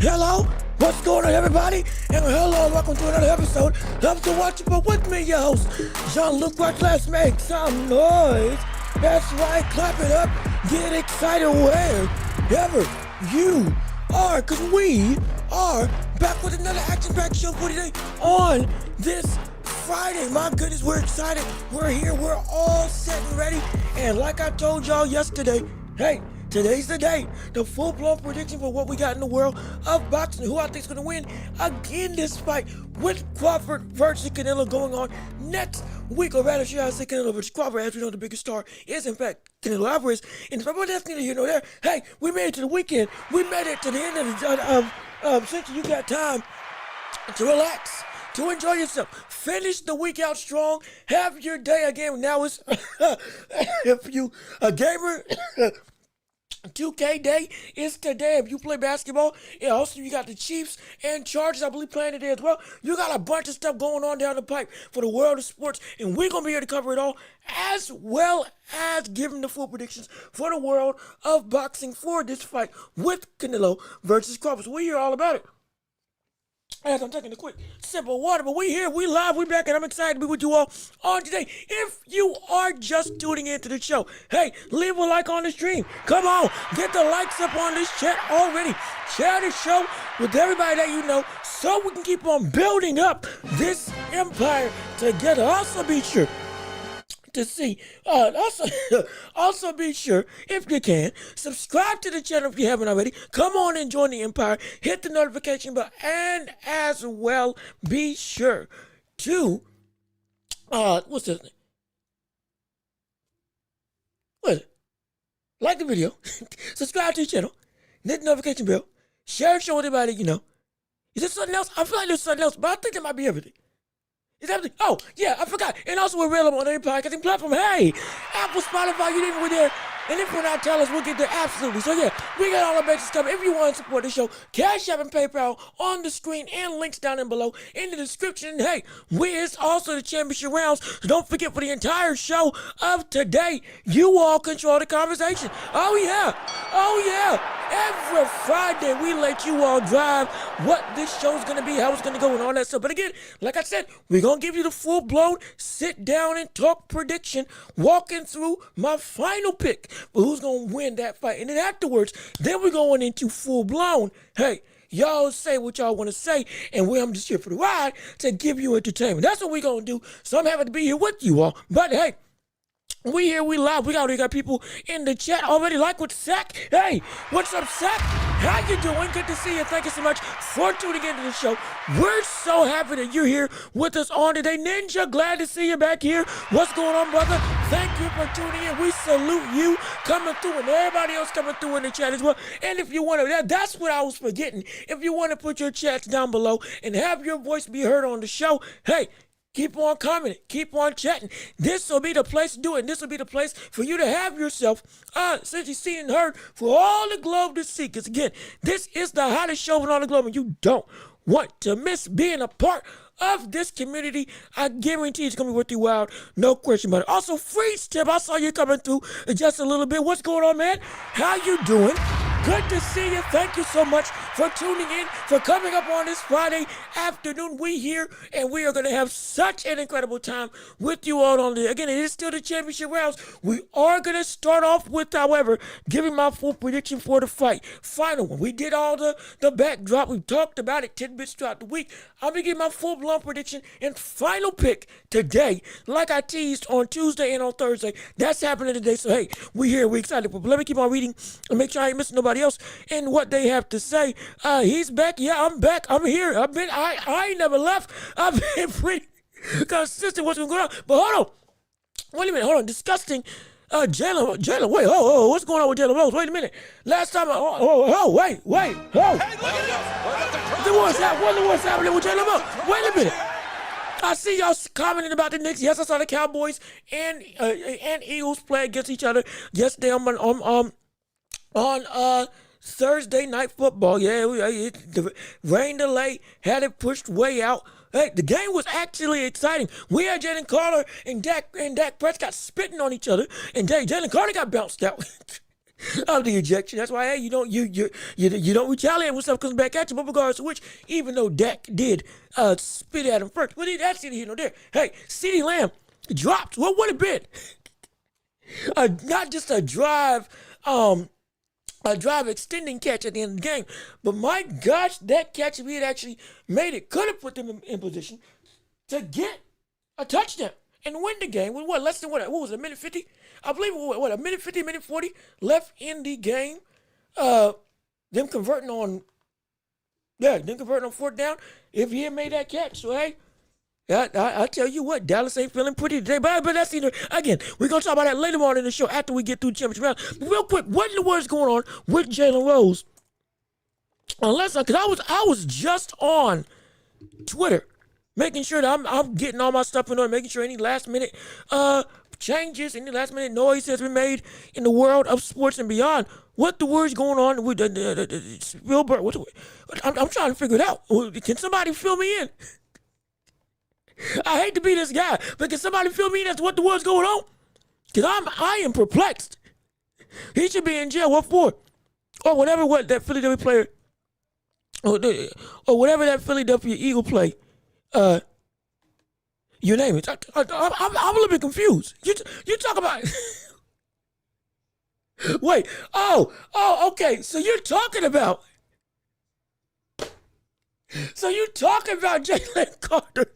Hello, what's going on, everybody? And hello, welcome to another episode of The Watch But with me, your host, Jean-Luc Welch. Let's make some noise. That's right, clap it up, get excited wherever you are, because we are back with another action-packed show for today on this Friday. My goodness, we're excited. We're here, we're all set and ready. And like I told y'all yesterday, hey, today's the day. The full-blown prediction for what we got in the world of boxing. Who I think is going to win again this fight with Crawford versus Canelo going on next week. Or rather, should I say Canelo versus Crawford? As we know, the biggest star is, in fact, Canelo Alvarez. And but that's neither here nor there. Hey, we made it to the weekend. We made it to the end of since you got time to relax, to enjoy yourself. Finish the week out strong. Have your day again. Now it's, if you a gamer, 2K day is today. If you play basketball, and also you got the Chiefs and Chargers, I believe, playing today as well. You got a bunch of stuff going on down the pipe for the world of sports, and we're going to be here to cover it all, as well as giving the full predictions for the world of boxing for this fight with Canelo versus Crawford. So we're here all about it. As I'm taking a quick sip of water, but we here, we live, we back, and I'm excited to be with you all on today. If you are just tuning into the show, hey, leave a like on the stream. Come on, get the likes up on this chat already. Share the show with everybody that you know so we can keep on building up this empire together. Also be sure to see, also be sure, if you can, subscribe to the channel if you haven't already. Come on and join the empire. Hit the notification button, and as well, be sure to, what's this name? What is it? Like the video, subscribe to the channel, hit the notification bell, share the show with everybody you know. Is there something else? I feel like there's something else, but I think it might be everything. Is everything? Oh, yeah, I forgot. And also we're available on any podcasting platform. Hey, Apple, Spotify, you didn't, we're there. And if you're not telling us, we'll get there absolutely. So yeah, we got all our bases covered. If you want to support the show, Cash App and PayPal on the screen and links down and below in the description. Hey, it's also the championship rounds. So don't forget, for the entire show of today, you all control the conversation. Oh yeah. Every Friday, we let you all drive what this show's going to be, how it's going to go, and all that stuff. But again, like I said, we're going to give you the full-blown sit-down and talk prediction, walking through my final pick for who's going to win that fight. And then afterwards, then we're going into full-blown, hey, y'all say what y'all want to say, and I'm just here for the ride to give you entertainment. That's what we're going to do. So I'm happy to be here with you all. But hey, we here, we live. We already got people in the chat already. Like with Sack. Hey, what's up, Sack? How you doing? Good to see you. Thank you so much for tuning into the show. We're so happy that you're here with us on today. Ninja, glad to see you back here. What's going on, brother? Thank you for tuning in. We salute you coming through, and everybody else coming through in the chat as well. And if you want to, that's what I was forgetting. If you want to put your chats down below and have your voice be heard on the show, hey, keep on commenting, keep on chatting. This will be the place to do it. This will be the place for you to have yourself, since you've seen and heard, for all the globe to see. Because again, this is the hottest show on the globe, and you don't want to miss being a part of this community. I guarantee it's going to be worth your while, no question about it. Also, Freeze Tip, I saw you coming through just a little bit. What's going on, man? How you doing? Good to see you. Thank you so much for for tuning in, for coming up on this Friday afternoon. We here, and we are going to have such an incredible time with you all on the. Again, it is still the championship rounds. We are going to start off with, however, giving my full prediction for the final one. We did all the backdrop. We talked about it tidbits throughout the week. I'll be giving my full-blown prediction and final pick today, like I teased on Tuesday and on Thursday. That's happening today. So, hey, we here. We excited. But let me keep on reading and make sure I ain't missing nobody else and what they have to say. He's back. Yeah, I'm back. I'm here. I ain't never left. I've been pretty consistent what's going on. But hold on. Wait a minute. Hold on. Disgusting. Jalen, wait, what's going on with Jalen Rose? Wait a minute. Last time, wait, Wait, look at what's happening with Jalen Rose. Wait a minute. I see y'all commenting about the Knicks. Yes, I saw the Cowboys and Eagles play against each other yesterday on Thursday Night Football. Yeah, the rain delay had it pushed way out. Hey, the game was actually exciting. We had Jalen Carter and Dak Prescott spitting on each other, and Jalen Carter got bounced out of the ejection. That's why, hey, you don't retaliate when stuff comes back at you. But regardless of which, even though Dak did spit at him first, but that's neither here nor there. Hey, CeeDee Lamb dropped. What would it have been? Not just a drive extending catch at the end of the game. But my gosh, that catch, if he had actually made it, could have put them in position to get a touchdown and win the game with less than what was it, a minute 50? I believe a minute 50, minute 40 left in the game. Them converting on fourth down if he had made that catch. So hey, I tell you what, Dallas ain't feeling pretty today. But that's either, again, we're going to talk about that later on in the show after we get through the championship round. But real quick, what in the world is going on with Jalen Rose? Because I was just on Twitter making sure that I'm getting all my stuff in order, making sure any last minute changes, any last minute noise has been made in the world of sports and beyond. What the word's going on with Spielberg? I'm trying to figure it out. Can somebody fill me in? I hate to be this guy, but can somebody fill me in as to what the world's going on? Because I am perplexed. He should be in jail. What for? Or whatever that Philadelphia player, or whatever that Philadelphia Eagle play, you name it. I'm a little bit confused. You talk about wait, okay, so you're talking about Jalen Carter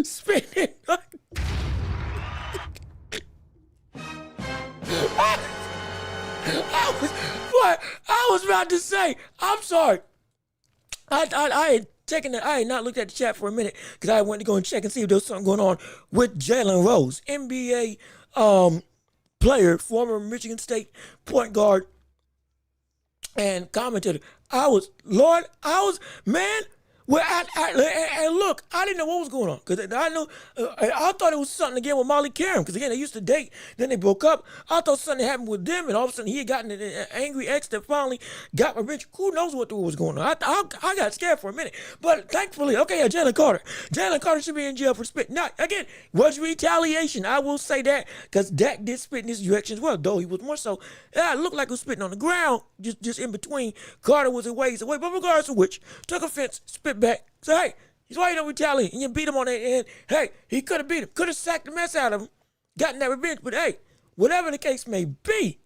spinning. I was about to say, I'm sorry. I had not looked at the chat for a minute because I went to go and check and see if there was something going on with Jalen Rose, NBA player, former Michigan State point guard and commentator. Well, and look, I didn't know what was going on because I thought it was something again with Molly Karam because again they used to date, then they broke up. I thought something happened with them, and all of a sudden he had gotten an angry ex that finally got revenge. Who knows what was going on? I got scared for a minute, but thankfully, okay, yeah, Jalen Carter should be in jail for spitting. Now again, was retaliation. I will say that because Dak did spit in his direction as well, though he was more so. It looked like he was spitting on the ground, just in between. Carter was a ways away, but regardless of which, took offense, spit back. So, hey, he's why you don't retaliate. And you beat him on that end. Hey, he could have beat him. Could have sacked the mess out of him. Gotten that revenge. But, hey, whatever the case may be,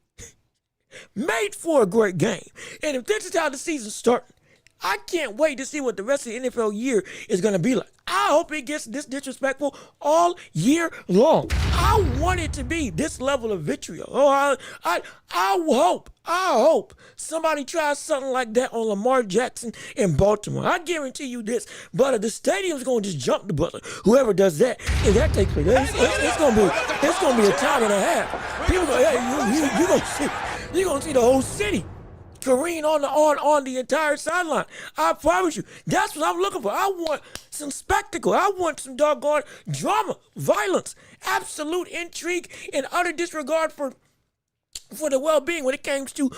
made for a great game. And if this is how the season's starting, I can't wait to see what the rest of the NFL year is going to be like. I hope it gets this disrespectful all year long. I want it to be this level of vitriol. Oh, I hope somebody tries something like that on Lamar Jackson in Baltimore. I guarantee you this, but the stadium's going to just jump the butler. Whoever does that, if that takes place, it's going to be a time and a half. People go, hey, you're going to see the whole city careen on the entire sideline. I promise you. That's what I'm looking for. I want some spectacle. I want some doggone drama, violence, absolute intrigue, and utter disregard for the well-being when it comes to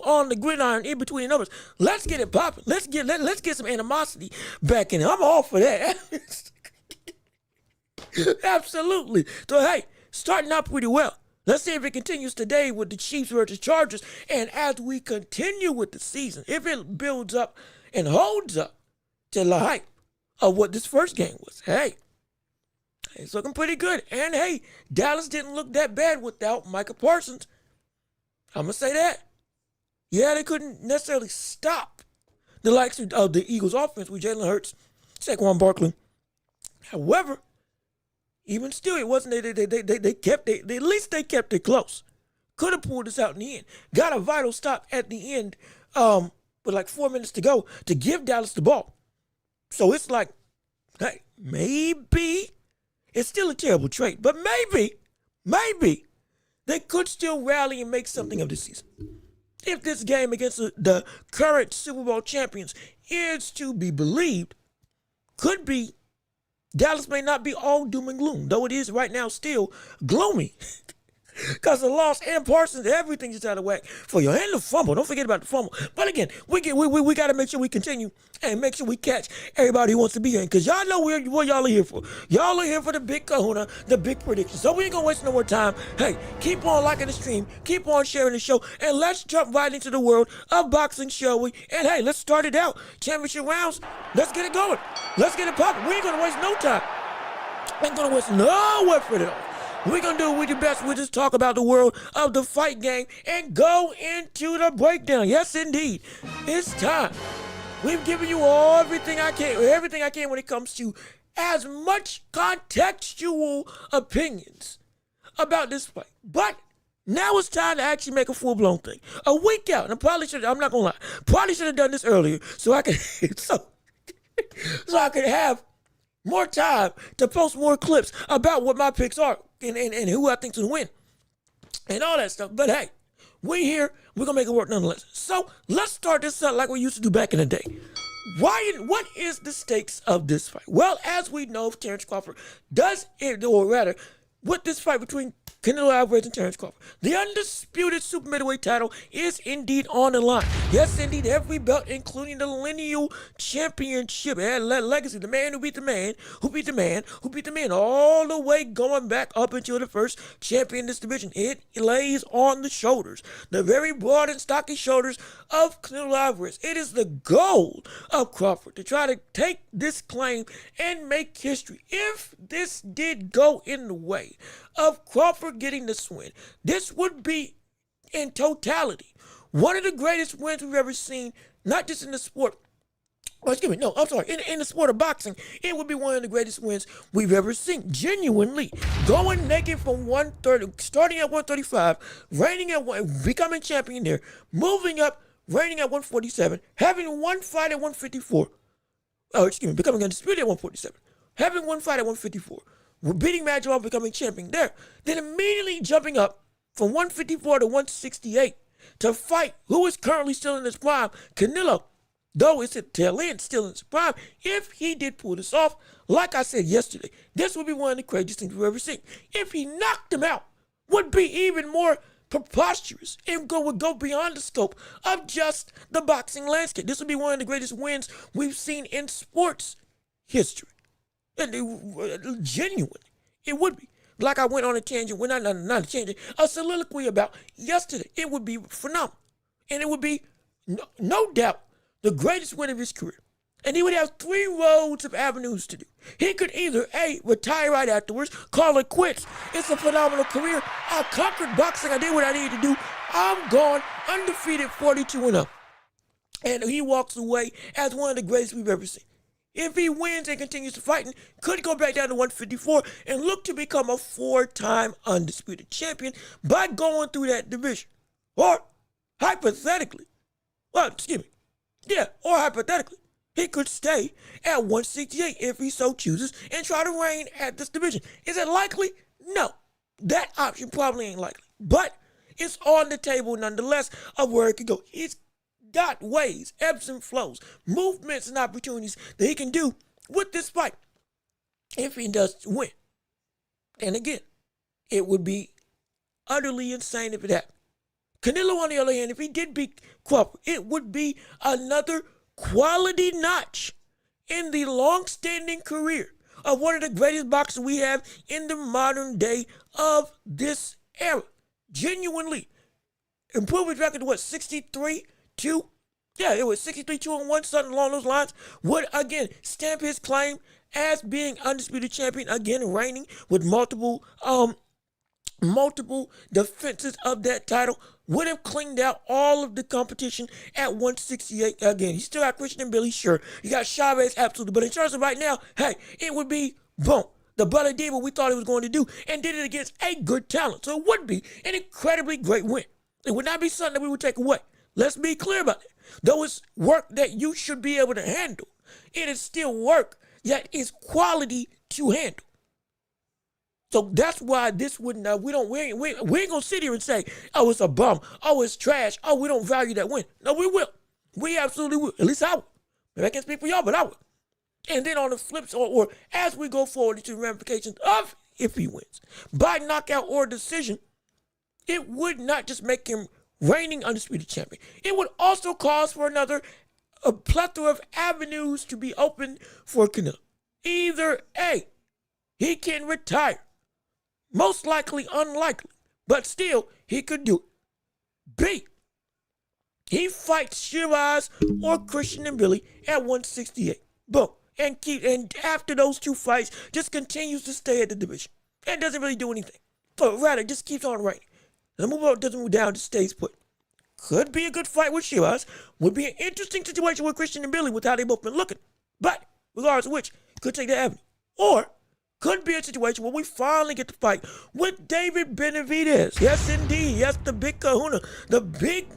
on the gridiron in between the numbers. Let's get it popping. Let's get some animosity back in. I'm all for that. Absolutely. So hey, starting out pretty well. Let's see if it continues today with the Chiefs versus Chargers. And as we continue with the season, if it builds up and holds up to the hype of what this first game was, hey, it's looking pretty good. And hey, Dallas didn't look that bad without Micah Parsons. I'm going to say that. Yeah, they couldn't necessarily stop the likes of the Eagles offense with Jalen Hurts, Saquon Barkley. However, even still, it wasn't they kept at least they kept it close. Could have pulled this out in the end. Got a vital stop at the end, with like 4 minutes to go to give Dallas the ball. So it's like, hey, maybe it's still a terrible trade, but maybe they could still rally and make something of this season. If this game against the current Super Bowl champions is to be believed, could be Dallas may not be all doom and gloom, though it is right now still gloomy. Because the loss and Parsons, everything's just out of whack for you. And the fumble. Don't forget about the fumble. But again, we got to make sure we continue and make sure we catch everybody who wants to be here. Because y'all know what y'all are here for. Y'all are here for the big kahuna, the big prediction. So we ain't going to waste no more time. Hey, keep on liking the stream. Keep on sharing the show. And let's jump right into the world of boxing, shall we? And hey, let's start it out. Championship rounds. Let's get it going. Let's get it popping. We ain't going to waste no time. Ain't going to waste no effort at all. We're going to do what we do best. We just talk about the world of the fight game and go into the breakdown. Yes, indeed. It's time. We've given you everything I can when it comes to as much contextual opinions about this fight. But now it's time to actually make a full-blown thing. A week out, and I'm not going to lie, probably should have done this earlier so I could, so I could have more time to post more clips about what my picks are and who I think's going to win and all that stuff. But hey, we here. We're going to make it work nonetheless. So let's start this out like we used to do back in the day. What is the stakes of this fight? Well, as we know, Terrence Crawford with this fight between Canelo Alvarez and Terrence Crawford, the undisputed super middleweight title is indeed on the line. Yes, indeed, every belt, including the lineal championship and legacy, the man who beat the man, who beat the man, who beat the man, all the way going back up until the first champion in this division. It lays on the shoulders, the very broad and stocky shoulders of Canelo Alvarez. It is the goal of Crawford to try to take this claim and make history. If this did go in the way of Crawford getting this win, this would be, in totality, one of the greatest wins we've ever seen, not just in the sport. In the sport of boxing, it would be one of the greatest wins we've ever seen. Genuinely, going naked from 130, starting at 135, reigning at becoming champion there, moving up, reigning at 147, having one fight at 154. Becoming undisputed at 147, having one fight at 154. Beating Madrigal, becoming champion there. Then immediately jumping up from 154 to 168 to fight who is currently still in his prime, Canelo. Though it's at tail end, still in his prime. If he did pull this off, like I said yesterday, this would be one of the craziest things we've ever seen. If he knocked him out, would be even more preposterous and would go beyond the scope of just the boxing landscape. This would be one of the greatest wins we've seen in sports history. And genuine, it would be. Like I went on a tangent, not a tangent, a soliloquy about yesterday. It would be phenomenal. And it would be, no doubt, the greatest win of his career. And he would have 3 roads of avenues to do. He could either, A, retire right afterwards, call it quits. It's a phenomenal career. I conquered boxing. I did what I needed to do. I'm gone, undefeated, 42-0. And he walks away as one of the greatest we've ever seen. If he wins and continues to fight, could go back down to 154 and look to become a 4-time undisputed champion by going through that division. Or, hypothetically, he could stay at 168 if he so chooses and try to reign at this division. Is it likely? No. That option probably ain't likely. But it's on the table nonetheless of where it could go. He's got ways, ebbs and flows, movements and opportunities that he can do with this fight if he does win. And again, it would be utterly insane if it happened. Canelo, on the other hand, if he did beat Crawford, it would be another quality notch in the long-standing career of one of the greatest boxers we have in the modern day of this era. genuinely improve his record to what, 63-2? Yeah, it was 63-2-1, something along those lines. Would again stamp his claim as being undisputed champion, again reigning with multiple defenses of that title. Would have cleaned out all of the competition at 168 again. You still got Christian and Billy, sure. You got Chavez, absolutely. But in terms of right now, hey, it would be boom. The brother did what we thought he was going to do and did it against a good talent. So it would be an incredibly great win. It would not be something that we would take away. Let's be clear about it. Though it's work that you should be able to handle, it is still work that is quality to handle. So that's why this wouldn't, we ain't gonna sit here and say, oh, it's a bum, oh, it's trash, oh, we don't value that win. No, we will. We absolutely will. At least I will. Maybe I can't speak for y'all, but I will. And then on the flips, or as we go forward into the ramifications of if he wins, by knockout or decision, it would not just make him reigning undisputed champion. It would also cause for a plethora of avenues to be open for Canelo. Either A, he can retire. Most likely unlikely, but still he could do it. B, he fights Shiraz or Christian and Billy at 168. Boom. And after those two fights, just continues to stay at the division. And doesn't really do anything. But rather just keeps on reigning. Doesn't move down, just stays put. Could be a good fight with Shiraz. Would be an interesting situation with Christian and Billy with how they both been looking. But regardless of which, could take that avenue. Or could be a situation where we finally get to fight with David Benavidez. Yes, indeed. Yes, the big kahuna. The big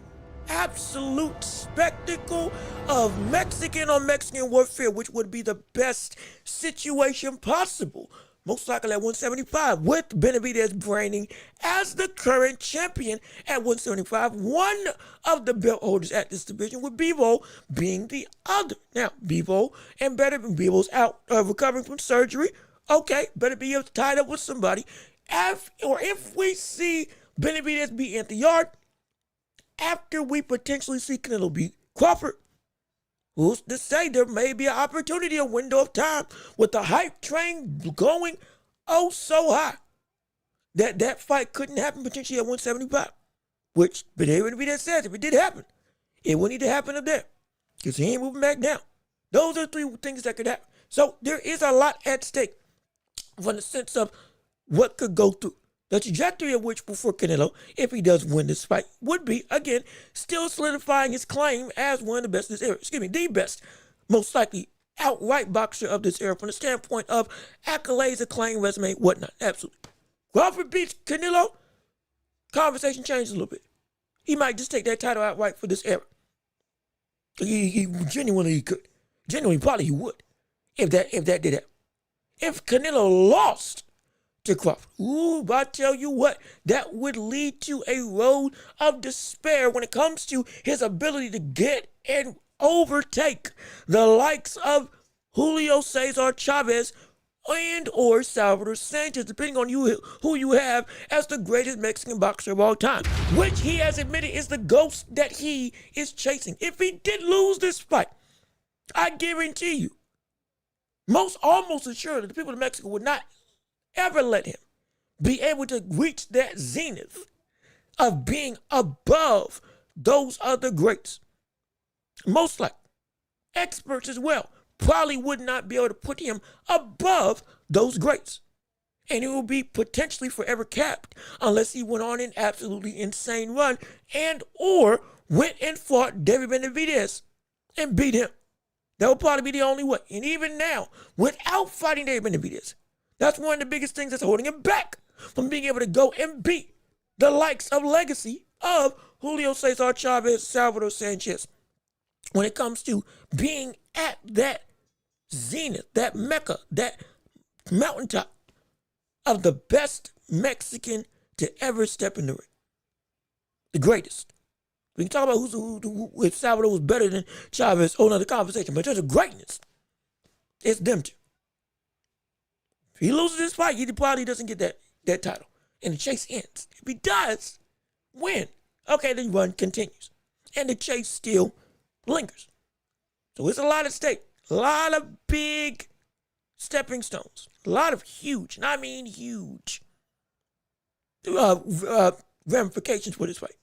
absolute spectacle of Mexican on Mexican warfare, which would be the best situation possible. Most likely at 175, with Benavidez reigning as the current champion at 175. One of the belt holders at this division, with Bivol being the other. Now, Bivol out recovering from surgery. Okay, Benavidez tied up with somebody. If we see Benavidez beat Anthony Yard, after we potentially see Canelo beat Crawford, who's to say there may be an opportunity, a window of time, with the hype train going oh so high, that fight couldn't happen potentially at 175, which Benavidez says if it did happen, it would need to happen up there, because he ain't moving back down. Those are three things that could happen. So there is a lot at stake from the sense of what could go through. The trajectory of which for Canelo, if he does win this fight, would be, again, still solidifying his claim as one of the best of this era. The best, most likely, outright boxer of this era from the standpoint of accolades, acclaim, resume, whatnot. Absolutely. Crawford beats Canelo, conversation changes a little bit. He might just take that title outright for this era. He genuinely could. Genuinely, probably he would, if that did happen. If Canelo lost to Crawford, I tell you what, that would lead to a road of despair when it comes to his ability to get and overtake the likes of Julio Cesar Chavez and or Salvador Sanchez, depending on who you have as the greatest Mexican boxer of all time, which he has admitted is the ghost that he is chasing. If he did lose this fight, I guarantee you, almost assured, the people of Mexico would not ever let him be able to reach that zenith of being above those other greats. Most likely, experts as well probably would not be able to put him above those greats. And he will be potentially forever capped unless he went on an absolutely insane run and or went and fought David Benavidez and beat him. That would probably be the only way. And even now, without fighting David Benavidez, that's one of the biggest things that's holding him back from being able to go and beat the likes of legacy of Julio Cesar Chavez, Salvador Sanchez. When it comes to being at that zenith, that mecca, that mountaintop of the best Mexican to ever step in the ring. The greatest. We can talk about who if Salvador was better than Chavez, whole other conversation. But in terms of greatness, it's them two. If he loses this fight, he probably doesn't get that title. And the chase ends. If he does win, okay, the run continues. And the chase still lingers. So it's a lot at stake. A lot of big stepping stones. A lot of huge, and I mean huge, ramifications for this fight.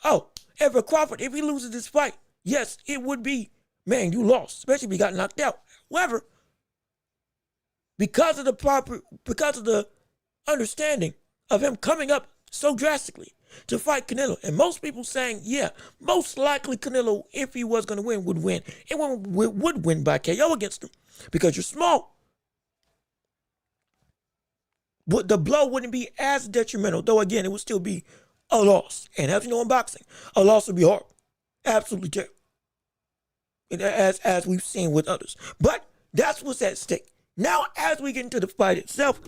Oh, and for Crawford, if he loses this fight, yes, it would be, man, you lost, especially if he got knocked out. However, because of the understanding of him coming up so drastically to fight Canelo, and most people saying, yeah, most likely Canelo, if he was going to win, would win. It would win by KO against him because you're small. But the blow wouldn't be as detrimental, though again, it would still be a loss. And as you know in boxing, a loss would be hard. Absolutely terrible. As we've seen with others. But that's what's at stake. Now, as we get into the fight itself,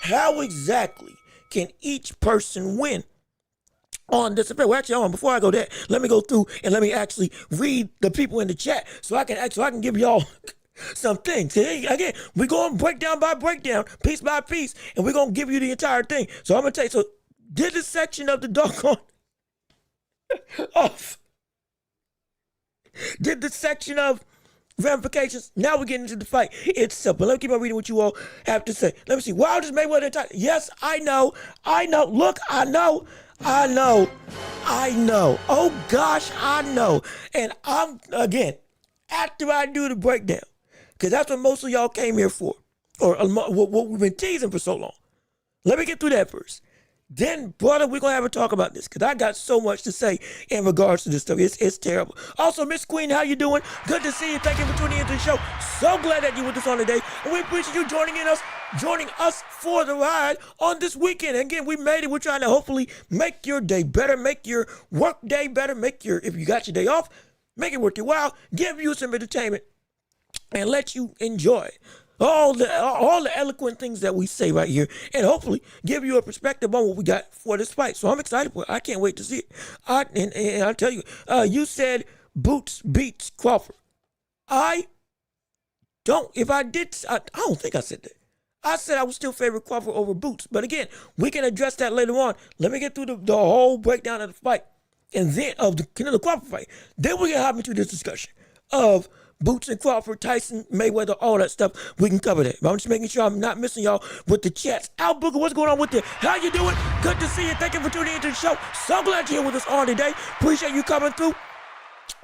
how exactly can each person win on this event? Well, actually, before I go there, let me go through and let me actually read the people in the chat so I can give y'all some things. Again, we're going breakdown by breakdown, piece by piece, and we're going to give you the entire thing. So I'm going to tell you, so did this section of the doggone did the section of ramifications. Now we're getting into the fight itself. But let me keep on reading what you all have to say. Let me see. Wow, just Mayweather attack. Yes, I know. Look, I know. Oh gosh, I know. And I'm, again, after I do the breakdown, because that's what most of y'all came here for, or what we've been teasing for so long. Let me get through that first. Then, brother, we're going to have a talk about this because I got so much to say in regards to this stuff. It's terrible. Also, Miss Queen, how you doing? Good to see you. Thank you for tuning into the show. So glad that you're with us on today. And we appreciate you joining us for the ride on this weekend. And again, we made it. We're trying to hopefully make your day better, make your work day better, if you got your day off, make it worth your while, give you some entertainment, and let you enjoy all the eloquent things that we say right here, and hopefully give you a perspective on what we got for this fight. So I'm excited for it. I can't wait to see it. And I'll tell you, you said Boots beats Crawford. I don't think I said that. I said I would still favor Crawford over Boots. But again, we can address that later on. Let me get through the whole breakdown of the fight, and then of the Canelo Crawford fight. Then we can hop into this discussion of Boots and Crawford, Tyson, Mayweather, all that stuff. We can cover that. But I'm just making sure I'm not missing y'all with the chats. Al Booker, what's going on with you? How you doing? Good to see you. Thank you for tuning into the show. So glad you're here with us on today. Appreciate you coming through.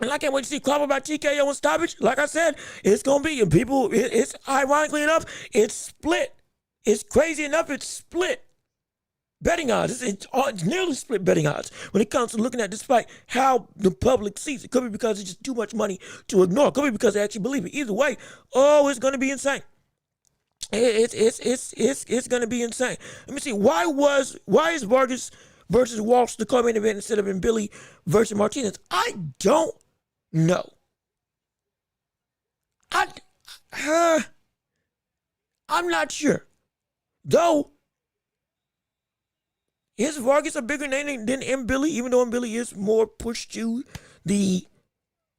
And I can't wait to see Crawford by TKO and stoppage. Like I said, it's going to be people. It's ironically enough, it's split. It's crazy enough, it's split betting odds. It's nearly split betting odds when it comes to looking at this fight, how the public sees it. Could be because it's just too much money to ignore. Could be because they actually believe it. Either way, it's going to be insane. It's going to be insane. Let me see. Why is Vargas versus Welch the co-main event instead of in Billy versus Martinez? I don't know. I'm not sure. Though, is Vargas a bigger name than M. Billy, even though M. Billy is more pushed to the,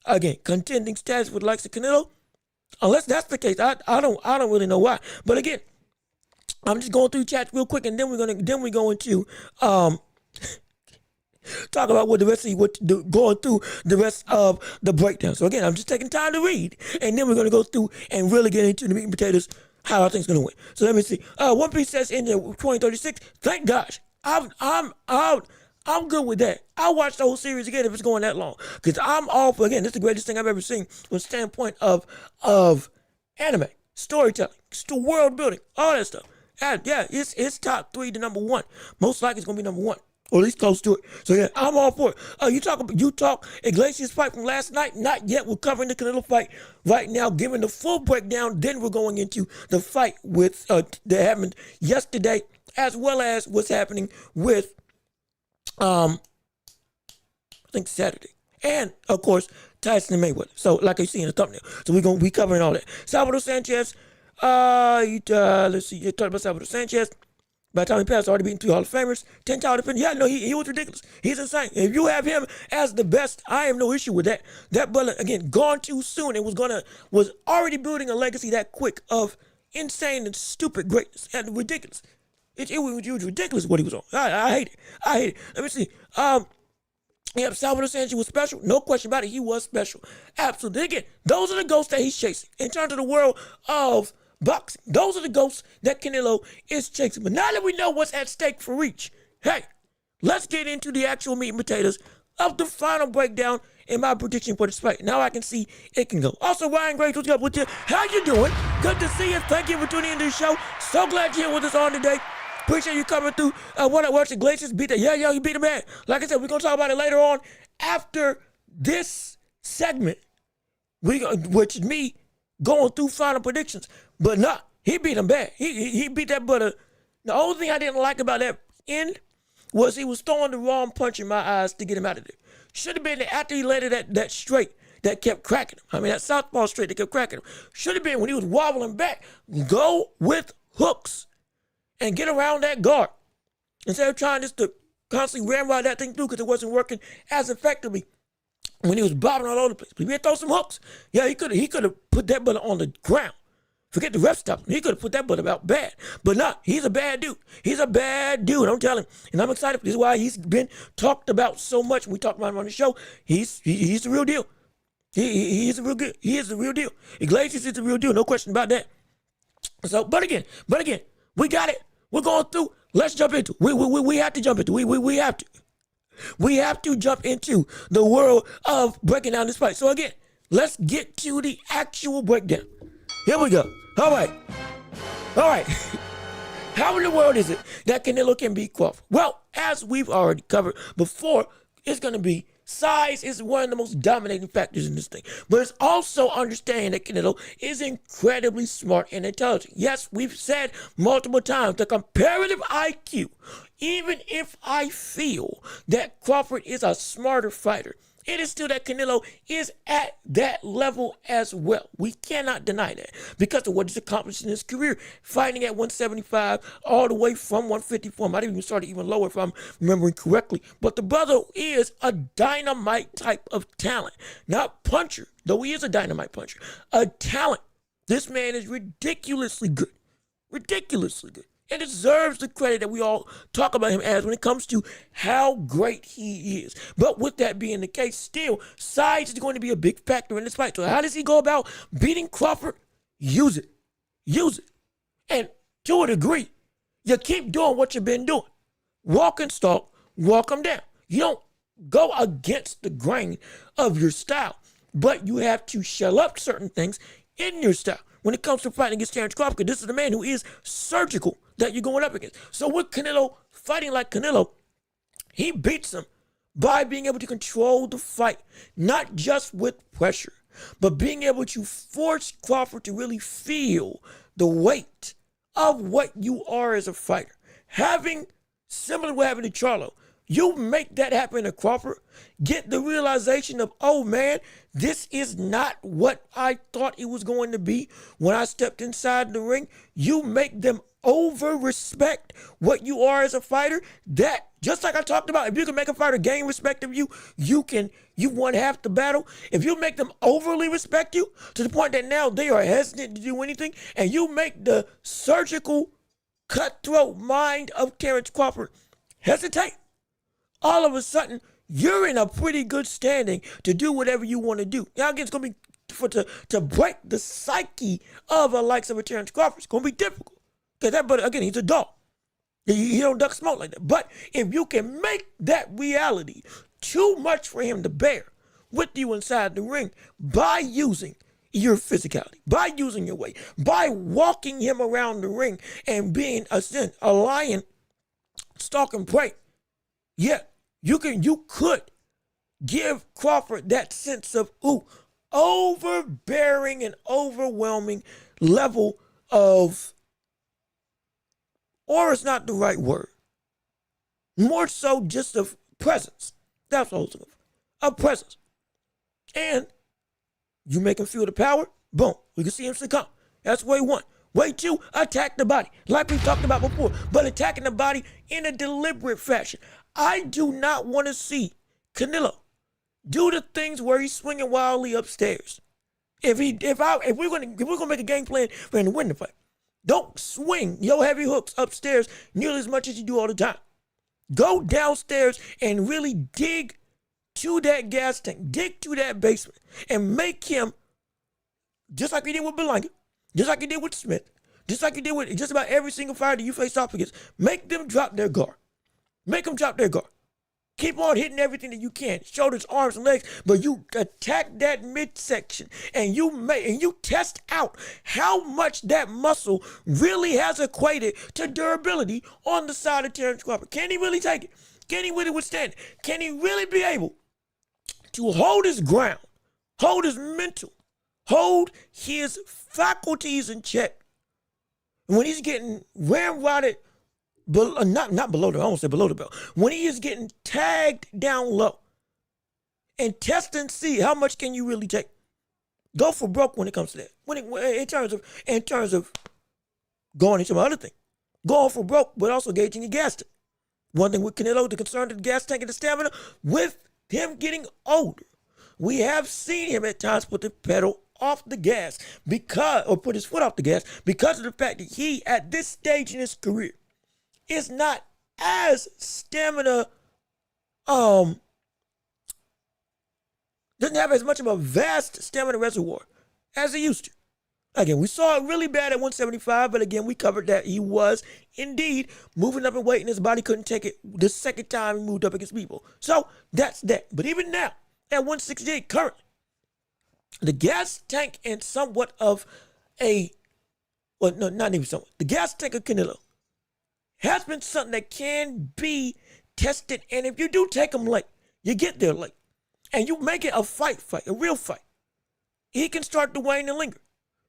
again, contending status with the likes of Canelo? Unless that's the case, I don't really know why. But again, I'm just going through chats real quick, and then we're going to talk about what the rest of going through the rest of the breakdown. So again, I'm just taking time to read, and then we're going to go through and really get into the meat and potatoes, how I think it's going to win. So let me see. One Piece says in the 2036. Thank gosh. I'm good with that. I'll watch the whole series again if it's going that long. Because I'm all for, again, this is the greatest thing I've ever seen from the standpoint of anime, storytelling, world building, all that stuff. Yeah, it's top 3 to number 1. Most likely it's going to be number 1. Or at least close to it. So yeah, I'm all for it. You talk Iglesias fight from last night. Not yet. We're covering the Canelo fight right now, giving the full breakdown. Then we're going into the fight with that happened yesterday, as well as what's happening with I think Saturday, and of course Tyson and Mayweather. So like you see in the thumbnail. So we're gonna be covering all that. Salvador Sanchez. Let's see. You talked about Salvador Sanchez. By the time he passed, already beaten 3 Hall of Famers, 10 title defenders. Yeah, no, he was ridiculous. He's insane. If you have him as the best, I have no issue with that. That brother, again, gone too soon and was already building a legacy that quick of insane and stupid greatness and ridiculous. It was ridiculous what he was on. I hate it. Let me see. Yep, Salvador Sanchez was special. No question about it. He was special. Absolutely. Again, those are the ghosts that he's chasing. In terms of the world of boxing, those are the ghosts that Canelo is chasing. But now that we know what's at stake for Reach, hey, let's get into the actual meat and potatoes of the final breakdown and my prediction for this fight. Now I can see it can go. Also, Ryan Grace, what's up with you? How you doing? Good to see you. Thank you for tuning into the show. So glad you're here with us on today. Appreciate you coming through. What I watched the Glaciers beat that. Yeah, you beat the man. Like I said, we're going to talk about it later on after this segment, which is me going through final predictions. But nah, he beat him bad. He beat that butter. The only thing I didn't like about that end was he was throwing the wrong punch in my eyes to get him out of there. Should have been after he landed that straight that kept cracking him. I mean, that southpaw straight that kept cracking him. Should have been when he was wobbling back. Go with hooks and get around that guard. Instead of trying just to constantly ramrod that thing through because it wasn't working as effectively when he was bobbing all over the place. But he had to throw some hooks. Yeah, he could have put that butter on the ground. Forget the ref stop. He could have put that butt about bad. But nah, he's a bad dude. He's a bad dude. I'm telling him. And I'm excited. This is why he's been talked about so much. We talked about him on the show. He's the real deal. He is the real good. He is the real deal. Iglesias is the real deal. No question about that. So, but again, we got it. We're going through. Let's jump into it. We have to jump into it. We have to. We have to jump into the world of breaking down this fight. So again, let's get to the actual breakdown. Here we go. All right. How in the world is it that Canelo can beat Crawford? Well, as we've already covered before, it's going to be size is one of the most dominating factors in this thing. But it's also understanding that Canelo is incredibly smart and intelligent. Yes, we've said multiple times the comparative IQ, even if I feel that Crawford is a smarter fighter, it is still that Canelo is at that level as well. We cannot deny that because of what he's accomplished in his career, fighting at 175 all the way from 154. Might even started even lower if I'm remembering correctly. But the brother is a dynamite type of talent, not puncher, though he is a dynamite puncher. A talent. This man is ridiculously good. Ridiculously good. And deserves the credit that we all talk about him as when it comes to how great he is. But with that being the case, still, size is going to be a big factor in this fight. So how does he go about beating Crawford? Use it. Use it. And to a degree, you keep doing what you've been doing. Walk and stalk, walk him down. You don't go against the grain of your style, but you have to shell up certain things in your style. When it comes to fighting against Terrence Crawford, this is the man who is surgical that you're going up against. So with Canelo fighting like Canelo, he beats him by being able to control the fight, not just with pressure, but being able to force Crawford to really feel the weight of what you are as a fighter. Having, similar to what happened to Charlo, you make that happen to Crawford, get the realization of, oh man, this is not what I thought it was going to be when I stepped inside the ring. You make them over-respect what you are as a fighter. That, just like I talked about, if you can make a fighter gain respect of you, you won half the battle. If you make them overly respect you to the point that now they are hesitant to do anything, and you make the surgical, cutthroat mind of Terrence Crawford hesitate, all of a sudden, you're in a pretty good standing to do whatever you want to do. Now, again, it's going to be to break the psyche of a likes of a Terrence Crawford. It's going to be difficult. Because that, but again, he's a dog. He don't duck smoke like that. But if you can make that reality too much for him to bear with you inside the ring by using your physicality, by using your weight, by walking him around the ring and being a lion stalking prey, yeah, you could give Crawford that sense of, overbearing and overwhelming level of, or it's not the right word, more so just of presence. That's what I was of presence. And you make him feel the power, boom, we can see him succumb. That's way one. Way two, attack the body, like we talked about before, but attacking the body in a deliberate fashion. I do not want to see Canelo do the things where he's swinging wildly upstairs. If we're gonna make a game plan for him to win the fight, don't swing your heavy hooks upstairs nearly as much as you do all the time. Go downstairs and really dig to that gas tank, dig to that basement, and make him, just like he did with Belanga, just like he did with Smith, just like he did with just about every single fighter you face off against, make them drop their guard. Make them drop their guard. Keep on hitting everything that you can, shoulders, arms, and legs, but you attack that midsection and you test out how much that muscle really has equated to durability on the side of Terrence Crawford. Can he really take it? Can he really withstand it? Can he really be able to hold his ground, hold his mental, hold his faculties in check when he's getting ramrodded? Not below the, I won't say below the belt. When he is getting tagged down low, and test and see how much can you really take. Go for broke when it comes to that. In terms of going into my other thing, going for broke, but also gauging your gas tank. One thing with Canelo, the concern of the gas tank and the stamina, with him getting older, we have seen him at times put the pedal off the gas or put his foot off the gas because of the fact that he, at this stage in his career, is not as stamina, doesn't have as much of a vast stamina reservoir as he used to. Again, we saw it really bad at 175, but again, we covered that he was indeed moving up in weight and his body couldn't take it the second time he moved up against people. So that's that. But even now, at 168 currently, the gas tank and somewhat of the gas tank of Canelo has been something that can be tested. And if you do take him late, you get there late, and you make it a fight, a real fight, he can start to wane and linger.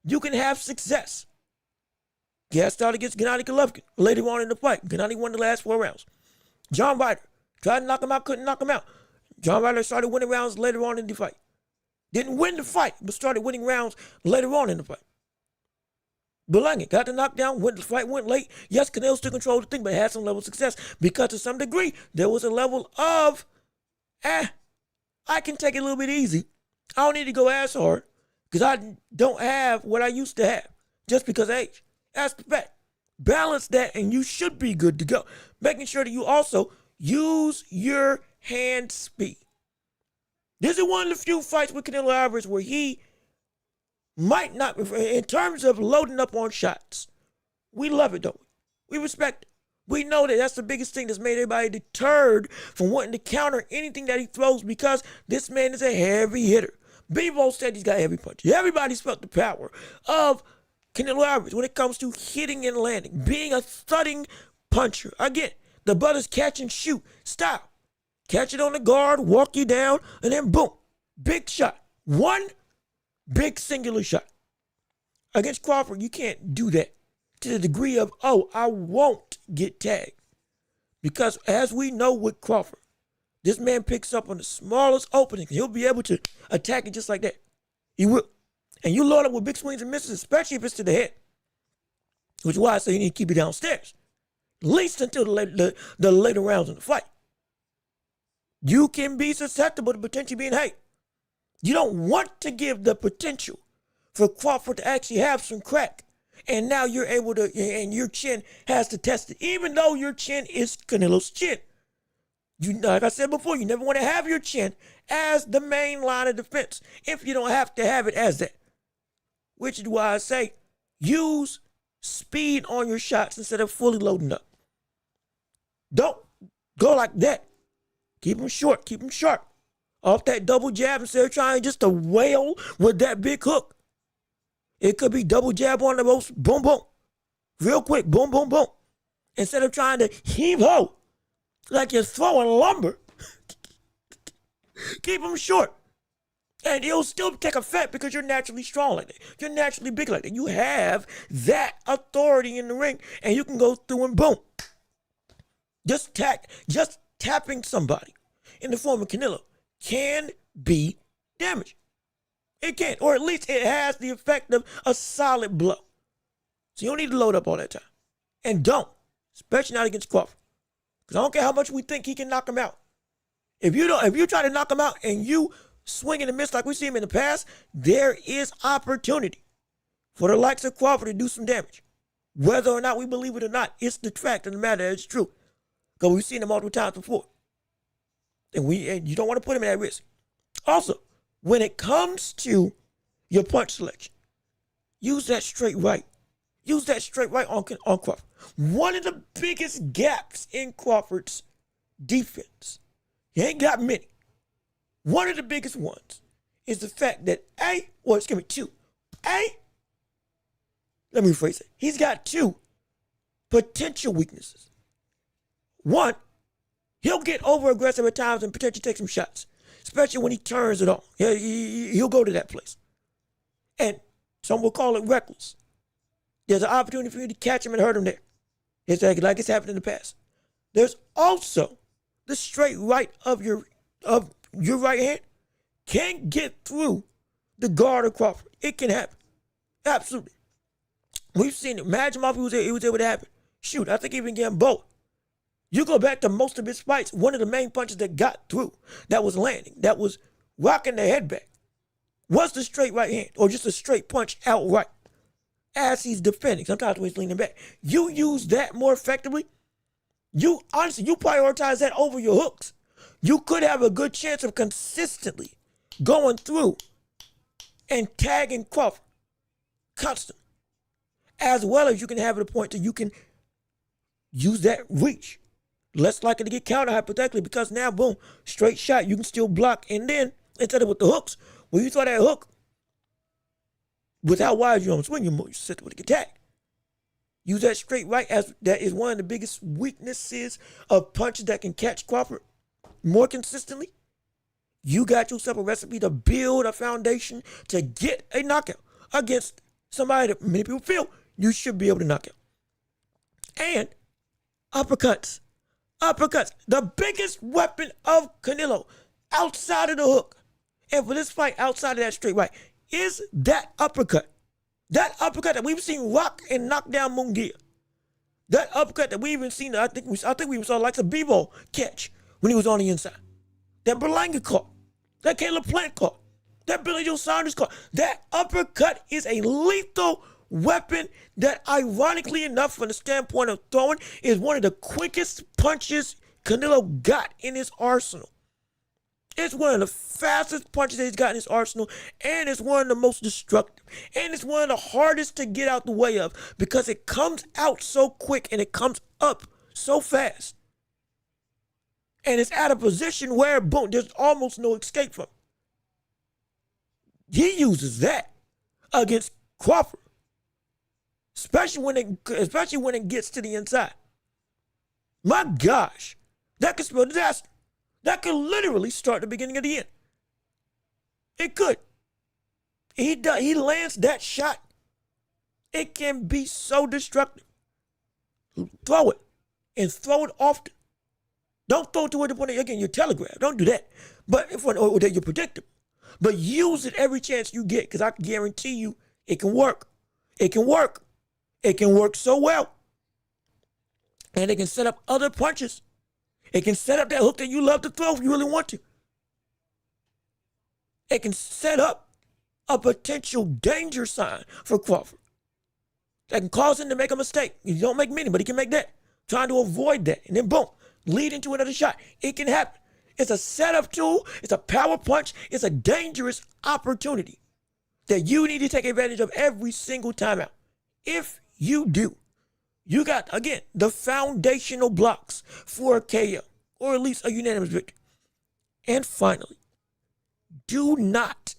You can have success. Gas started against Gennady Golovkin later on in the fight. Gennady won the last 4 rounds. John Ryder tried to knock him out, couldn't knock him out. John Ryder started winning rounds later on in the fight. Didn't win the fight, but started winning rounds later on in the fight. Belanga got the knockdown, the fight went late. Yes, Canelo still controlled the thing, but had some level of success because to some degree, there was a level of, I can take it a little bit easy. I don't need to go as hard because I don't have what I used to have just because of age. That's the fact. Balance that and you should be good to go. Making sure that you also use your hand speed. This is one of the few fights with Canelo Alvarez where he might not, in terms of loading up on shots, we love it, don't we? We respect it. We know that that's the biggest thing that's made everybody deterred from wanting to counter anything that he throws because this man is a heavy hitter. Bebo said he's got heavy punches. Everybody's felt the power of Canelo Alvarez when it comes to hitting and landing, being a thudding puncher. Again, the brother's catch and shoot style. Catch it on the guard, walk you down, and then boom, big shot. One big singular shot. Against Crawford, you can't do that to the degree of, I won't get tagged. Because as we know with Crawford, this man picks up on the smallest opening. He'll be able to attack it just like that. He will. And you load up with big swings and misses, especially if it's to the head. Which is why I say you need to keep it downstairs. At least until the later rounds in the fight. You can be susceptible to potentially being hit. You don't want to give the potential for Crawford to actually have some crack. And now you're able to, and your chin has to test it. Even though your chin is Canelo's chin. Like I said before, you never want to have your chin as the main line of defense if you don't have to have it as that. Which is why I say use speed on your shots instead of fully loading up. Don't go like that. Keep them short, keep them sharp. Off that double jab instead of trying just to wail with that big hook. It could be double jab on the most, boom, boom. Real quick, boom, boom, boom. Instead of trying to heave-ho like you're throwing lumber. Keep them short. And you'll still take effect because you're naturally strong like that. You're naturally big like that. You have that authority in the ring and you can go through and boom. Just tapping somebody in the form of Canelo can be damaging. It can, or at least it has the effect of a solid blow. So you don't need to load up all that time. And don't, especially not against Crawford. Because I don't care how much we think he can knock him out. If you try to knock him out and you swing and miss like we see him in the past, there is opportunity for the likes of Crawford to do some damage. Whether or not we believe it or not, it's the fact of the matter. It's true. Because we've seen him multiple times before. And you don't want to put him at risk. Also, when it comes to your punch selection, use that straight right. Use that straight right on Crawford. One of the biggest gaps in Crawford's defense. He ain't got many. One of the biggest ones is the fact that two. Let me rephrase it. He's got two potential weaknesses. One, he'll get over aggressive at times and potentially take some shots, especially when he turns it on. He'll go to that place. And some will call it reckless. There's an opportunity for you to catch him and hurt him there. It's like it's happened in the past. There's also the straight right of your right hand can't get through the guard of Crawford. It can happen. Absolutely. We've seen it. Imagine if it was able to happen. Shoot, I think even Gamboa. You go back to most of his fights, one of the main punches that got through, that was landing, that was rocking the head back, was the straight right hand, or just a straight punch outright as he's defending. Sometimes when he's leaning back. You use that more effectively. You prioritize that over your hooks. You could have a good chance of consistently going through and tagging Crawford constantly, as well as you can have it a point that you can use that reach. Less likely to get counter hypothetically, because now, boom, straight shot, you can still block. And then, instead of with the hooks, when you throw that hook, with how wide you don't swing, you sit with the attack. Use that straight right, as that is one of the biggest weaknesses of punches that can catch Crawford more consistently. You got yourself a recipe to build a foundation to get a knockout against somebody that many people feel you should be able to knock out. And uppercuts. Uppercuts. The biggest weapon of Canelo outside of the hook, and for this fight outside of that straight right, is that uppercut. That uppercut that we've seen rock and knock down Munguia. That uppercut that we even seen, I think we even saw like a B-ball catch when he was on the inside. That Berlanga caught. That Caleb Plant caught. That Billy Joe Saunders caught. That uppercut is a lethal weapon that, ironically enough, from the standpoint of throwing, is one of the quickest punches Canelo got in his arsenal. It's one of the fastest punches that he's got in his arsenal, and it's one of the most destructive. And it's one of the hardest to get out the way of, because it comes out so quick and it comes up so fast. And it's at a position where, boom, there's almost no escape from it. He uses that against Crawford, especially when it gets to the inside. My gosh, that could spell disaster. That could literally start the beginning of the end. It could. He lands that shot. It can be so destructive. Throw it, and throw it often. Don't throw it to the point again, you're telegraphed. Don't do that. But or that you're predictable. But use it every chance you get, because I can guarantee you it can work. It can work. It can work so well. And it can set up other punches. It can set up that hook that you love to throw if you really want to. It can set up a potential danger sign for Crawford that can cause him to make a mistake. He don't make many, but he can make that. Trying to avoid that. And then boom, lead into another shot. It can happen. It's a setup tool. It's a power punch. It's a dangerous opportunity that you need to take advantage of every single time out. If you do, you got, again, the foundational blocks for a KO, or at least a unanimous victory. And finally, do not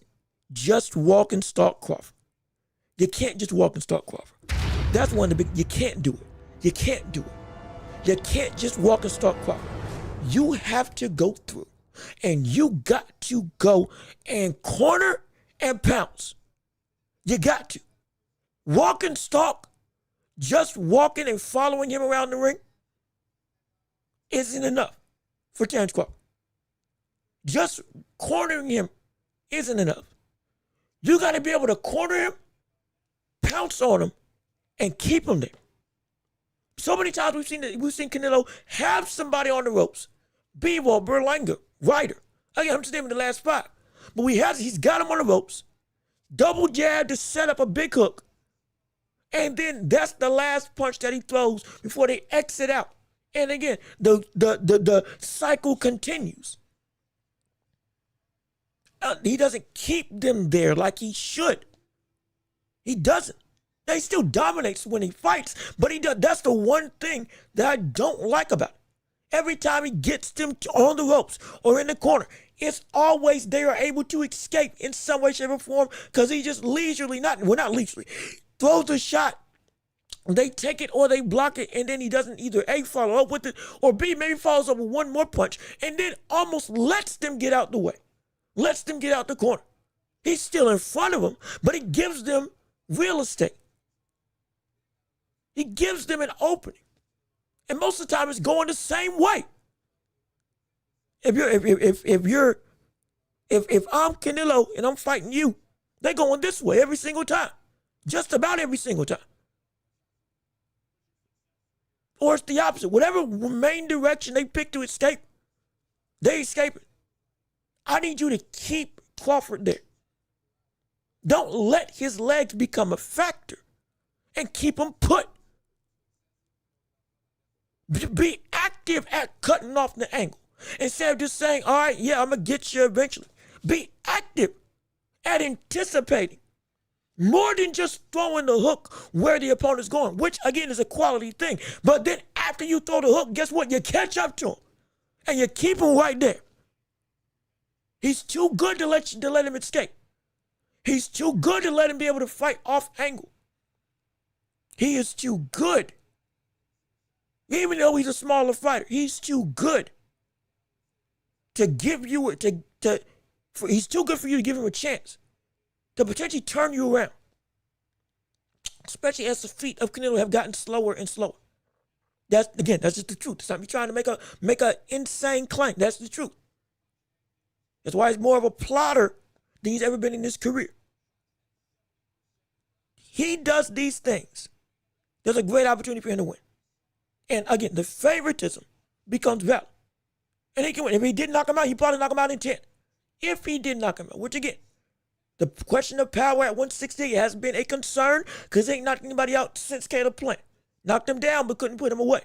just walk and stalk Crawford. You can't just walk and stalk Crawford. That's one of the big, you can't do it. You can't do it. You can't just walk and stalk Crawford. You have to go through, and you got to go and corner and pounce. You got to. Walk and stalk, just walking and following him around the ring, isn't enough for Terence Crawford. Just cornering him isn't enough. You got to be able to corner him, pounce on him, and keep him there. So many times we've seen Canelo have somebody on the ropes. Bivol, Berlanga, Ryder. Again, I'm just naming the last five. But he's got him on the ropes. Double jab to set up a big hook. And then that's the last punch that he throws before they exit out. And again, the cycle continues. He doesn't keep them there like he should. He doesn't. Now, he still dominates when he fights, but he does. That's the one thing that I don't like about it. Every time he gets them on the ropes or in the corner, it's always they are able to escape in some way, shape, or form because he just leisurely, not leisurely, throws a shot. They take it or they block it, and then he doesn't either A, follow up with it, or B, maybe follows up with one more punch, and then almost lets them get out the way, lets them get out the corner. He's still in front of them, but he gives them real estate. He gives them an opening. And most of the time it's going the same way. If I'm Canelo and I'm fighting you, they're going this way every single time. Just about every single time. Or it's the opposite. Whatever main direction they pick to escape, they escape it. I need you to keep Crawford there. Don't let his legs become a factor and keep him put. Be active at cutting off the angle. Instead of just saying, all right, yeah, I'm going to get you eventually. Be active at anticipating. More than just throwing the hook where the opponent's going, which, again, is a quality thing. But then after you throw the hook, guess what? You catch up to him. And you keep him right there. He's too good to let him escape. He's too good to let him be able to fight off angle. He is too good. Even though he's a smaller fighter, he's too good to give you he's too good for you to give him a chance to potentially turn you around. Especially as the feet of Canelo have gotten slower and slower. That's just the truth. It's not me trying to make a insane claim. That's the truth. That's why he's more of a plotter than he's ever been in his career. He does these things. There's a great opportunity for him to win. And again, the favoritism becomes valid. And he can win. If he didn't knock him out, he probably knock him out in 10. If he did knock him out, which again, the question of power at 160 has been a concern because he ain't knocked anybody out since Caleb Plant. Knocked him down but couldn't put him away.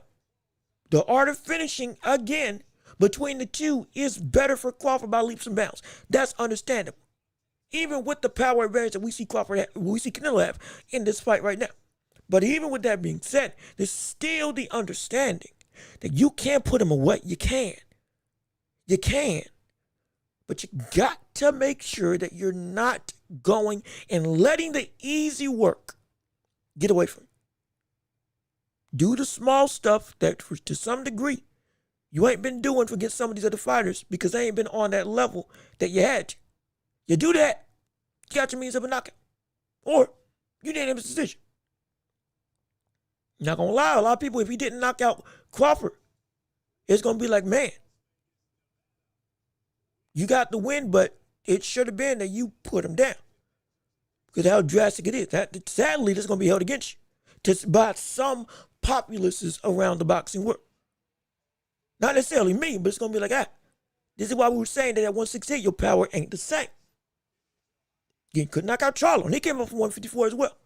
The art of finishing, again, between the two is better for Crawford by leaps and bounds. That's understandable. Even with the power advantage that we see Canelo have in this fight right now. But even with that being said, there's still the understanding that you can't put him away. You can. You can. But you got to make sure that you're not going and letting the easy work get away from you. Do the small stuff that, to some degree, you ain't been doing against some of these other fighters because they ain't been on that level that you had to. You do that, you got your means of a knockout. Or you didn't have a decision. Not gonna lie, a lot of people, if he didn't knock out Crawford, it's gonna be like, man, you got the win, but it should have been that you put him down. Because how drastic it is. That, sadly, that's gonna be held against you by some populaces around the boxing world. Not necessarily me, but it's gonna be like, this is why we were saying that at 168, your power ain't the same. You could knock out Charlo, and he came up from 154 as well.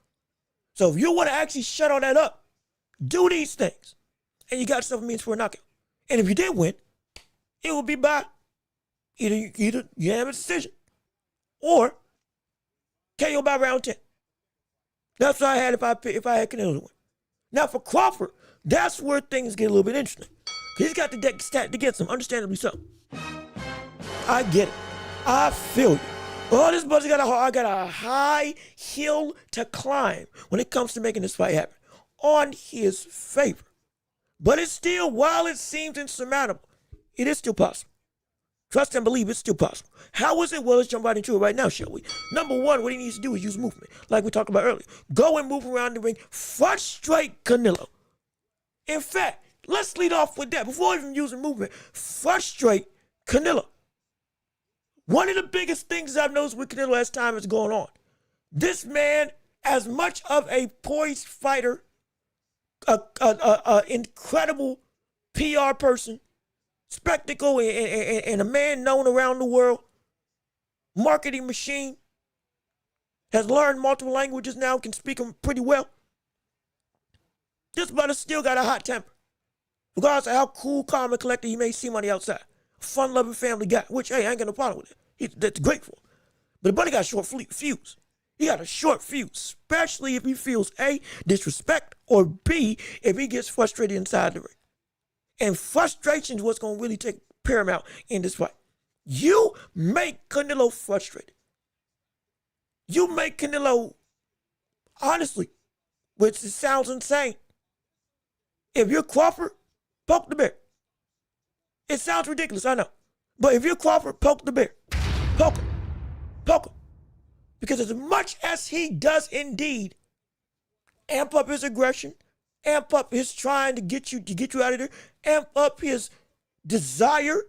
So if you want to actually shut all that up, do these things, and you got yourself a means for a knockout. And if you did win, it will be by either you have a decision or KO by round 10. That's what I had if I had Canelo to win. Now for Crawford, that's where things get a little bit interesting. He's got the deck stacked against him, understandably so. I get it. I feel you. Oh, this brother's got a high hill to climb when it comes to making this fight happen on his favor. But it's still, while it seems insurmountable, it is still possible. Trust and believe it's still possible. How is it? Well, let's jump right into it right now, shall we? Number one, what he needs to do is use movement, like we talked about earlier. Go and move around the ring, frustrate Canelo. In fact, let's lead off with that. Before even using movement, frustrate Canelo. One of the biggest things I've noticed with Canelo as time is going on. This man, as much of a poised fighter, incredible PR person, spectacle, and a man known around the world, marketing machine, has learned multiple languages now, can speak them pretty well. This brother still got a hot temper. Regardless of how cool, calm, and collected he may seem on the outside. Fun-loving family guy, which, hey, I ain't got no problem with it. That's great for him. But the buddy got a short fuse. He got a short fuse, especially if he feels A, disrespect, or B, if he gets frustrated inside the ring. And frustration is what's going to really take paramount in this fight. You make Canelo frustrated. You make Canelo, honestly, which sounds insane. If you're Crawford, poke the bear. It sounds ridiculous, I know. But if you're Crawford, poke the bear. Poke him. Poke him. Because as much as he does indeed amp up his aggression, amp up his trying to get you out of there, amp up his desire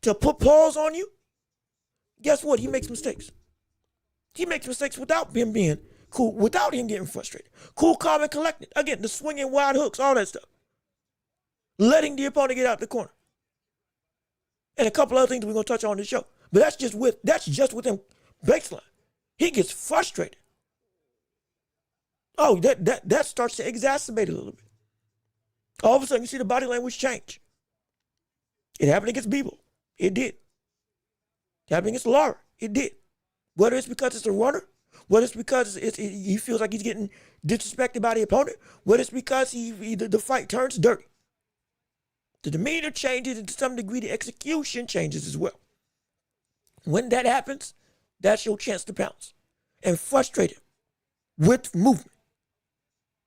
to put paws on you, guess what? He makes mistakes. He makes mistakes without him being cool, without him getting frustrated. Cool, calm, and collected. Again, the swinging wide hooks, all that stuff. Letting the opponent get out the corner. And a couple other things we're going to touch on in the show. But that's just with him baseline. He gets frustrated. Oh, that starts to exacerbate a little bit. All of a sudden, you see the body language change. It happened against Bebo. It did. It happened against Lara. It did. Whether it's because it's a runner, whether it's because he feels like he's getting disrespected by the opponent, whether it's because the fight turns dirty. The demeanor changes, and to some degree, the execution changes as well. When that happens, that's your chance to pounce and frustrate him with movement.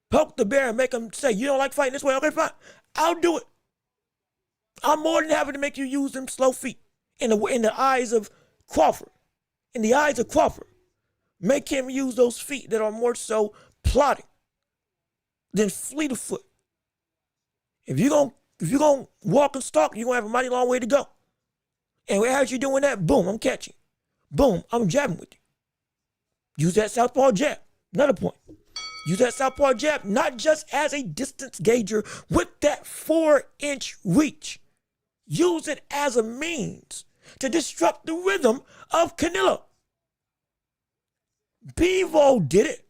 Poke the bear and make him say, you don't like fighting this way? Okay, fine. I'll do it. I'm more than happy to make you use them slow feet in the eyes of Crawford. In the eyes of Crawford. Make him use those feet that are more so plodding than fleet of foot. If you're gonna walk and stalk, you're gonna have a mighty long way to go. And as you're doing that, boom, I'm catching. Boom, I'm jabbing with you. Use that southpaw jab. Another point. Use that southpaw jab not just as a distance gauger with that 4-inch reach. Use it as a means to disrupt the rhythm of Canelo. Bebo did it.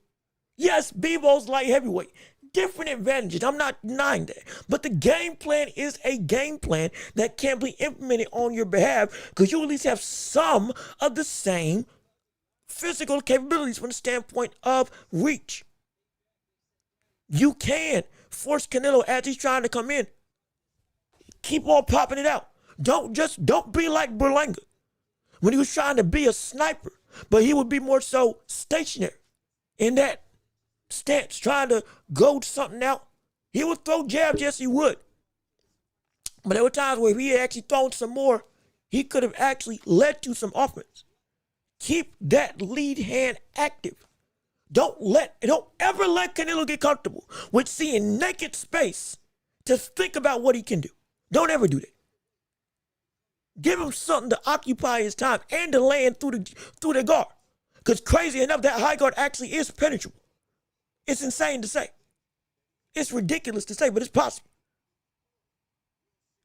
Yes, Bebo's light heavyweight. Different advantages. I'm not denying that. But the game plan is a game plan that can be implemented on your behalf because you at least have some of the same physical capabilities from the standpoint of reach. You can force Canelo as he's trying to come in. Keep on popping it out. Don't be like Berlanga when he was trying to be a sniper, but he would be more so stationary in that stance, trying to goad something out. He would throw jabs, yes he would. But there were times where if he had actually thrown some more, he could have actually led to some offense. Keep that lead hand active. Don't ever let Canelo get comfortable with seeing naked space to think about what he can do. Don't ever do that. Give him something to occupy his time and to land through the guard. Because crazy enough, that high guard actually is penetrable. It's insane to say. It's ridiculous to say, but it's possible.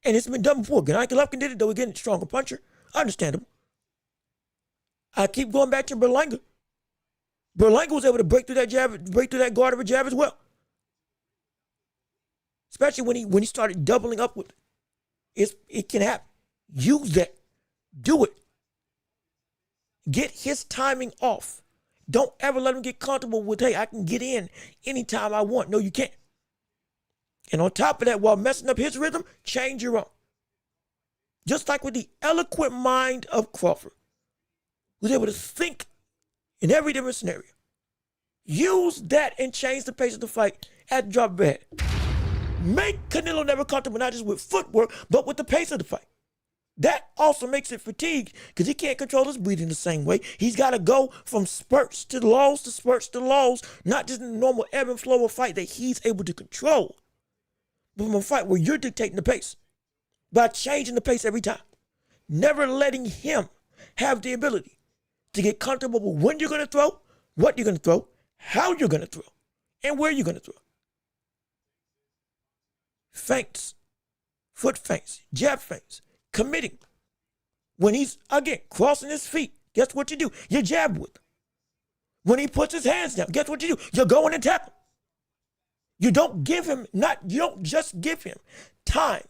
And it's been done before. Golovkin did it, though, again, stronger puncher. Understandable. I keep going back to Berlanga. Berlanga was able to break through that guard of a jab as well. Especially when he started doubling up with it. It can happen. Use that. Do it. Get his timing off. Don't ever let him get comfortable with, hey, I can get in anytime I want. No, you can't. And on top of that, while messing up his rhythm, change your own. Just like with the eloquent mind of Crawford, who's able to think in every different scenario. Use that and change the pace of the fight at the drop of a head. Make Canelo never comfortable, not just with footwork, but with the pace of the fight. That also makes it fatigued because he can't control his breathing the same way. He's got to go from spurts to lulls to spurts to lulls, not just in the normal ebb and flow of fight that he's able to control, but from a fight where you're dictating the pace by changing the pace every time. Never letting him have the ability to get comfortable with when you're going to throw, what you're going to throw, how you're going to throw, and where you're going to throw. Feints, foot feints, jab feints. Committing. When he's, again, crossing his feet, guess what you do? You jab with him. When he puts his hands down, guess what you do? You go in and tap him. You don't just give him time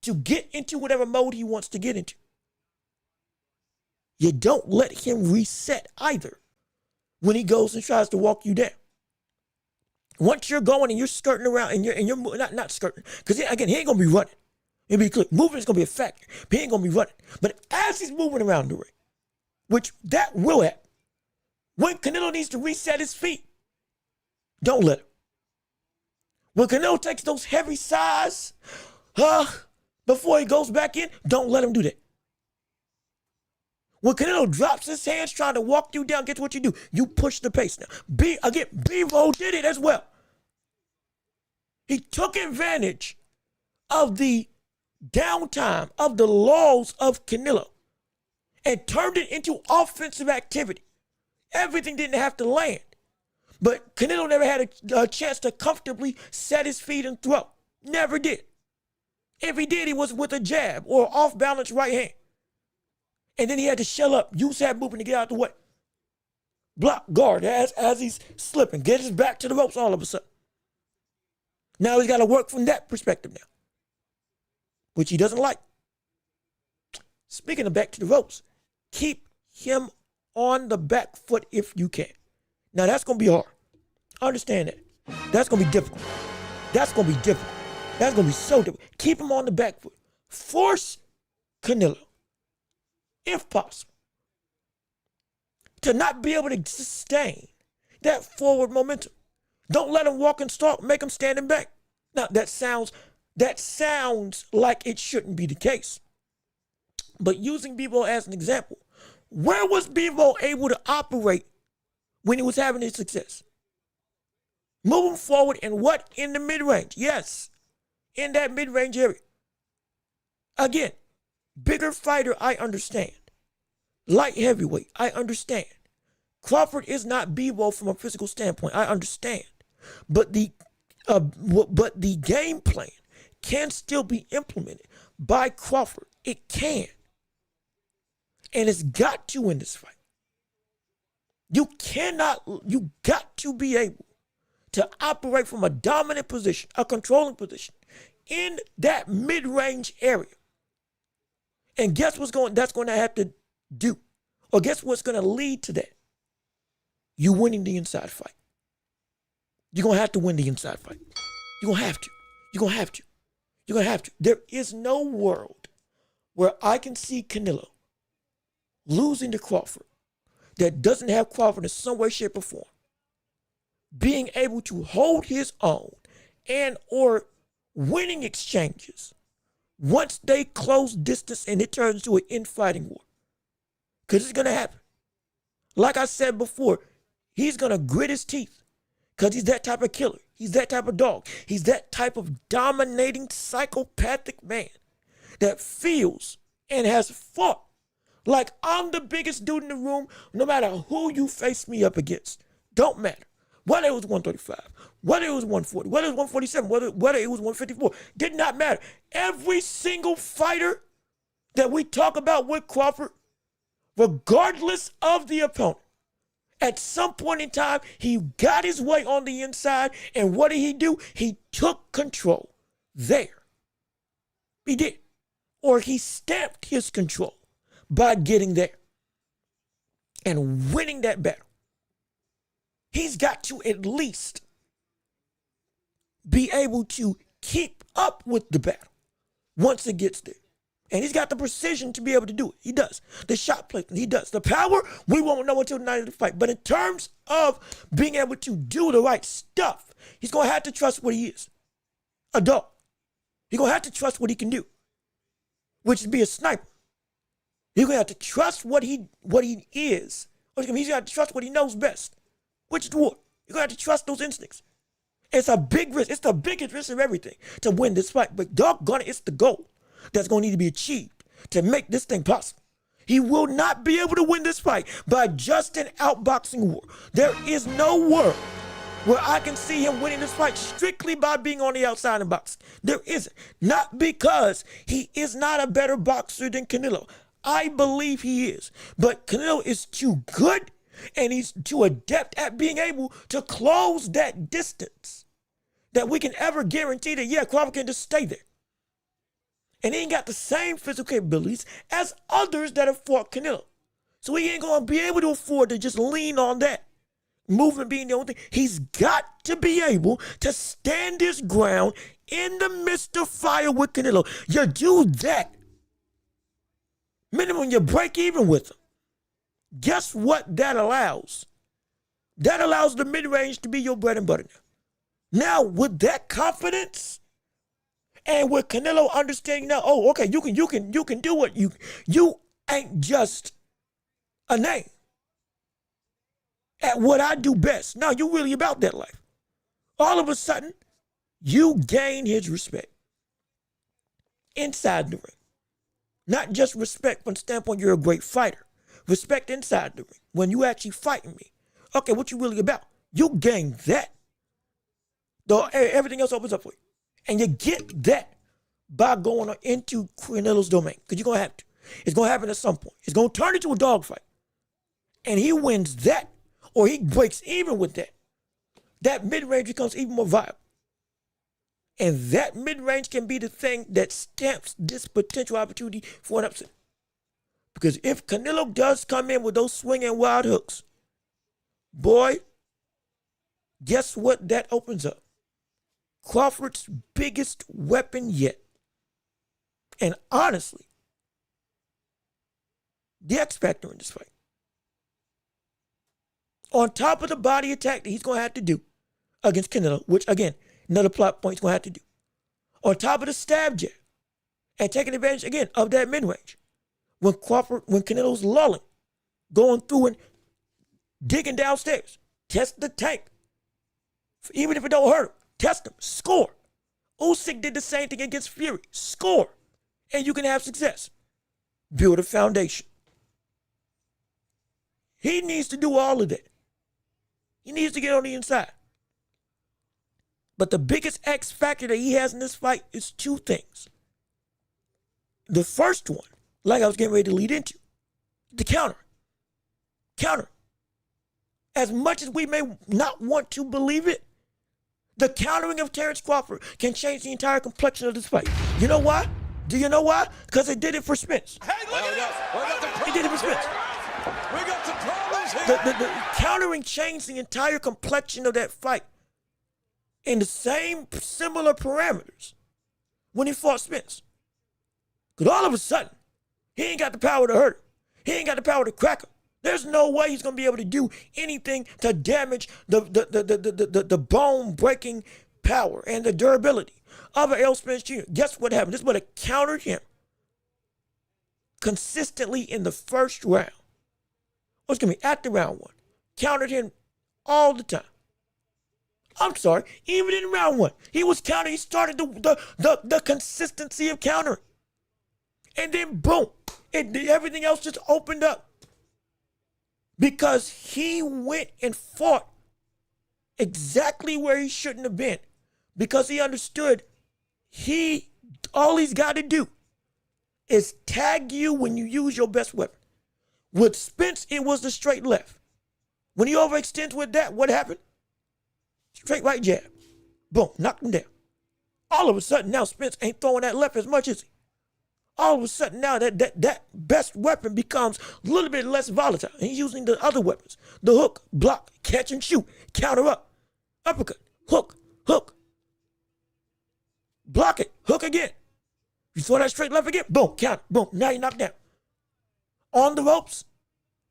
to get into whatever mode he wants to get into. You don't let him reset either when he goes and tries to walk you down. Once you're going and you're skirting around and you're not skirting, because again, he ain't gonna be running. It'll be clear. Moving is gonna be a factor. But he ain't gonna be running. But as he's moving around the ring, which that will happen, when Canelo needs to reset his feet, don't let him. When Canelo takes those heavy sighs, before he goes back in, don't let him do that. When Canelo drops his hands trying to walk you down, guess what you do? You push the pace now. Bivol did it as well. He took advantage of the downtime, of the lulls of Canelo, and turned it into offensive activity. Everything didn't have to land. But Canelo never had a chance to comfortably set his feet and throw. Never did. If he did, he was with a jab or off-balance right hand. And then he had to shell up, use that movement to get out the way. Block guard as he's slipping, get his back to the ropes all of a sudden. Now he's got to work from that perspective now, which he doesn't like. Speaking of back to the ropes, keep him on the back foot if you can. Now that's going to be hard. Understand that. That's going to be difficult. That's going to be difficult. That's going to be so difficult. Keep him on the back foot. Force Canelo, if possible, to not be able to sustain that forward momentum. Don't let him walk and stalk, make him standing back. Now that sounds like it shouldn't be the case. But using Bivol as an example, where was Bivol able to operate when he was having his success? Moving forward and what? In the mid-range. Yes, in that mid-range area. Again, bigger fighter, I understand. Light heavyweight, I understand. Crawford is not Bivol from a physical standpoint, I understand. But the game plan can still be implemented by Crawford. It can. And it's got to win this fight. You got to be able to operate from a dominant position, a controlling position in that mid-range area. And guess that's going to have to do? Or guess what's going to lead to that? You winning the inside fight. You're going to have to win the inside fight. You're going to have to. You're going to have to. You're going to have to. There is no world where I can see Canelo losing to Crawford that doesn't have Crawford in some way, shape, or form being able to hold his own and or winning exchanges once they close distance and it turns to an infighting war. Because it's going to happen. Like I said before, he's going to grit his teeth because he's that type of killer. He's that type of dog. He's that type of dominating psychopathic man that feels and has fought like I'm the biggest dude in the room no matter who you face me up against. Don't matter. Whether it was 135, whether it was 140, whether it was 147, whether it was 154, did not matter. Every single fighter that we talk about with Crawford, regardless of the opponent, at some point in time, he got his way on the inside, and what did he do? He took control there. He did. Or he stamped his control by getting there and winning that battle. He's got to at least be able to keep up with the battle once it gets there. And he's got the precision to be able to do it. He does. The shot placement, he does. The power, we won't know until the night of the fight. But in terms of being able to do the right stuff, he's going to have to trust what he is. A dog. He's going to have to trust what he can do, which is be a sniper. He's going to have to trust what he is. He's going to have to trust what he knows best, which is the war. You're going to have to trust those instincts. It's a big risk. It's the biggest risk of everything to win this fight. But doggone it, it's the goal that's going to need to be achieved to make this thing possible. He will not be able to win this fight by just an outboxing war. There is no world where I can see him winning this fight strictly by being on the outside and boxing. There isn't. Not because he is not a better boxer than Canelo. I believe he is. But Canelo is too good and he's too adept at being able to close that distance that we can ever guarantee that, yeah, Crawford can just stay there. And he ain't got the same physical capabilities as others that have fought Canelo. So he ain't going to be able to afford to just lean on that. movement being the only thing. He's got to be able to stand his ground in the midst of fire with Canelo. You do that. Minimum, you break even with him. Guess what that allows? That allows the mid-range to be your bread and butter. Now, with that confidence, and with Canelo understanding now, oh, okay, you can do what you ain't just a name at what I do best. Now you really about that life. All of a sudden, you gain his respect inside the ring. Not just respect from the standpoint you're a great fighter. Respect inside the ring. When you actually fighting me. Okay, what you really about? You gain that. Everything else opens up for you. And you get that by going into Canelo's domain. Because you're going to have to. It's going to happen at some point. It's going to turn into a dogfight. And he wins that. Or he breaks even with that. That mid-range becomes even more viable. And that mid-range can be the thing that stamps this potential opportunity for an upset. Because if Canelo does come in with those swinging wild hooks, boy, guess what that opens up? Crawford's biggest weapon yet. And honestly, the X factor in this fight. On top of the body attack that he's going to have to do against Canelo, which again, another plot point he's going to have to do. On top of the stab jab and taking advantage again of that mid-range. When Canelo's lulling, going through and digging downstairs, test the tank. Even if it don't hurt him, test him, score. Usyk did the same thing against Fury, score. And you can have success. Build a foundation. He needs to do all of that. He needs to get on the inside. But the biggest X factor that he has in this fight is two things. The first one, like I was getting ready to lead into, the counter. Counter. As much as we may not want to believe it, the countering of Terrence Crawford can change the entire complexion of this fight. You know why? Do you know why? Because it did it for Spence. Hey, look at this. It did it for Spence. We got some problems here. The countering changed the entire complexion of that fight in the same similar parameters when he fought Spence. Because all of a sudden, he ain't got the power to hurt him. He ain't got the power to crack him. There's no way he's going to be able to do anything to damage the bone-breaking power and the durability of Errol Spence Jr. Guess what happened? This would have countered him consistently in the first round. What's going to be at the round one? Countered him all the time. I'm sorry, even in round one, he was countering. He started the consistency of countering. And then boom, everything else just opened up. Because he went and fought exactly where he shouldn't have been. Because he understood all he's got to do is tag you when you use your best weapon. With Spence, it was the straight left. When he overextends with that, what happened? Straight right jab. Boom, knocked him down. All of a sudden, now Spence ain't throwing that left as much as he. All of a sudden, now that best weapon becomes a little bit less volatile. And he's using the other weapons. The hook, block, catch and shoot, counter up, uppercut, hook, block it, hook again. You throw that straight left again, boom, counter, boom, now you're knocked down. On the ropes,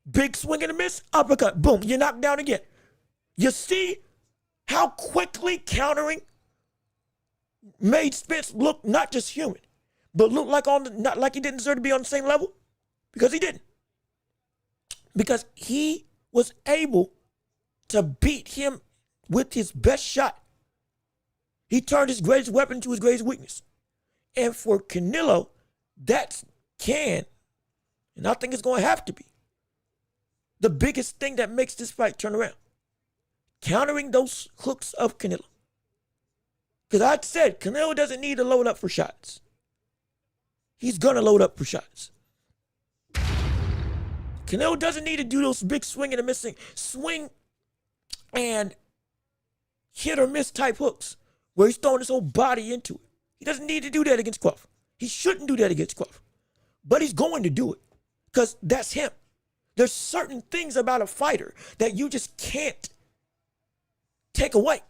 big swing and a miss, uppercut, boom, you're knocked down again. You see how quickly countering made Spence look not just human, but look like not like he didn't deserve to be on the same level? Because he didn't. Because he was able to beat him with his best shot. He turned his greatest weapon into his greatest weakness. And for Canelo, that can, and I think it's going to have to be, the biggest thing that makes this fight turn around. Countering those hooks of Canelo. Because I said, Canelo doesn't need to load up for shots. He's going to load up for shots. Canelo doesn't need to do those big swing and a missing swing and hit or miss type hooks where he's throwing his whole body into it. He doesn't need to do that against Crawford. He shouldn't do that against Crawford. But he's going to do it because that's him. There's certain things about a fighter that you just can't take away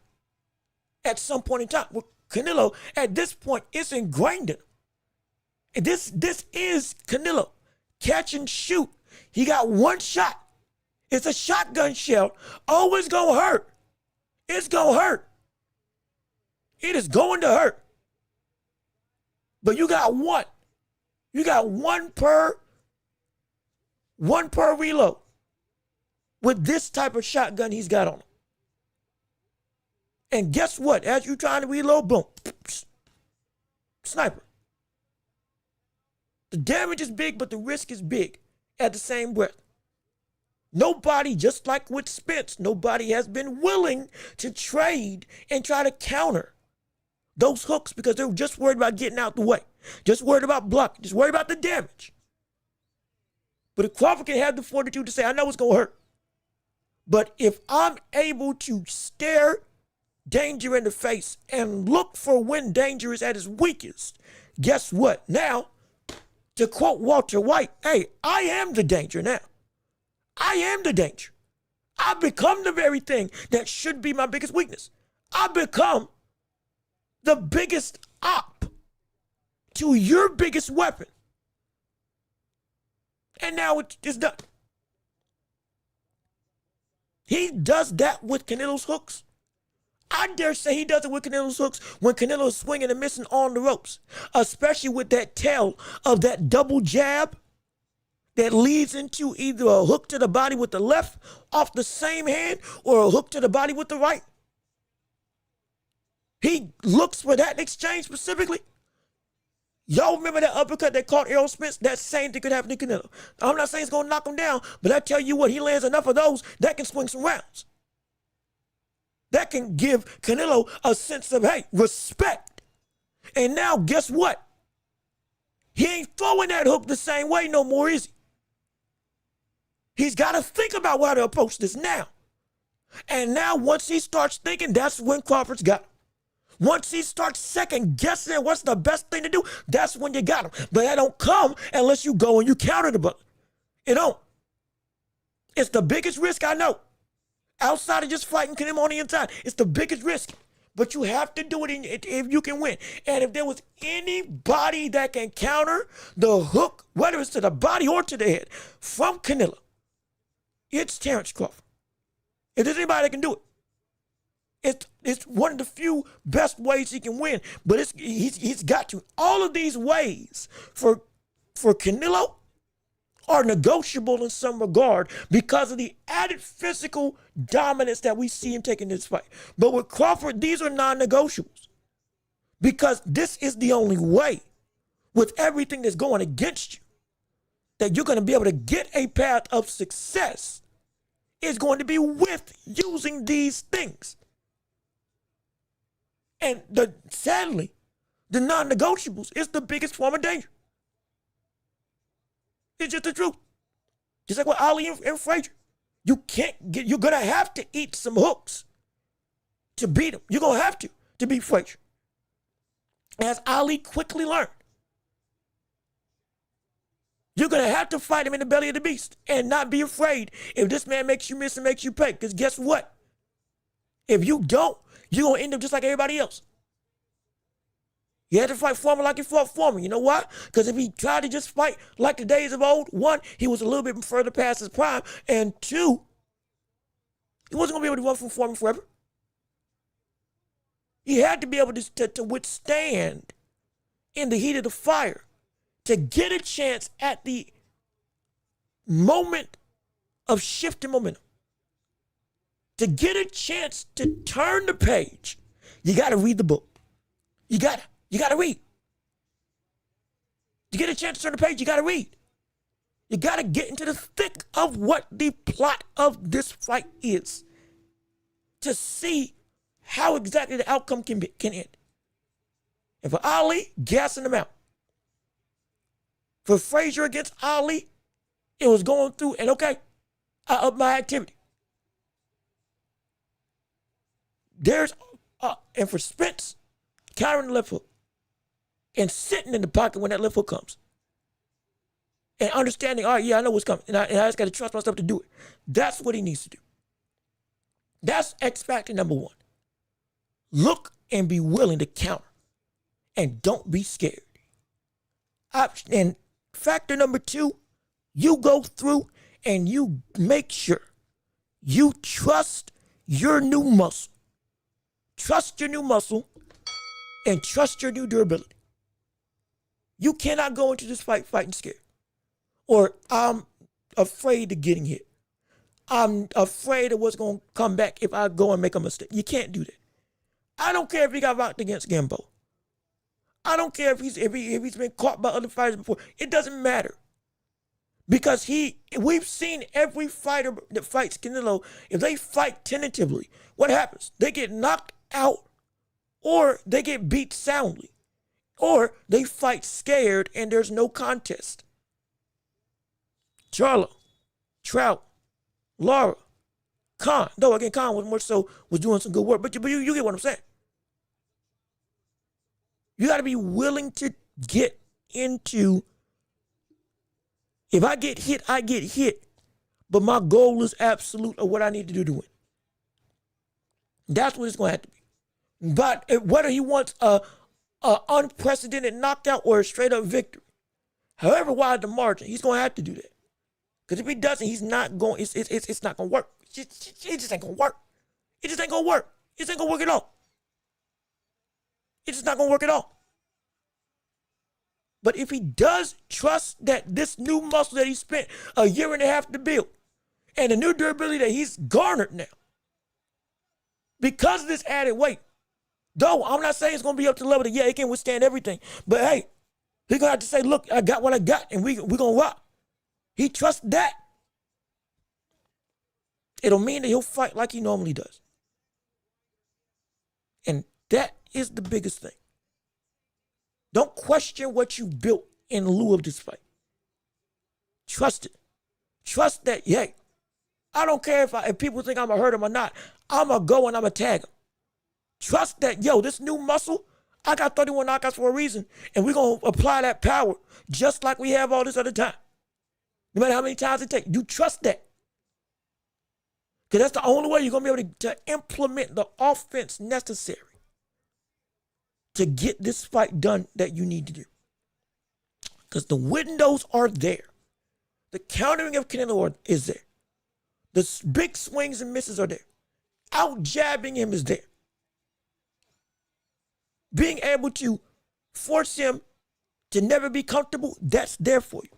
at some point in time. With Canelo, at this point, it's ingrained in him. This is Canelo. Catch and shoot. He got one shot. It's a shotgun shell. Oh, it's going to hurt. It's going to hurt. It is going to hurt. But you got one. You got one per reload with this type of shotgun he's got on him. And guess what? As you trying to reload, boom, sniper. The damage is big, but the risk is big at the same breath. Nobody, just like with Spence, nobody has been willing to trade and try to counter those hooks because they're just worried about getting out the way. Just worried about blocking. Just worried about the damage. But if Crawford can have the fortitude to say, I know it's going to hurt, but if I'm able to stare danger in the face and look for when danger is at its weakest, guess what? Now, to quote Walter White, hey, I am the danger now. I am the danger. I become the very thing that should be my biggest weakness. I become the biggest op to your biggest weapon. And now it's done. He does that with Canelo's hooks. I dare say he does it with Canelo's hooks when Canelo's swinging and missing on the ropes, especially with that tail of that double jab that leads into either a hook to the body with the left off the same hand or a hook to the body with the right. He looks for that exchange specifically. Y'all remember that uppercut that caught Errol Spence? That same thing could happen to Canelo. I'm not saying it's going to knock him down, but I tell you what, he lands enough of those that can swing some rounds. That can give Canelo a sense of, hey, respect. And now, guess what? He ain't throwing that hook the same way no more, is he? He's got to think about how to approach this now. And now, once he starts thinking, that's when Crawford's got him. Once he starts second guessing what's the best thing to do, that's when you got him. But that don't come unless you go and you counter the bullet. It don't. It's the biggest risk I know. Outside of just fighting him on the inside, it's the biggest risk. But you have to do it if you can win. And if there was anybody that can counter the hook, whether it's to the body or to the head, from Canelo, it's Terrence Crawford. If there's anybody that can do it, it's one of the few best ways he can win. But he's got to. All of these ways for Canelo are negotiable in some regard because of the added physical dominance that we see him taking this fight. But with Crawford, these are non-negotiables because this is the only way, with everything that's going against you, that you're going to be able to get a path of success is going to be with using these things. And sadly, the non-negotiables is the biggest form of danger. It's just the truth. Just like with Ali and Frazier. You're going to have to eat some hooks to beat him. You're going to have to beat Frazier. As Ali quickly learned. You're going to have to fight him in the belly of the beast and not be afraid if this man makes you miss and makes you pay. Because guess what? If you don't, you're going to end up just like everybody else. You had to fight Foreman like he fought Foreman. You know why? Because if he tried to just fight like the days of old, one, he was a little bit further past his prime, and two, he wasn't going to be able to run from Foreman forever. He had to be able to withstand in the heat of the fire to get a chance at the moment of shifting momentum. To get a chance to turn the page, you got to read the book. You got to read. To get a chance to turn the page, you got to read. You got to get into the thick of what the plot of this fight is to see how exactly the outcome can end. And for Ali, gassing him out. For Frazier against Ali, it was going through, and okay, I upped my activity. And for Spence, countering the left hook and sitting in the pocket when that left hook comes and understanding, all right, yeah, I know what's coming, and I just got to trust myself to do it. That's what he needs to do. That's X factor number one. Look and be willing to counter. And don't be scared. And factor number two, you go through and you make sure you trust your new muscle. Trust your new muscle and trust your new durability. You cannot go into this fight fighting scared. Or I'm afraid of getting hit. I'm afraid of what's going to come back if I go and make a mistake. You can't do that. I don't care if he got rocked against Gambo. I don't care if he's been caught by other fighters before. It doesn't matter. Because we've seen every fighter that fights Canelo, if they fight tentatively, what happens? They get knocked out or they get beat soundly. Or they fight scared and there's no contest. Charlo, Trout, Lara, Khan. Though again, Khan was doing some good work, but you get what I'm saying. You got to be willing to get into, if I get hit, I get hit. But my goal is absolute of what I need to do to win. That's what it's going to have to be. But whether he wants a unprecedented knockout or a straight up victory, however wide the margin, he's going to have to do that. Because if he doesn't, he's not going, it's not going to work. It just ain't going to work. It just ain't going to work. It just ain't going to work at all. It's just not going to work at all. But if he does trust that this new muscle that he spent a year and a half to build and the new durability that he's garnered now, because of this added weight, though I'm not saying it's going to be up to the level that, yeah, it can withstand everything. But hey, he's going to have to say, look, I got what I got and we're going to rock. He trusts that. It'll mean that he'll fight like he normally does. And that is the biggest thing. Don't question what you built in lieu of this fight. Trust it. Trust that, hey, I don't care if people think I'm going to hurt him or not. I'm going to go and I'm going to tag him. Trust that, yo, this new muscle, I got 31 knockouts for a reason, and we're going to apply that power just like we have all this other time. No matter how many times it takes, you trust that. Because that's the only way you're going to be able to implement the offense necessary to get this fight done that you need to do. Because the windows are there. The countering of Canelo is there. The big swings and misses are there. Out jabbing him is there. Being able to force him to never be comfortable, that's there for you.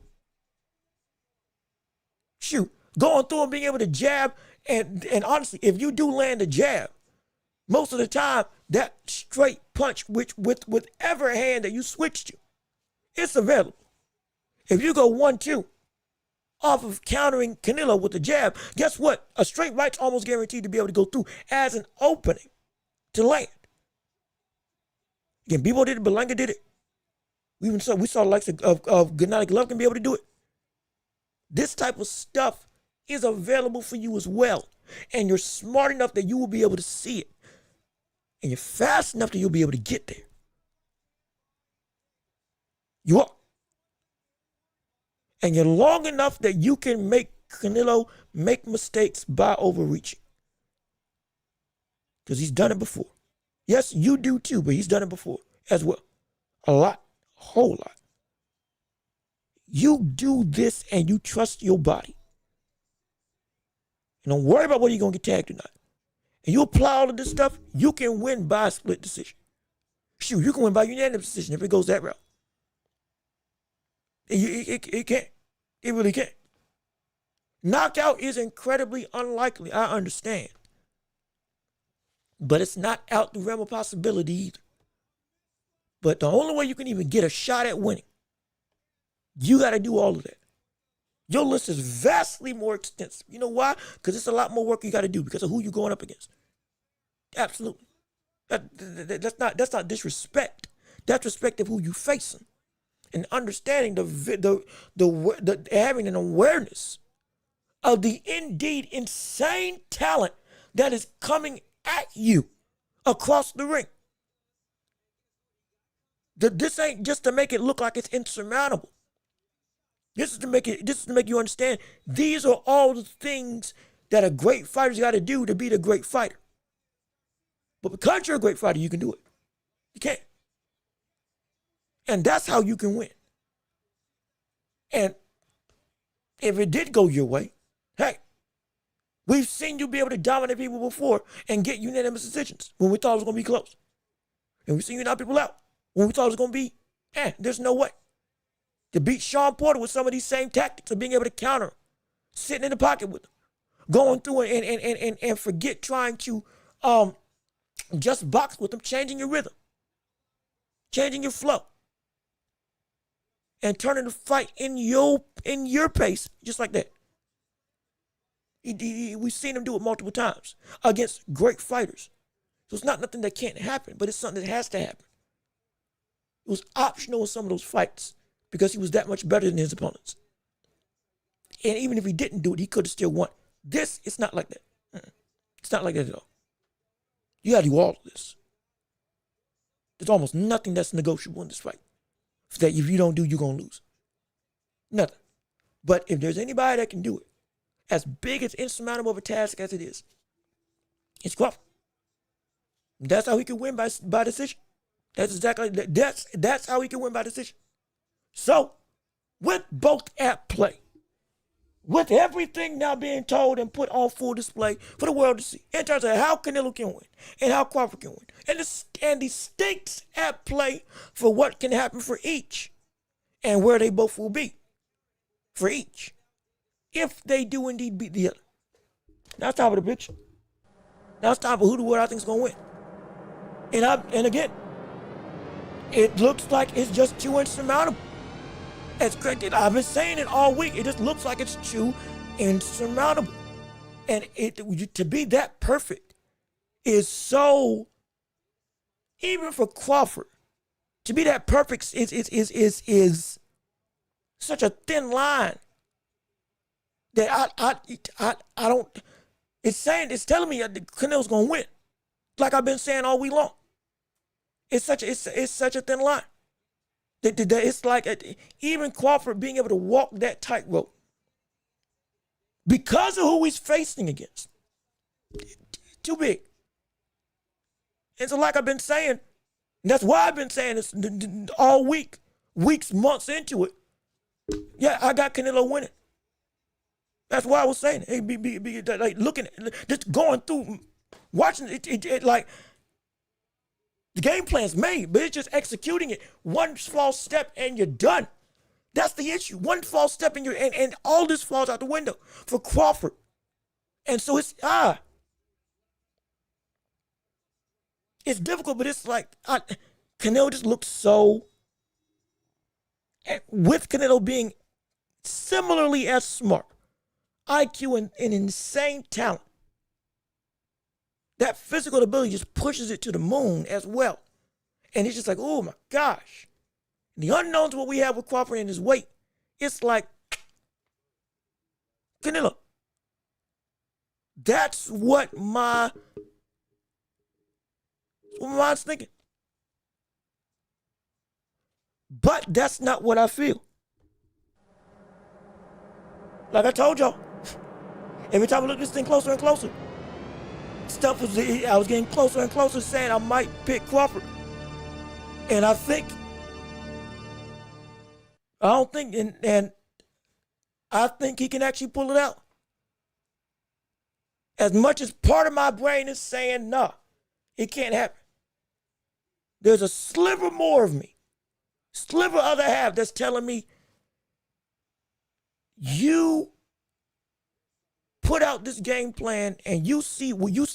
Shoot, going through and being able to jab, and honestly, if you do land a jab, most of the time, that straight punch with whatever hand that you switch to, it's available. If you go 1-2 off of countering Canelo with the jab, guess what? A straight right's almost guaranteed to be able to go through as an opening to land. Again, Bebo did it, Berlanga did it. We saw the likes of Gennady Golovkin be able to do it. This type of stuff is available for you as well. And you're smart enough that you will be able to see it. And you're fast enough that you'll be able to get there. You are. And you're long enough that you can make Canelo make mistakes by overreaching. Because he's done it before. Yes, you do too, but he's done it before as well. A lot. A whole lot. You do this and you trust your body. And don't worry about whether you're going to get tagged or not. And you apply all of this stuff, you can win by a split decision. Shoot, you can win by unanimous decision if it goes that route. It can't. It really can't. Knockout is incredibly unlikely, I understand. But it's not out the realm of possibility either. But the only way you can even get a shot at winning, you got to do all of that. Your list is vastly more extensive. You know why? Because it's a lot more work you got to do because of who you're going up against. Absolutely. That's not disrespect. That's respect of who you're facing. And understanding the having an awareness of the indeed insane talent that is coming at you across the ring. This ain't just to make it look like it's insurmountable. This is to make you understand these are all the things that a great fighter's got to do to be the great fighter. But because you're a great fighter, you can do it. You can't. And that's how you can win. And if it did go your way, hey, we've seen you be able to dominate people before and get unanimous decisions when we thought it was going to be close. And we've seen you knock people out when we thought it was going to be, there's no way. To beat Sean Porter with some of these same tactics of being able to counter him, sitting in the pocket with him, going through and forget trying to just box with him, changing your rhythm, changing your flow, and turning the fight in your pace, just like that. We've seen him do it multiple times against great fighters. So it's not nothing that can't happen, but it's something that has to happen. It was optional in some of those fights because he was that much better than his opponents. And even if he didn't do it, he could have still won. This, it's not like that. It's not like that at all. You got to do all of this. There's almost nothing that's negotiable in this fight. That if you don't do, you're going to lose. Nothing. But if there's anybody that can do it, as big as insurmountable of a task as it is, it's Crawford. That's how he can win by decision. That's how he can win by decision. So, with both at play, with everything now being told and put on full display for the world to see, in terms of how Canelo can win and how Crawford can win, and the stakes at play for what can happen for each and where they both will be for each, if they do indeed beat the other. Now it's time for the picture. Now it's time for who the world I think is going to win. And again, it looks like it's just too insurmountable. As Craig, I've been saying it all week. It just looks like it's too insurmountable. And to be that perfect is so, even for Crawford, to be that perfect is such a thin line that I don't, it's telling me that Canelo's gonna win. Like I've been saying all week long. It's such a thin line. It's like even Crawford being able to walk that tightrope because of who he's facing against. Too big. And so like I've been saying, and that's why I've been saying this all week, weeks, months into it. Yeah, I got Canelo winning. That's why I was saying, hey, like looking at, just going through, watching it like, the game plan's made, but it's just executing it. One false step and you're done. That's the issue. One false step and and all this falls out the window for Crawford. And so it's difficult, but it's like Canelo just looks so, with Canelo being similarly as smart, IQ and insane talent, that physical ability just pushes it to the moon as well. And it's just like, oh my gosh. The unknowns what we have with Crawford and his weight, it's like, Canelo. That's what my mind's thinking. But that's not what I feel. Like I told y'all, every time I look at this thing closer and closer, I was getting closer and closer saying I might pick Crawford. And I think he can actually pull it out. As much as part of my brain is saying, nah, it can't happen. There's a sliver more of me, sliver other half that's telling me, you put out this game plan and you see what you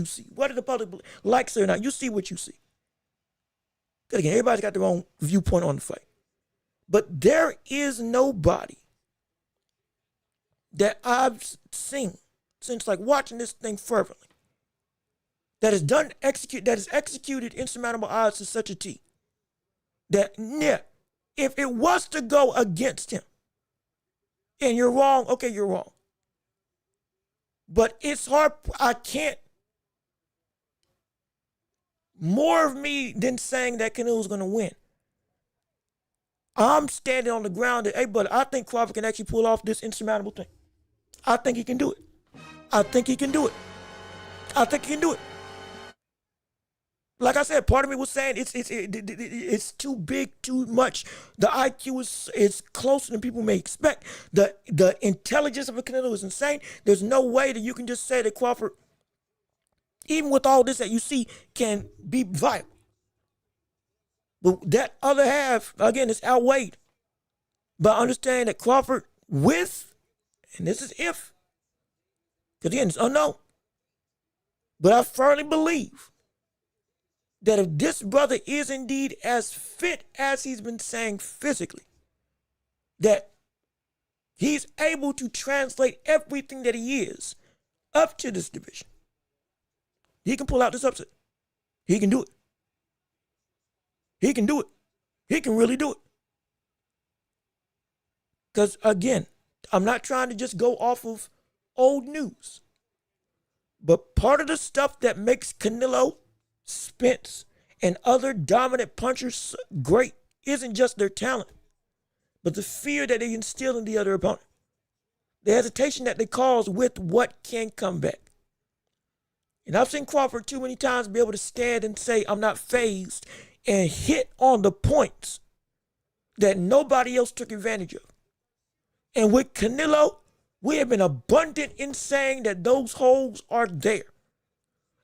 see. Whether the public likes it or not, you see what you see. Because again, everybody's got their own viewpoint on the fight. But there is nobody that I've seen since like watching this thing fervently that has executed insurmountable odds to such a T that, yeah, if it was to go against him and you're wrong, okay, you're wrong. But it's hard, I can't, more of me than saying that Canelo's going to win. I'm standing on the ground that, hey, but I think Crawford can actually pull off this insurmountable thing. I think he can do it. I think he can do it. I think he can do it. Like I said, part of me was saying it's too big, too much. The IQ is closer than people may expect. The intelligence of a Canelo is insane. There's no way that you can just say that Crawford, even with all this that you see, can be viable. But that other half, again, is outweighed. But understand that Crawford with, and this is if, because again, it's unknown. But I firmly believe that if this brother is indeed as fit as he's been saying physically, that he's able to translate everything that he is up to this division. He can pull out this upset. He can do it. He can do it. He can really do it. Because again, I'm not trying to just go off of old news. But part of the stuff that makes Canelo, Spence, and other dominant punchers great isn't just their talent, but the fear that they instill in the other opponent. The hesitation that they cause with what can come back. And I've seen Crawford too many times be able to stand and say, I'm not fazed, and hit on the points that nobody else took advantage of. And with Canelo, we have been abundant in saying that those holes are there.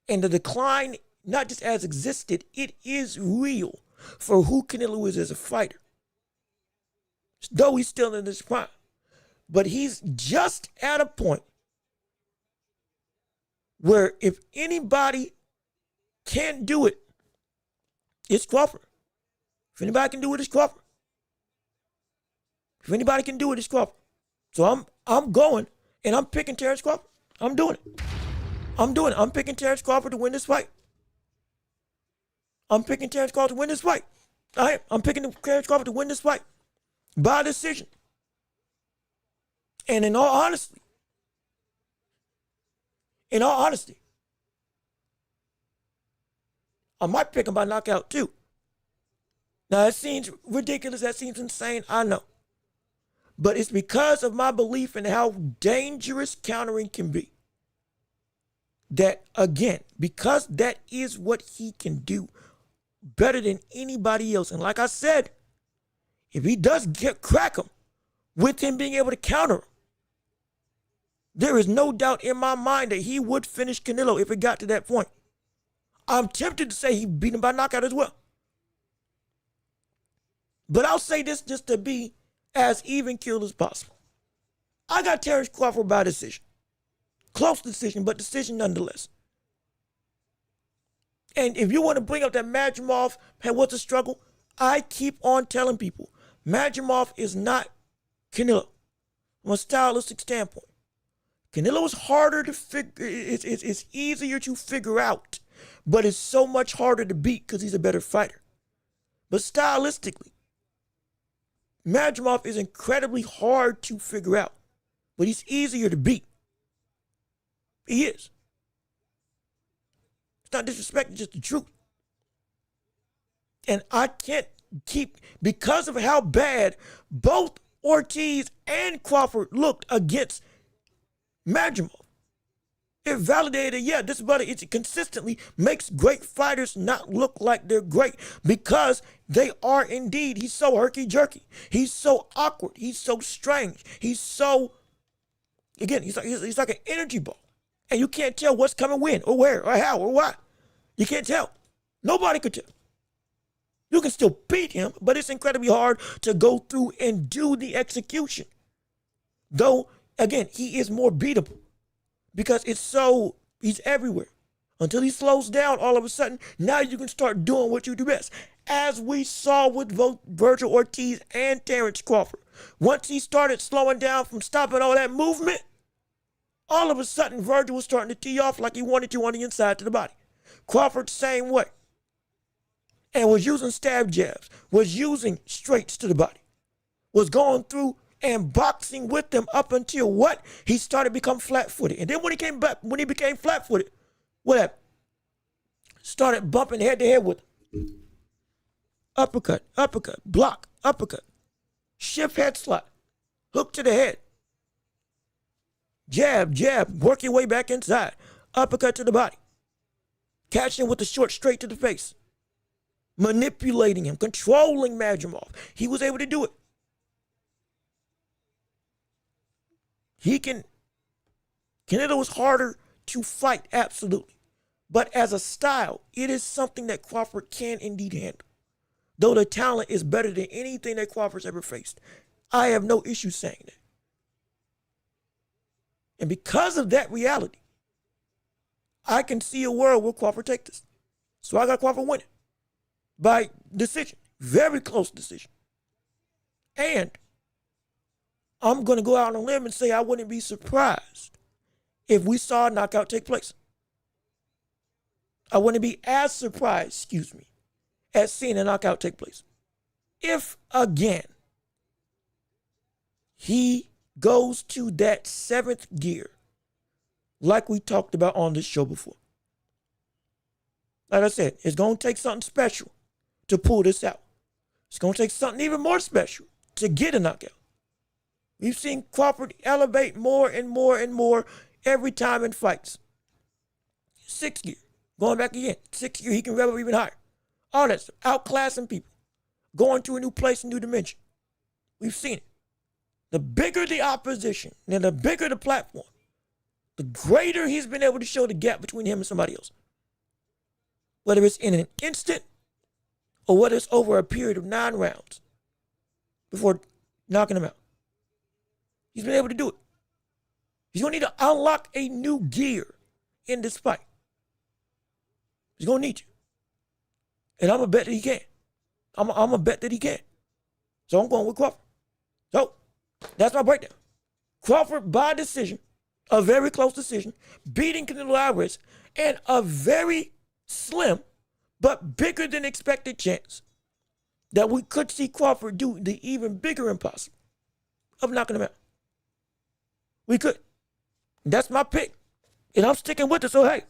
And the decline not just has existed, it is real for who Canelo is as a fighter. Though he's still in his prime. But he's just at a point where if anybody can do it, it's Crawford. If anybody can do it, it's Crawford. If anybody can do it, it's Crawford. So I'm going and I'm picking Terrence Crawford. I'm doing it. I'm doing it. I'm picking Terrence Crawford to win this fight. I'm picking Terrence Crawford to win this fight. I'm picking Terrence Crawford to win this fight by decision. And in all honesty, I might pick him by knockout too. Now, that seems ridiculous. That seems insane. I know. But it's because of my belief in how dangerous countering can be. That, again, because that is what he can do better than anybody else. And like I said, if he does crack him with him being able to counter him, there is no doubt in my mind that he would finish Canelo if it got to that point. I'm tempted to say he beat him by knockout as well. But I'll say this just to be as even killed as possible. I got Terrence Crawford by decision. Close decision, but decision nonetheless. And if you want to bring up that Madrimov had what's a struggle, I keep on telling people, Madrimov is not Canelo from a stylistic standpoint. Canelo is harder to figure, it's easier to figure out, but it's so much harder to beat because he's a better fighter. But stylistically, Madrimov is incredibly hard to figure out, but he's easier to beat. He is. It's not disrespect, it's just the truth. And I can't keep, because of how bad both Ortiz and Crawford looked against Madrimov, it validated, yeah, this brother it consistently makes great fighters not look like they're great because they are indeed. He's so herky-jerky. He's so awkward. He's so strange. He's so, again, he's like an energy ball. And you can't tell what's coming when or where or how or why. You can't tell. Nobody could tell. You can still beat him, but it's incredibly hard to go through and do the execution. Though, again, he is more beatable because he's everywhere. Until he slows down all of a sudden, now you can start doing what you do best. As we saw with both Virgil Ortiz and Terrence Crawford. Once he started slowing down from stopping all that movement, all of a sudden Virgil was starting to tee off like he wanted to on the inside to the body. Crawford, same way. And was using stab jabs, was using straights to the body, was going through and boxing with them up until what? He started to become flat-footed. And then when he became flat-footed, what happened? Started bumping head-to-head with him. Uppercut, block, uppercut. Shift head slot, hook to the head. Jab, jab, work your way back inside. Uppercut to the body. Catching with the short straight to the face. Manipulating him, controlling Madrimov. He was able to do it. Canelo was harder to fight, absolutely. But as a style, it is something that Crawford can indeed handle. Though the talent is better than anything that Crawford's ever faced. I have no issue saying that. And because of that reality, I can see a world where Crawford take this. So I got Crawford winning by decision. Very close decision. And I'm going to go out on a limb and say I wouldn't be surprised if we saw a knockout take place. I wouldn't be as surprised, as seeing a knockout take place. If, again, he goes to that 7th gear, like we talked about on this show before. Like I said, it's going to take something special to pull this out. It's going to take something even more special to get a knockout. We've seen Crawford elevate more and more and more every time in fights. 6th gear, going back again. 6th gear, he can rev up even higher. All that stuff, outclassing people, going to a new place, a new dimension. We've seen it. The bigger the opposition, and the bigger the platform, the greater he's been able to show the gap between him and somebody else. Whether it's in an instant or whether it's over a period of 9 rounds before knocking him out. He's been able to do it. He's going to need to unlock a new gear in this fight. He's going to need to. And I'm going to bet that he can. I'm going to bet that he can. So I'm going with Crawford. So that's my breakdown. Crawford by decision, a very close decision, beating Canelo Alvarez, and a very slim but bigger than expected chance that we could see Crawford do the even bigger impossible of knocking him out. We could. That's my pick. And I'm sticking with it. So, hey,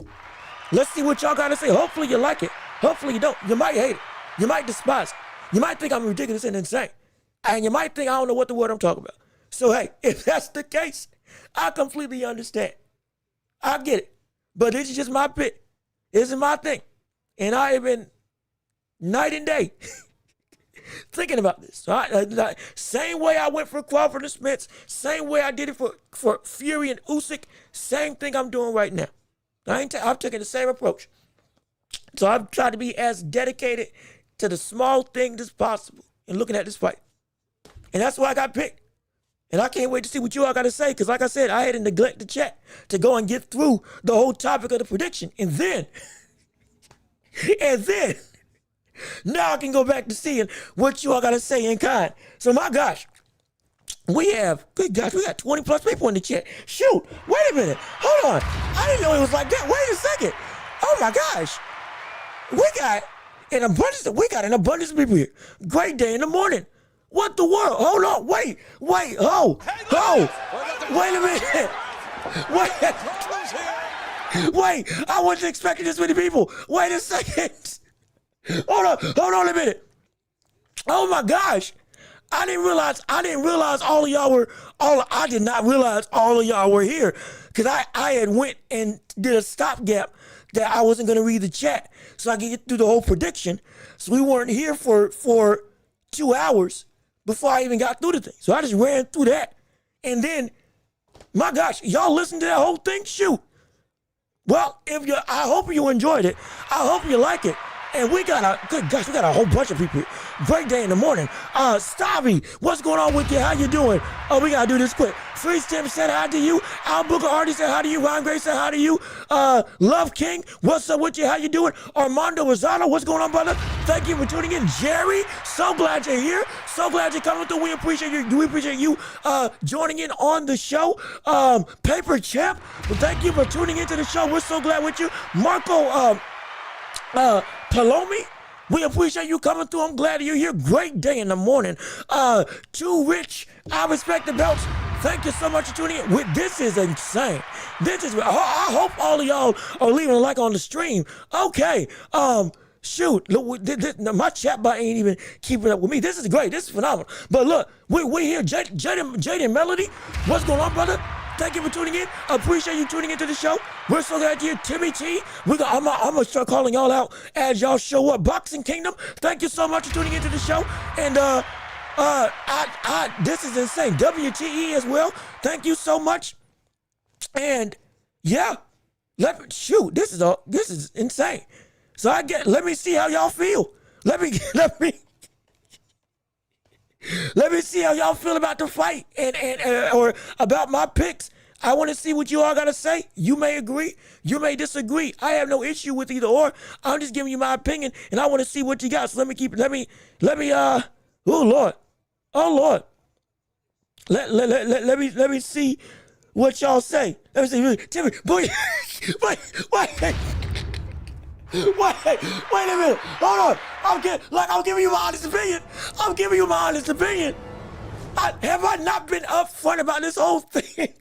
let's see what y'all got to say. Hopefully you like it. Hopefully you don't. You might hate it. You might despise it. You might think I'm ridiculous and insane. And you might think I don't know what the word I'm talking about. So, hey, if that's the case, I completely understand. I get it. But this is just my pick. This is my thing. And I have been night and day thinking about this. So same way I went for Crawford and Spence, same way I did it for Fury and Usyk, same thing I'm doing right now. I'm taking the same approach. So I've tried to be as dedicated to the small things as possible in looking at this fight. And that's why I got picked. And I can't wait to see what you all got to say, because like I said, I had to neglect the chat to go and get through the whole topic of the prediction. And then, now I can go back to seeing what you all got to say in kind. So my gosh, we got 20 plus people in the chat. Shoot, wait a minute, hold on. I didn't know it was like that. Wait a second. Oh my gosh. We got an abundance of people here. Great day in the morning. What the world? Hold on, wait, wait a minute. Wait, I wasn't expecting this many people. Wait a second. Hold on a minute. Oh my gosh. I did not realize all of y'all were here, because I had went and did a stopgap that I wasn't going to read the chat so I could get through the whole prediction. So we weren't here for 2 hours before I even got through the thing. So I just ran through that. And then, my gosh, y'all listened to that whole thing? Shoot. Well, I hope you enjoyed it. I hope you like it. And we got a whole bunch of people. Great day in the morning. Stabby, what's going on with you? How you doing? Oh, we gotta do this quick. Freeze Tim said hi to you. Al Booker Artie said hi to you. Ron Gray said hi to you. Love King, what's up with you? How you doing? Armando Rosado, what's going on, brother? Thank you for tuning in. Jerry, so glad you're here. So glad you're coming through. We appreciate you joining in on the show. Paper Champ, well, thank you for tuning into the show. We're so glad with you. Marco Palomi, we appreciate you coming through. I'm glad you're here. Great day in the morning. Too Rich, I respect the belts. Thank you so much for tuning in. This is insane. I hope all of y'all are leaving a like on the stream. Okay. Shoot, look, my chat bot ain't even keeping up with me. This is great. This is phenomenal. But look, we here. Jaden Melody, what's going on, brother? Thank you for tuning in. I appreciate you tuning into the show. We're so glad you're here. Timmy T. I'm gonna start calling y'all out as y'all show up. Boxing Kingdom. Thank you so much for tuning into the show. And this is insane. WTE as well. Thank you so much. And yeah, this is insane. So let me see how y'all feel. Let me see how y'all feel about the fight or about my picks. I want to see what you all got to say. You may agree, you may disagree. I have no issue with either or. I'm just giving you my opinion, and I want to see what you got. So let me. Oh Lord. Let me see what y'all say. Let me see. Timmy, boy, wait a minute. Hold on. I'm giving you my honest opinion. Have I not been upfront about this whole thing?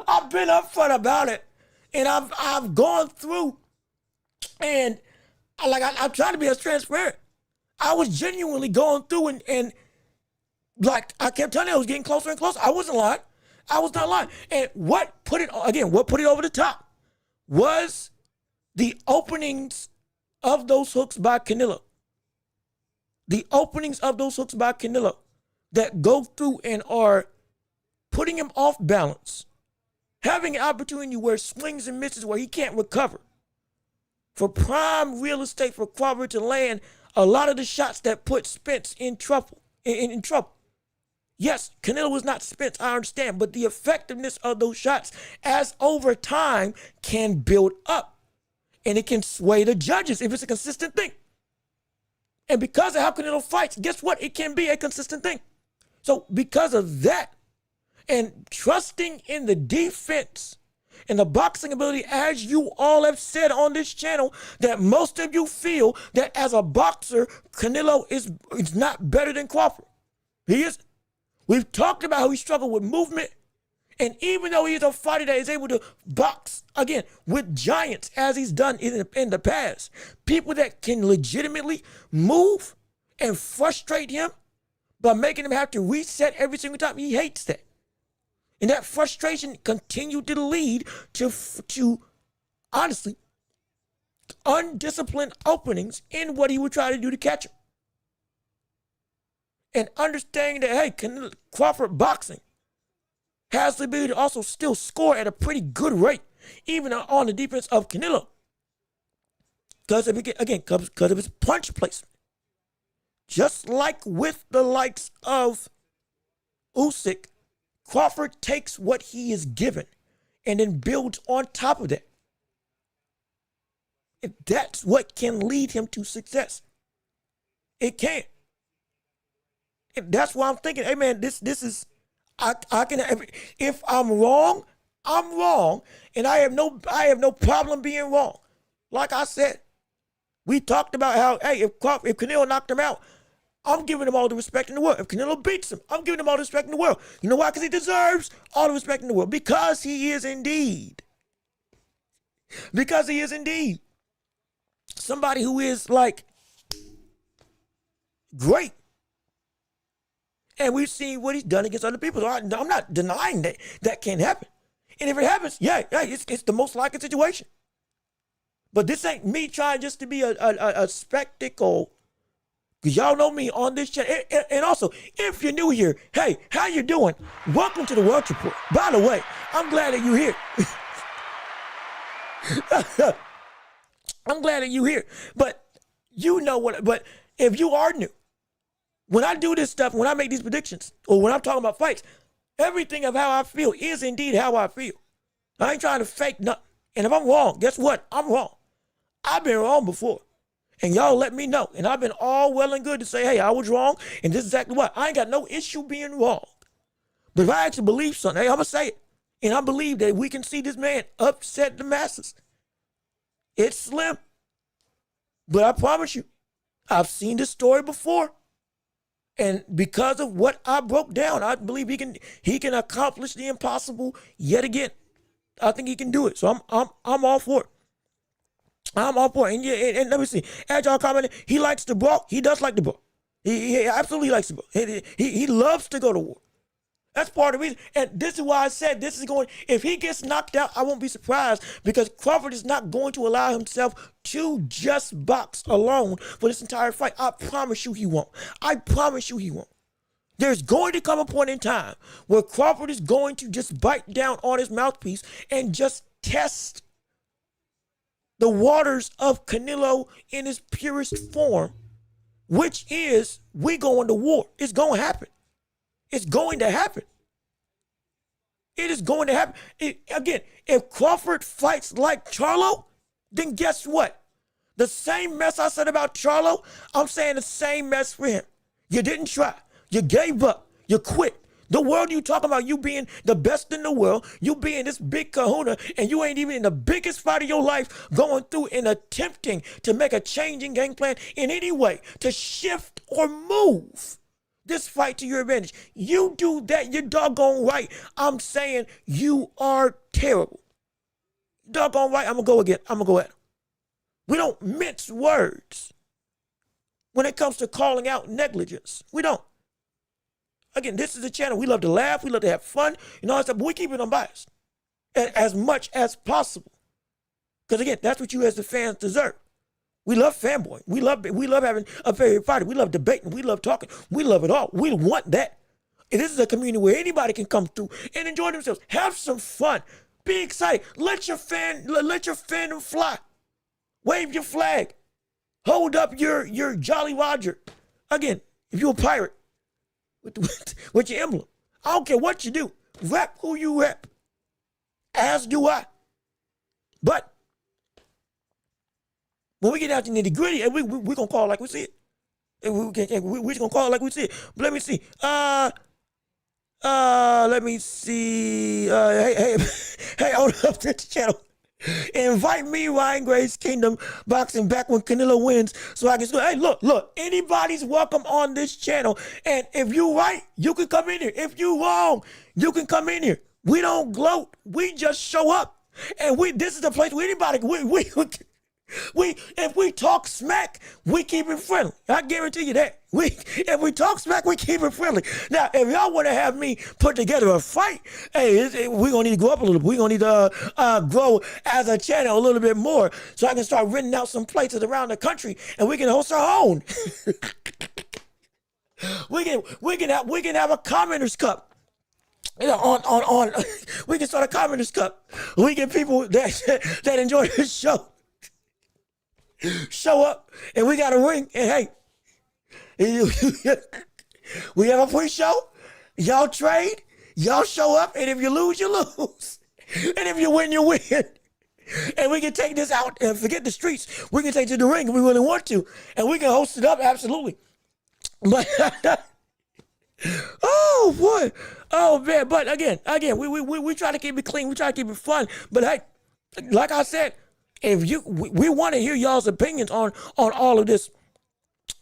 I've been upfront about it, and I've gone through, and I'm trying to be as transparent. I was genuinely going through, and I kept telling you, I was getting closer and closer. I wasn't lying. I was not lying. And what put it over the top was the openings of those hooks by Canelo. The openings of those hooks by Canelo that go through and are putting him off balance. Having an opportunity where swings and misses where he can't recover. For prime real estate for Crawford to land a lot of the shots that put Spence in trouble. In trouble. Yes, Canelo was not Spence, I understand, but the effectiveness of those shots as over time can build up. And it can sway the judges if it's a consistent thing. And because of how Canelo fights, guess what? It can be a consistent thing. So because of that, and trusting in the defense and the boxing ability, as you all have said on this channel, that most of you feel that as a boxer, Canelo is not better than Crawford. He is. We've talked about how he struggled with movement. And even though he is a fighter that is able to box, again, with giants, as he's done in the past, people that can legitimately move and frustrate him by making him have to reset every single time, he hates that. And that frustration continued to lead to honestly, undisciplined openings in what he would try to do to catch him. And understanding that, hey, Crawford boxing has the ability to also still score at a pretty good rate, even on the defense of Canelo. Because of his punch placement. Just like with the likes of Usyk, Crawford takes what he is given and then builds on top of that. And that's what can lead him to success. It can. And that's why I'm thinking, hey man, this is, I can, if I'm wrong, I'm wrong. And I have no problem being wrong. Like I said, we talked about how, hey, if Canelo knocked him out, I'm giving him all the respect in the world. If Canelo beats him, I'm giving him all the respect in the world. You know why? Because he deserves all the respect in the world. Because he is indeed somebody who is like great. And we've seen what he's done against other people. So I'm not denying that can't happen. And if it happens, it's the most likely situation. But this ain't me trying just to be a spectacle. Because y'all know me on this channel. And also, if you're new here, hey, how you doing? Welcome to the Welch Report. By the way, I'm glad that you're here. I'm glad that you're here. But you know what, but if you are new, when I do this stuff, when I make these predictions, or when I'm talking about fights, everything of how I feel is indeed how I feel. I ain't trying to fake nothing. And if I'm wrong, guess what? I'm wrong. I've been wrong before. And y'all let me know. And I've been all well and good to say, hey, I was wrong. And this is exactly what. I ain't got no issue being wrong. But if I actually believe something, hey, I'm going to say it. And I believe that we can see this man upset the masses. It's slim. But I promise you, I've seen this story before. And because of what I broke down, I believe he can accomplish the impossible yet again. I think he can do it. So I'm all for it. I'm all for it. And let me see. As y'all commented, he likes the brawl. He does like the brawl. He absolutely likes the brawl. He loves to go to war. That's part of the reason. And this is why I said this is going, if he gets knocked out, I won't be surprised because Crawford is not going to allow himself to just box alone for this entire fight. I promise you he won't. I promise you he won't. There's going to come a point in time where Crawford is going to just bite down on his mouthpiece and just test the waters of Canelo in his purest form, which is we going to war. It's going to happen. It's going to happen. It is going to happen. Again, if Crawford fights like Charlo, then guess what? The same mess I said about Charlo, I'm saying the same mess for him. You didn't try. You gave up. You quit. The world you talking about, you being the best in the world, you being this big kahuna, and you ain't even in the biggest fight of your life going through and attempting to make a changing game plan in any way to shift or move this fight to your advantage. You do that, you're doggone right. I'm saying you are terrible. Doggone right, I'm going to go again. I'm going to go at him. We don't mince words when it comes to calling out negligence. We don't. Again, this is a channel. We love to laugh. We love to have fun. You know, but we keep it unbiased as much as possible. Because again, that's what you as the fans deserve. We love fanboy. We love having a favorite fighter. We love debating. We love talking. We love it all. We want that. And this is a community where anybody can come through and enjoy themselves. Have some fun. Be excited. Let your fandom fly. Wave your flag. Hold up your Jolly Roger. Again, if you're a pirate with your emblem, I don't care what you do. Rep who you rep. As do I. But when we get out to the nitty gritty, and we're going to call it like we see it. We're just going to call it like we see it. But let me see. Let me see. Hey, hold up to the channel. Invite me, Ryan Gray's Kingdom Boxing, back when Canelo wins so I can say, hey, look, anybody's welcome on this channel. And if you right, you can come in here. If you wrong, you can come in here. We don't gloat. We just show up. And this is the place where anybody, if we talk smack, we keep it friendly. I guarantee you that. If we talk smack, we keep it friendly. Now, if y'all want to have me put together a fight, hey, we're going to need to go up a little bit. We're going to need to grow as a channel a little bit more so I can start renting out some places around the country and we can host our own. we can have a commenters cup. You know, we can start a commenters cup. We get people that enjoy this show. Show up and we got a ring and hey, we have a pre-show, y'all trade, y'all show up, and if you lose, you lose. And if you win, you win. And we can take this out and forget the streets. We can take it to the ring if we really want to. And we can host it up, absolutely. But oh boy. Oh man. But again, we try to keep it clean, we try to keep it fun. But hey, like I said, we want to hear y'all's opinions on all of this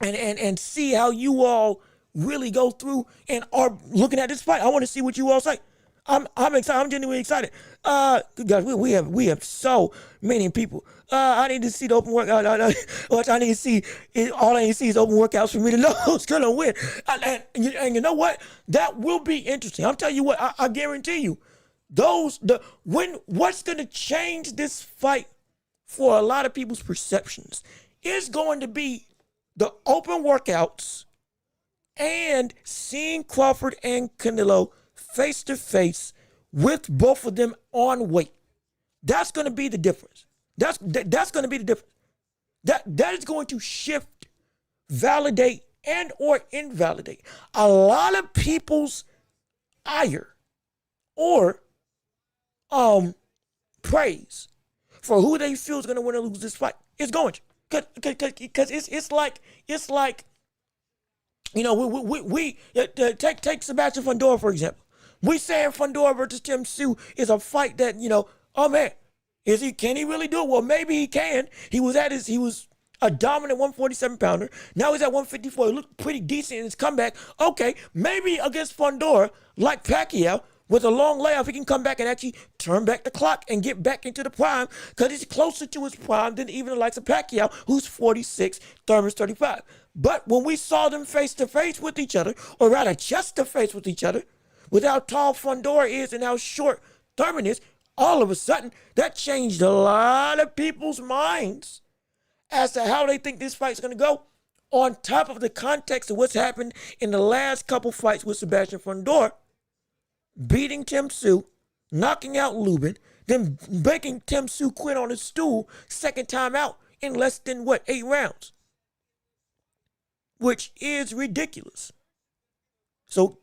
and see how you all really go through and are looking at this fight. I want to see what you all say. I'm excited. I'm genuinely excited. Guys, we have so many people. I need to see the open workout. I need to see all I need to see is open workouts for me to know who's gonna win. And you know what? That will be interesting. I'm telling you what. I guarantee you, what's gonna change this fight for a lot of people's perceptions is going to be the open workouts and seeing Crawford and Canelo face to face with both of them on weight. That's going to be the difference. That's going to be the difference. That is going to shift, validate, and or invalidate a lot of people's ire or praise for who they feel is going to win or lose this fight. It's going to. Because it's like, you know, we take Sebastian Fundora, for example. We saying Fundora versus Tim Tszyu is a fight that, you know, oh man, can he really do it? Well, maybe he can. He was a dominant 147 pounder. Now he's at 154. He looked pretty decent in his comeback. Okay, maybe against Fundora, like Pacquiao, with a long layoff, he can come back and actually turn back the clock and get back into the prime because he's closer to his prime than even the likes of Pacquiao, who's 46, Thurman's 35. But when we saw them face to face with each other, or rather chest to face with each other, with how tall Fundora is and how short Thurman is, all of a sudden, that changed a lot of people's minds as to how they think this fight's going to go, on top of the context of what's happened in the last couple fights with Sebastian Fundora, beating Tim Tszyu, knocking out Lubin, then making Tim Tszyu quit on his stool second time out in less than, 8 rounds? Which is ridiculous. So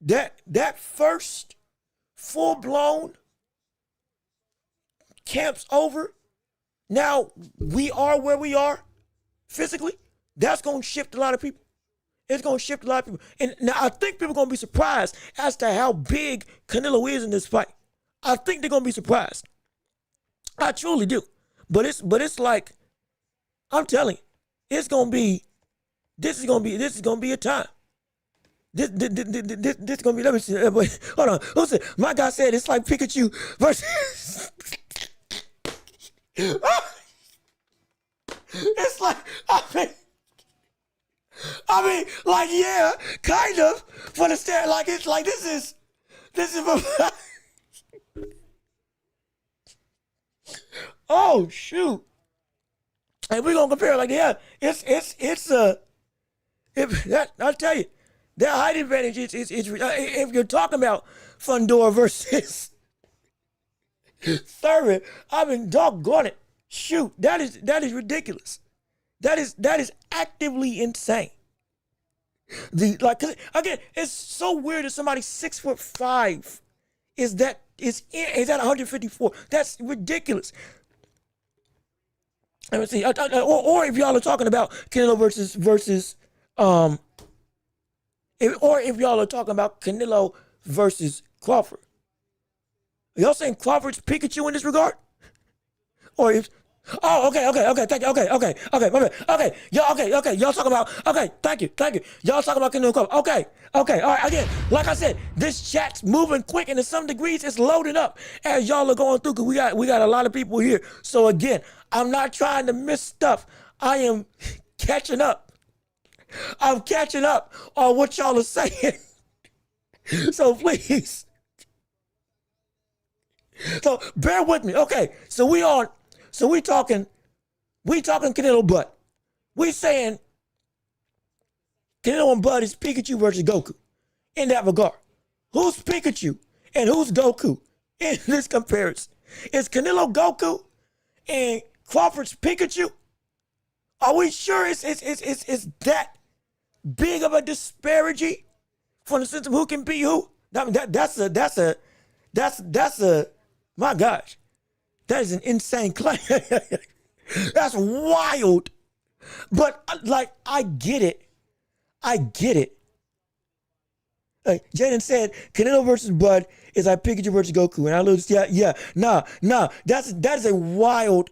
that first full-blown camp's over. Now we are where we are physically. That's going to shift a lot of people. It's going to shift a lot of people. And now I think people are going to be surprised as to how big Canelo is in this fight. I think they're going to be surprised. I truly do. But it's like, I'm telling you, this is going to be a time. This is going to be, let me see. Hold on. Listen, my guy said it's like Pikachu versus. It's like, I mean, like, yeah, kind of, for the stare, like, it's like, this is, oh, shoot. And we're going to compare, like, yeah, I'll tell you, that height advantage is if you're talking about Fundora versus Thurman, I mean, doggone it, shoot, that is ridiculous. That is actively insane. Again, it's so weird that somebody 6'5" is at 154. That's ridiculous. Let me see. Or if y'all are talking about Canelo versus or if y'all are talking about Canelo versus Crawford. Are y'all saying Crawford's Pikachu in this regard? Or if okay, thank you, okay, y'all talking about, thank you, y'all talking about Canelo Crawford, okay, all right, again, like I said, this chat's moving quick, and to some degrees, it's loading up as y'all are going through, because we got a lot of people here, so again, I'm not trying to miss stuff, I am catching up, I'm catching up on what y'all are saying, so please, so bear with me, okay, so we talking Canelo Bud. We saying Canelo and Bud is Pikachu versus Goku. In that regard, who's Pikachu and who's Goku in this comparison? Is Canelo Goku and Crawford's Pikachu? Are we sure it's that big of a disparity from the sense of who can be who? I mean, that's a my gosh. That is an insane claim. That's wild. But, like, I get it. Jaden said, Canelo versus Bud is like Pikachu versus Goku. And I lose, nah. That's a wild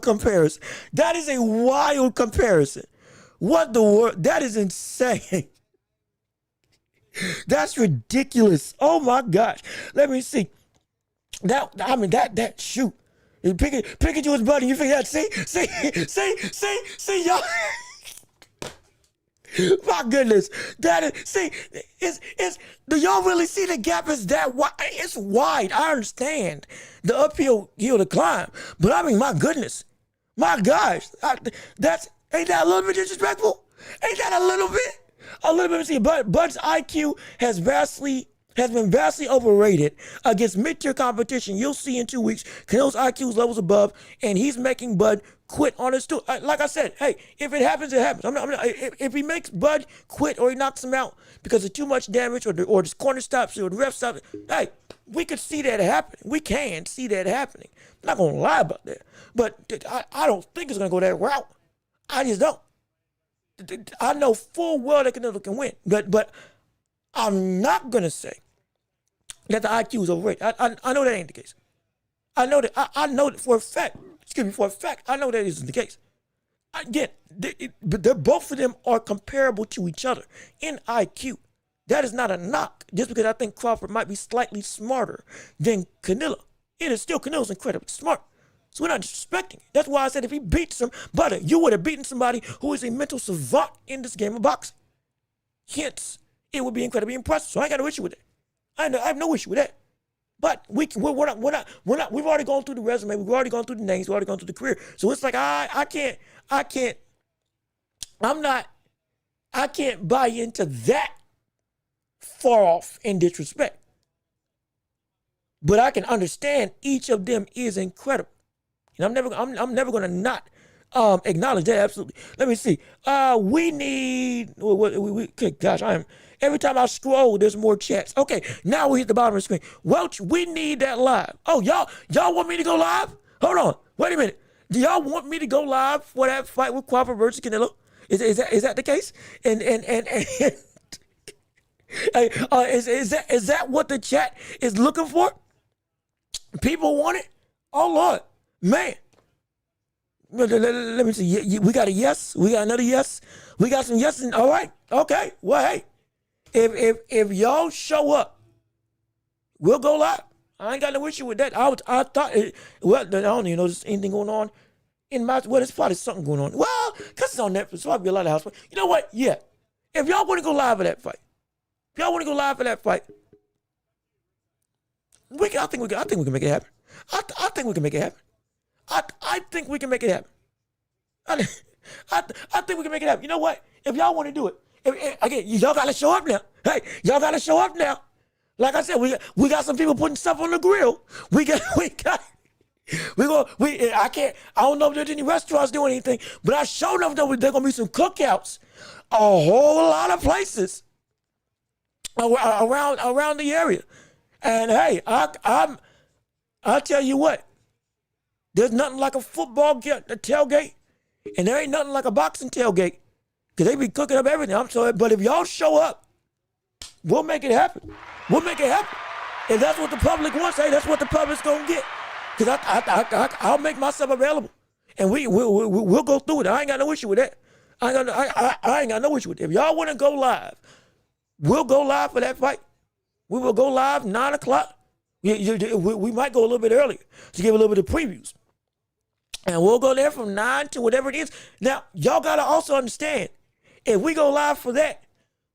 comparison. That is a wild comparison. What the world? That is insane. That's ridiculous. Oh, my gosh. Let me see. That shoot. Pikachu was buddy. You figure that? See, y'all. My goodness. Do y'all really see the gap is that wide? It's wide. I understand the uphill to climb. But I mean, my goodness. My gosh. Ain't that a little bit disrespectful? Ain't that a little bit? A little bit. See, Bud's IQ has been vastly overrated against mid-tier competition. You'll see in 2 weeks, Canelo's IQ is levels above, and he's making Bud quit on his stool. Like I said, hey, if it happens, it happens. If he makes Bud quit or he knocks him out because of too much damage or the corner stops or the ref stops, hey, we could see that happening. We can see that happening. I'm not going to lie about that. But I don't think it's going to go that route. I just don't. I know full well that Canelo can win. But I'm not going to say that the IQ is overrated. I know that ain't the case. I know that for a fact. For a fact, I know that isn't the case. Again, both of them are comparable to each other in IQ. That is not a knock, just because I think Crawford might be slightly smarter than Canelo. It is still Canelo's incredibly smart. So we're not disrespecting it. That's why I said if he beats you would have beaten somebody who is a mental savant in this game of boxing. Hence, it would be incredibly impressive. So I ain't got no issue with that. I have no issue with that. But we're not. We've already gone through the resume. We've already gone through the names. We've already gone through the career. So it's like I can't buy into that far off in disrespect. But I can understand each of them is incredible. And I'm never gonna not acknowledge that. Absolutely. Let me see. We need. Gosh, every time I scroll, there's more chats. Okay, now we hit the bottom of the screen. Welch, we need that live. Oh, y'all want me to go live? Hold on. Wait a minute. Do y'all want me to go live for that fight with Crawford versus Canelo? Is that the case? And is that what the chat is looking for? People want it? Oh Lord, man. Let me see. We got a yes. We got another yes. We got some yeses. All right. Okay. Well, hey, if y'all show up, we'll go live. I ain't got no issue with that. I thought, well, I don't even know there's anything going on in my, well, there's probably something going on. Well, because it's on Netflix, so I'll be a lot of house. You know what? Yeah. If y'all want to go live for that fight, I think we can make it happen. I think we can make it happen. I think we can make it happen. I think we can make it happen. You know what? If y'all want to do it, again, y'all got to show up now. Hey, y'all got to show up now. Like I said, we got some people putting stuff on the grill. I don't know if there's any restaurants doing anything, but I sure enough know there's gonna be some cookouts, a whole lot of places around the area. And hey, I'll tell you what, there's nothing like a football tailgate, and there ain't nothing like a boxing tailgate, because they be cooking up everything. I'm sorry, but if y'all show up, we'll make it happen. We'll make it happen. If that's what the public wants, hey, that's what the public's gonna get. Because I'll make myself available, and we'll go through it. I ain't got no issue with that. I ain't got no issue with it. If y'all want to go live, we'll go live for that fight. We will go live 9 o'clock. We might go a little bit earlier to give a little bit of previews. And we'll go there from 9 to whatever it is. Now, y'all got to also understand, if we go live for that,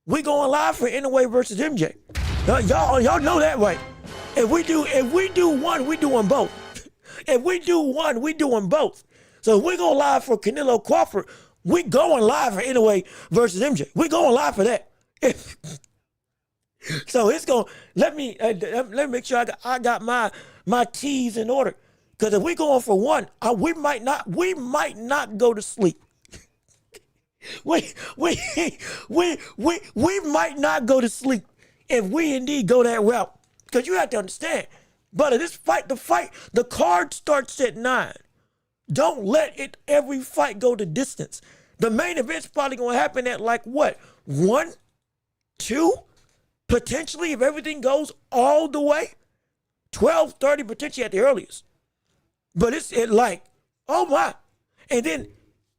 we going live for Inouye versus MJ. Y'all know that, right? If we do one, we doing both. If we do one, we doing both. So if we go live for Canelo Crawford, we going live for Inouye versus MJ. We going live for that. So it's going. Let me make sure I got my T's in order. Because if we going for one, we might not go to sleep. we might not go to sleep if we indeed go that route. Because you have to understand, but the card starts at 9. Don't let every fight go the distance. The main event's probably going to happen at like what? 1, 2, potentially if everything goes all the way. 12:30 potentially at the earliest. But it's like, oh my. And then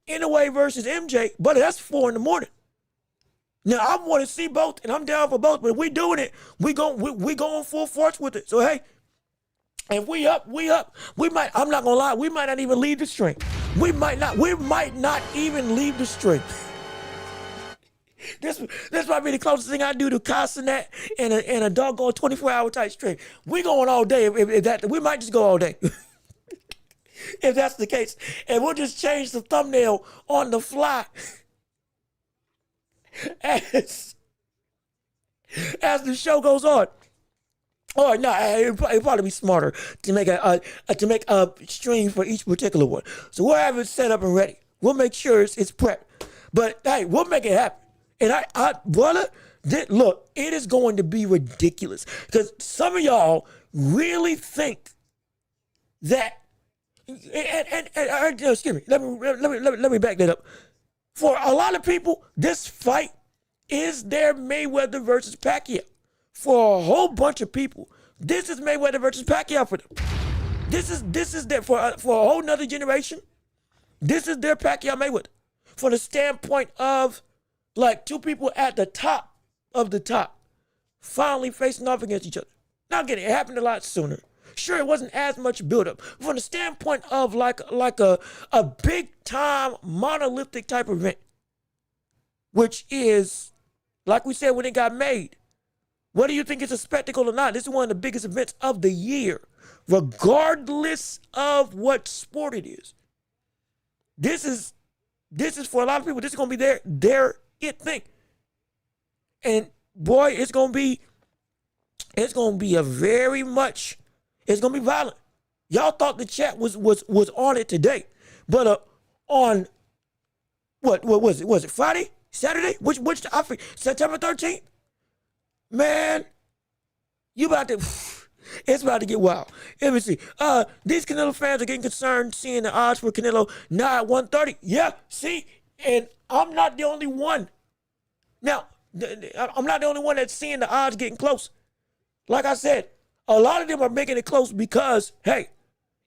Inouye versus MJ, but that's 4 in the morning. Now I want to see both, and I'm down for both. But if we doing it, we going full force with it. So hey, if we up. We might. I'm not gonna lie. We might not even leave the string. We might not even leave the string. This might be the closest thing I do to Castanet and a doggone 24-hour type string. We going all day. If that, we might just go all day. If that's the case, and we'll just change the thumbnail on the fly. As the show goes on, or no, it'd probably be smarter to make a stream for each particular one. So we'll have it set up and ready. We'll make sure it's prepped. But hey, we'll make it happen. And brother, look, it is going to be ridiculous because some of y'all really think that. And excuse me. Let me back that up. For a lot of people, this fight is their Mayweather versus Pacquiao. For a whole bunch of people, this is Mayweather versus Pacquiao for them. This is their for a whole nother generation. This is their Pacquiao Mayweather. From the standpoint of like two people at the top of the top, finally facing off against each other. Now again, it happened a lot sooner. Sure, it wasn't as much buildup. From the standpoint of like a big time monolithic type event, which is Like we said when it got made, whether you think it's a spectacle or not, this is one of the biggest events of the year, regardless of what sport it is. This is for a lot of people, this is going to be their it thing. And boy, it's going to be it's going to be violent. Y'all thought the chat was on it today. But on what was it? Was it Friday? Saturday? Which I forget, September 13th? Man, it's about to get wild. Let me see. These Canelo fans are getting concerned seeing the odds for Canelo now at 130. Yeah, see? And I'm not the only one. Now, I'm not the only one that's seeing the odds getting close. Like I said, a lot of them are making it close because, hey,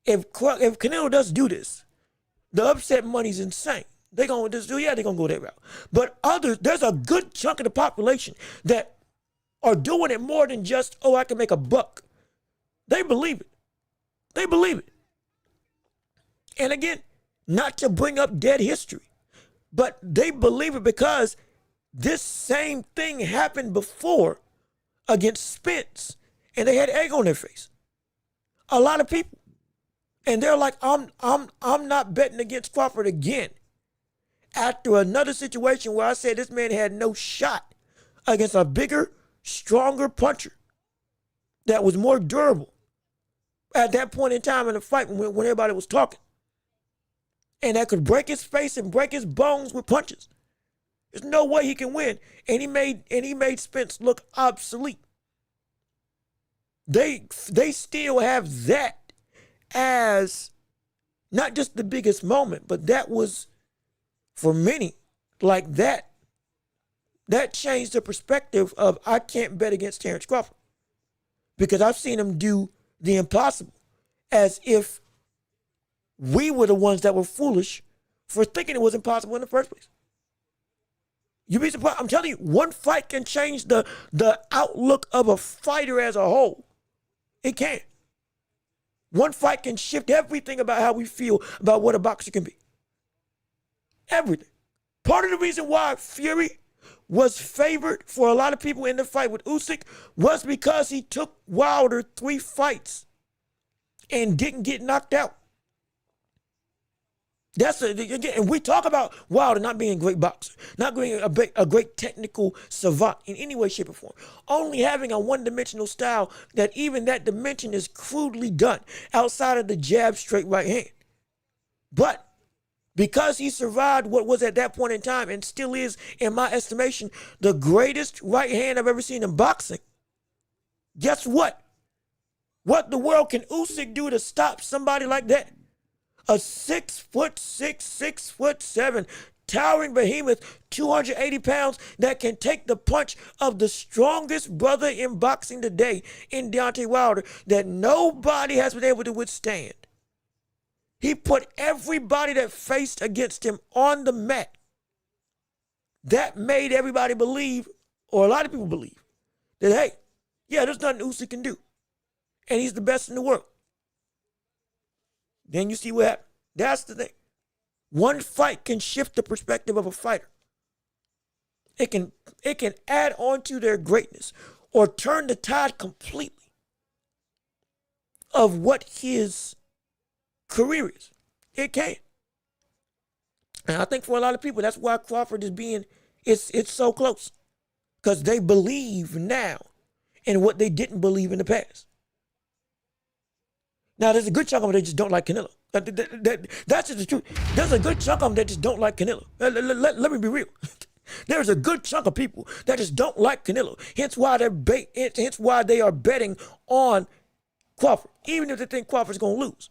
if Canelo does do this, the upset money's insane. They're going to go that route. But others, there's a good chunk of the population that are doing it more than just, oh, I can make a buck. They believe it. They believe it. And again, not to bring up dead history, but they believe it because this same thing happened before against Spence, and they had egg on their face. A lot of people. And they're like, I'm not betting against Crawford again. After another situation where I said this man had no shot against a bigger, stronger puncher that was more durable at that point in time in the fight when everybody was talking. And that could break his face and break his bones with punches. There's no way he can win. And he made Spence look obsolete. They still have that as not just the biggest moment, but that was, for many, like that changed the perspective of I can't bet against Terrence Crawford. Because I've seen him do the impossible as if we were the ones that were foolish for thinking it was impossible in the first place. You'd be surprised. I'm telling you, one fight can change the outlook of a fighter as a whole. It can. One fight can shift everything about how we feel about what a boxer can be. Everything. Part of the reason why Fury was favored for a lot of people in the fight with Usyk was because he took Wilder 3 fights and didn't get knocked out. And we talk about Wilder not being a great boxer, not being a great technical savant in any way, shape, or form. Only having a one-dimensional style that even that dimension is crudely done outside of the jab, straight right hand. But because he survived what was at that point in time and still is, in my estimation, the greatest right hand I've ever seen in boxing, guess what? What the world can Usyk do to stop somebody like that? A 6'6", 6'7", towering behemoth, 280 pounds, that can take the punch of the strongest brother in boxing today in Deontay Wilder that nobody has been able to withstand. He put everybody that faced against him on the mat. That made everybody believe, or a lot of people believe, that, hey, yeah, there's nothing Usyk can do. And he's the best in the world. Then you see what happened. That's the thing. One fight can shift the perspective of a fighter. It can add on to their greatness or turn the tide completely of what his career is. It can. And I think for a lot of people, that's why Crawford it's so close. Because they believe now in what they didn't believe in the past. Now, there's a good chunk of them that just don't like Canelo. That's just the truth. There's a good chunk of them that just don't like Canelo. Let me be real. There's a good chunk of people that just don't like Canelo. Hence why they are betting on Crawford, even if they think Crawford's going to lose.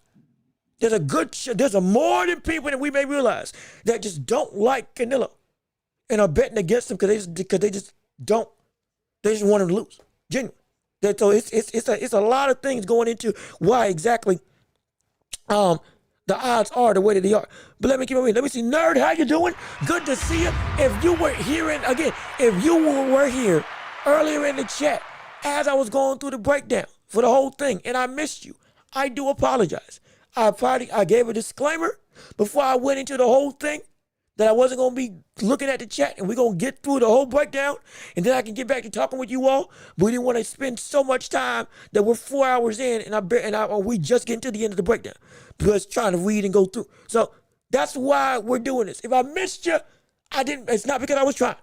There's a more than people than we may realize that just don't like Canelo and are betting against him because they just want him to lose. Genuine. So it's a lot of things going into why exactly the odds are the way that they are. But let me keep moving. Let me see. Nerd, how you doing? Good to see you. If you were here earlier in the chat as I was going through the breakdown for the whole thing and I missed you, I do apologize. I gave a disclaimer before I went into the whole thing that I wasn't going to be looking at the chat, and we're going to get through the whole breakdown, and then I can get back to talking with you all. But we didn't want to spend so much time that we're 4 hours in, and we just getting to the end of the breakdown because trying to read and go through. So that's why we're doing this. If I missed you, I didn't. It's not because I was trying.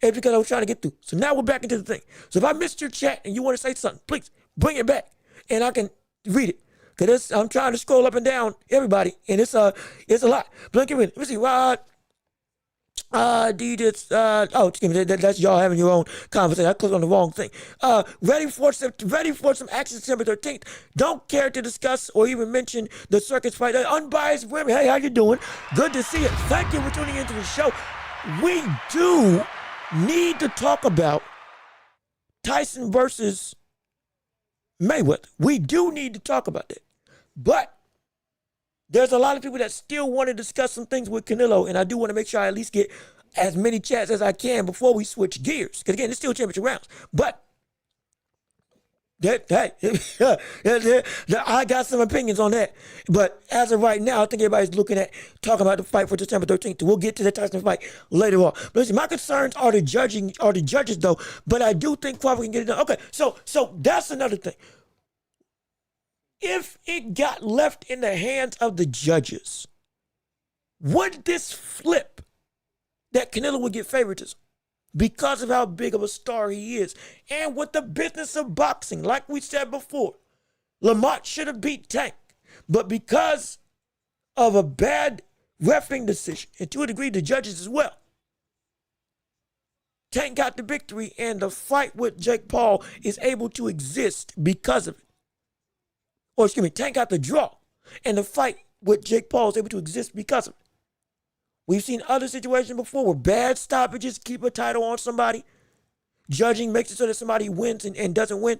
It's because I was trying to get through. So now we're back into the thing. So if I missed your chat and you want to say something, please bring it back, and I can read it. Because I'm trying to scroll up and down everybody, and it's a lot. Blink it with. Let me see. Rod. Excuse me, that's y'all having your own conversation. I clicked on the wrong thing. Ready for some action September 13th. Don't care to discuss or even mention the circus fight. Unbiased women. Hey, how you doing? Good to see you. Thank you for tuning into the show. We do need to talk about Tyson versus Mayweather. We do need to talk about that. But there's a lot of people that still want to discuss some things with Canelo, and I do want to make sure I at least get as many chats as I can before we switch gears. Because again, it's still championship rounds. But I got some opinions on that. But as of right now, I think everybody's looking at talking about the fight for December 13th. We'll get to the Tyson fight later on. But listen, my concerns are the judges though. But I do think Crawford can get it done. Okay, so that's another thing. If it got left in the hands of the judges, would this flip that Canelo would get favoritism because of how big of a star he is? And with the business of boxing, like we said before, Lamont should have beat Tank, but because of a bad refereeing decision, and to a degree the judges as well, Tank got the victory, and the fight with Jake Paul is able to exist because of it. Or excuse me, Tank got the draw, and the fight with Jake Paul is able to exist because of it. We've seen other situations before where bad stoppages keep a title on somebody. Judging makes it so that somebody wins and doesn't win.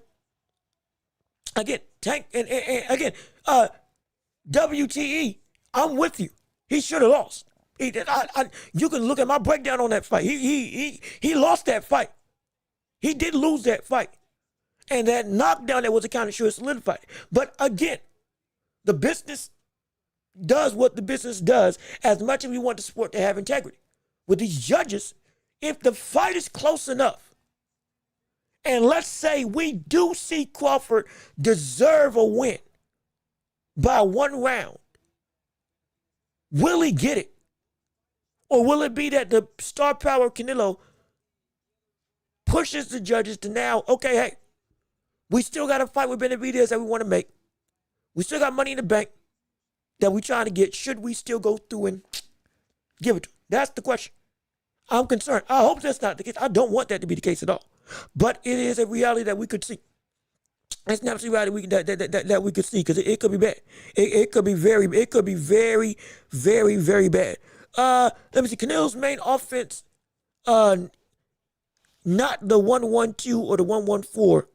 Again, Tank, and again, WTE, I'm with you. He should have lost. You can look at my breakdown on that fight. He lost that fight. He did lose that fight. And that knockdown that was accounted sure solidified. But again, the business does what the business does as much as we want the sport to have integrity. With these judges, if the fight is close enough, and let's say we do see Crawford deserve a win by 1 round, will he get it? Or will it be that the star power of Canelo pushes the judges to now, okay, hey, we still got a fight with Benavidez that we want to make. We still got money in the bank that we're trying to get. Should we still go through and give it to him? That's the question. I'm concerned. I hope that's not the case. I don't want that to be the case at all. But it is a reality that we could see. It's an absolute reality that we could see because it could be bad. It could be very, very, very bad. Let me see. Canelo's main offense, not the 1-1-2 or the 1-1-4.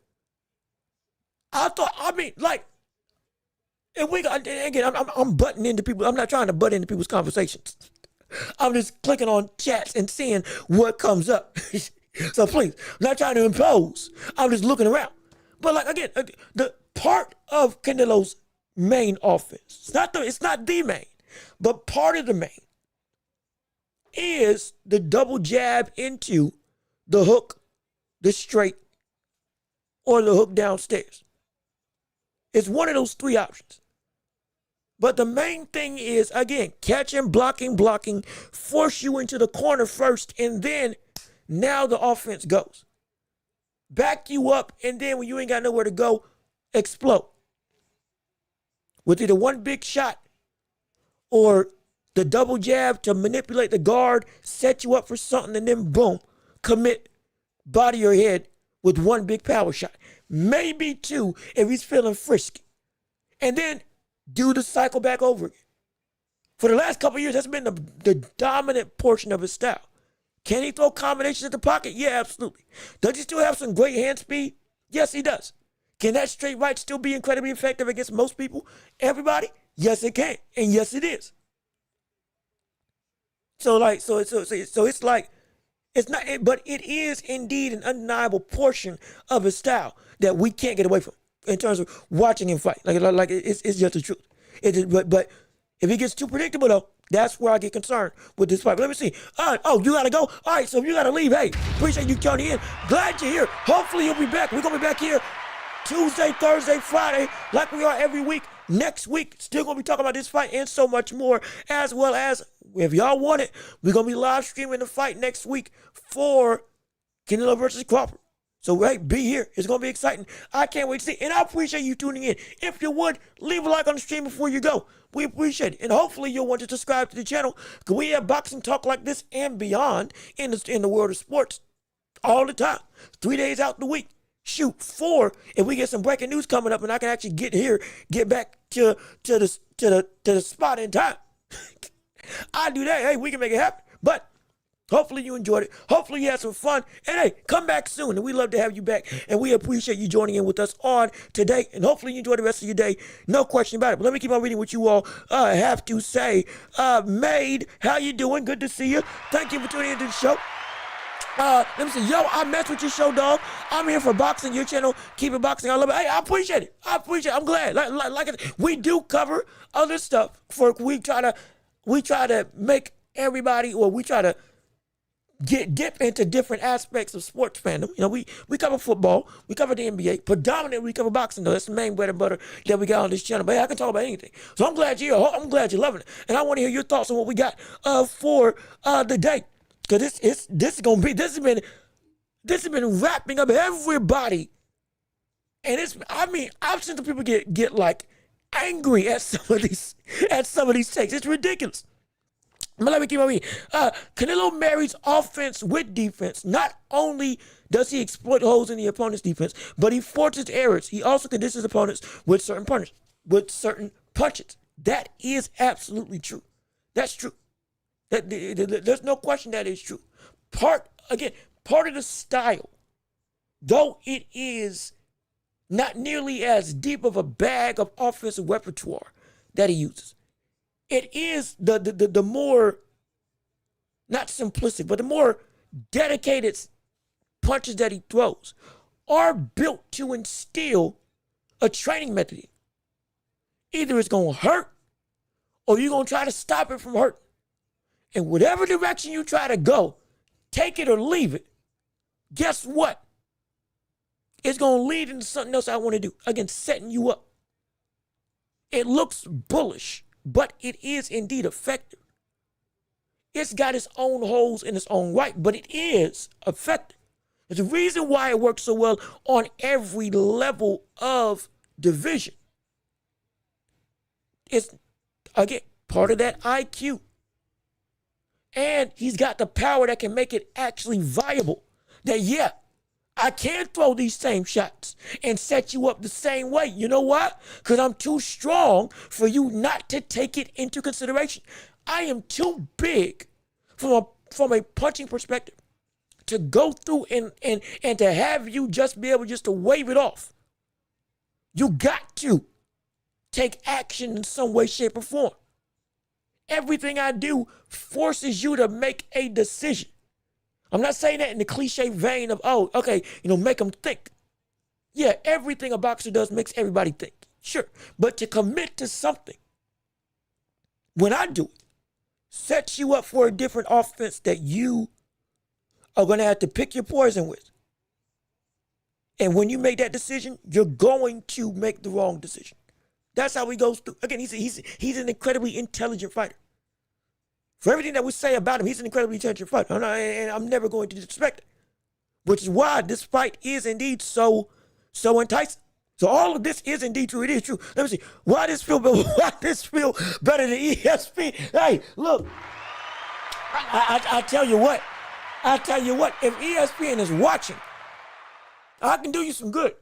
And we got, again, I'm butting into people. I'm not trying to butt into people's conversations. I'm just clicking on chats and seeing what comes up. So please, I'm not trying to impose. I'm just looking around. But like, again, the part of Canelo's main offense, it's not the main, but part of the main is the double jab into the hook, the straight, or the hook downstairs. It's one of those 3 options. But the main thing is, again, catching, blocking, force you into the corner first, and then now the offense goes. Back you up, and then when you ain't got nowhere to go, explode. With either one big shot or the double jab to manipulate the guard, set you up for something, and then boom, commit body or head with one big power shot. Maybe 2 if he's feeling frisky. And then do the cycle back over again. For the last couple of years, that's been the dominant portion of his style. Can he throw combinations at the pocket? Yeah, absolutely. Does he still have some great hand speed? Yes, he does. Can that straight right still be incredibly effective against most people? Everybody? Yes, it can. And yes, it is. So it's like, it's not, but it is indeed an undeniable portion of his style that we can't get away from in terms of watching him fight. Like it's just the truth. But if he gets too predictable though, That's where I get concerned with this fight. But let me see. Oh, you got to go? All right, so if you got to leave, hey, appreciate you tuning in. Glad you're here. Hopefully you'll be back. We're going to be back here Tuesday, Thursday, Friday, like we are every week. Next week, still going to be talking about this fight and so much more, as well as, if y'all want it, we're going to be live streaming the fight next week for Canelo versus Crawford. So, hey, be here. It's going to be exciting. I can't wait to see. And I appreciate you tuning in. If you would, leave a like on the stream before you go. We appreciate it. And hopefully you'll want to subscribe to the channel, because we have boxing talk like this and beyond in the world of sports all the time. 3 days out the week. Shoot, 4 if we get some breaking news coming up and I can actually get back to the spot in time. I do that. Hey, we can make it happen. But hopefully you enjoyed it. Hopefully you had some fun. And hey, come back soon. And we love to have you back. And we appreciate you joining in with us on today. And hopefully you enjoy the rest of your day. No question about it. But let me keep on reading what you all have to say. Maid, how you doing? Good to see you. Thank you for tuning into the show. Let me see. Yo, I mess with your show, dog. I'm here for boxing, your channel. Keep it boxing. I love it. Hey, I appreciate it. I'm glad. Like we do cover other stuff. We try to make everybody, or we try to dip into different aspects of sports fandom. You know, we cover football, we cover the NBA, predominantly we cover boxing though. That's the main bread and butter that we got on this channel. But hey, I can talk about anything. So I'm glad you're here. I'm glad you're loving it. And I want to hear your thoughts on what we got for the day. Cause this has been wrapping up everybody. And I've seen the people get like angry at some of these takes. It's ridiculous. But let me keep on reading. Canelo marries offense with defense. Not only does he exploit holes in the opponent's defense, but he forces errors. He also conditions opponents with certain punches. That is absolutely true. That's true. There's no question that is true. Part of the style, though it is not nearly as deep of a bag of offensive repertoire that he uses, it is the more, not simplistic, but the more dedicated punches that he throws are built to instill a training method. Either it's going to hurt or you're going to try to stop it from hurting. And whatever direction you try to go, take it or leave it, guess what? It's going to lead into something else I want to do. Again, setting you up. It looks bullish, but it is indeed effective. It's got its own holes in its own right, but it is effective. There's a reason why it works so well on every level of division. It's, again, part of that IQ. And he's got the power that can make it actually viable. That, yeah, I can throw these same shots and set you up the same way. You know why? Because I'm too strong for you not to take it into consideration. I am too big from a punching perspective to go through and to have you just be able just to wave it off. You got to take action in some way, shape, or form. Everything I do forces you to make a decision. I'm not saying that in the cliche vein of, oh, okay, make them think. Yeah, everything a boxer does makes everybody think. Sure. But to commit to something, when I do it, sets you up for a different offense that you are going to have to pick your poison with. And when you make that decision, you're going to make the wrong decision. That's how he goes through. Again, he's an incredibly intelligent fighter. For everything that we say about him, he's an incredibly intelligent fighter. And I'm never going to disrespect it. Which is why this fight is indeed so enticing. So all of this is indeed true. It is true. Let me see. Why this feel better than ESPN? Hey, look. I tell you what. If ESPN is watching, I can do you some good.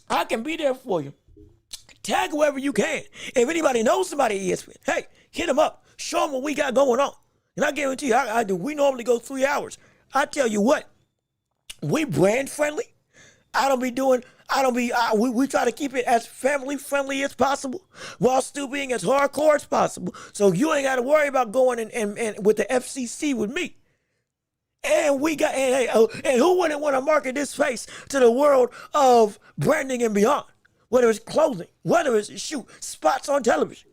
I can be there for you. Tag whoever you can. If anybody knows somebody at ESPN, hey, hit them up. Show them what we got going on. And I guarantee you, I do. We normally go 3 hours. I tell you what, we brand friendly. We try to keep it as family friendly as possible while still being as hardcore as possible. So you ain't got to worry about going and with the FCC with me. And who wouldn't want to market this face to the world of branding and beyond? Whether it's clothing, whether it's spots on television.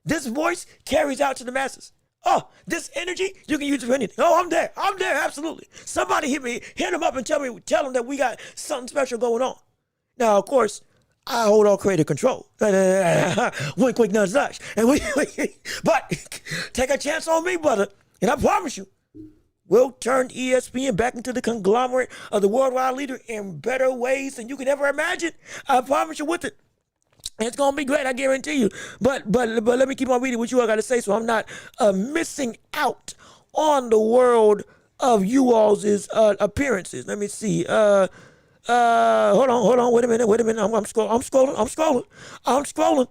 This voice carries out to the masses. Oh, this energy, you can use it for anything. Oh, I'm there, absolutely. Somebody hit him up and tell him that we got something special going on. Now, of course, I hold all creative control. Wink, wink, nudge, nudge. But take a chance on me, brother, and I promise you, we'll turn ESPN back into the conglomerate of the worldwide leader in better ways than you could ever imagine. I promise you with it. It's going to be great, I guarantee you. But let me keep on reading what you all got to say so I'm not missing out on the world of you all's appearances. Let me see. Hold on. Wait a minute. I'm scrolling.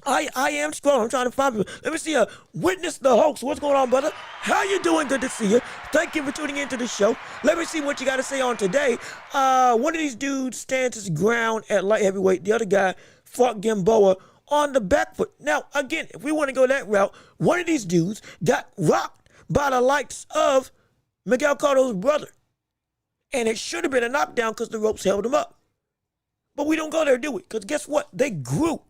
I am scrolling. I'm trying to find people. Let me see. Witness the hoax. What's going on, brother? How you doing? Good to see you. Thank you for tuning into the show. Let me see what you got to say on today. One of these dudes stands his ground at light heavyweight. The other guy fought Gamboa on the back foot. Now, again, if we want to go that route, one of these dudes got rocked by the likes of Miguel Cotto's brother. And it should have been a knockdown because the ropes held him up. But we don't go there, do we? Because guess what? They grew.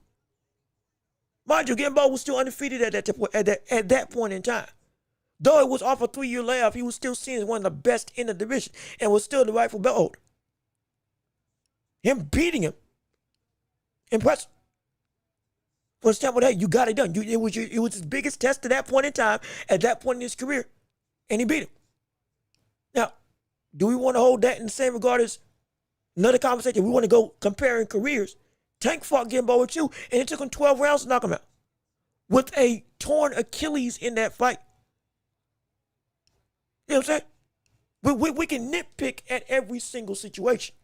Mind you, Gamboa was still undefeated at that point in time. Though it was off a 3-year layoff, he was still seen as one of the best in the division and was still the rightful belt holder. Him beating him, impressive. For the standpoint, hey, you got it done. It was his biggest test at that point in time, at that point in his career, and he beat him. Now, do we want to hold that in the same regard as another conversation? We want to go comparing careers. Tank fought Gamboa too, and it took him 12 rounds to knock him out with a torn Achilles in that fight. You know what I'm saying? We can nitpick at every single situation.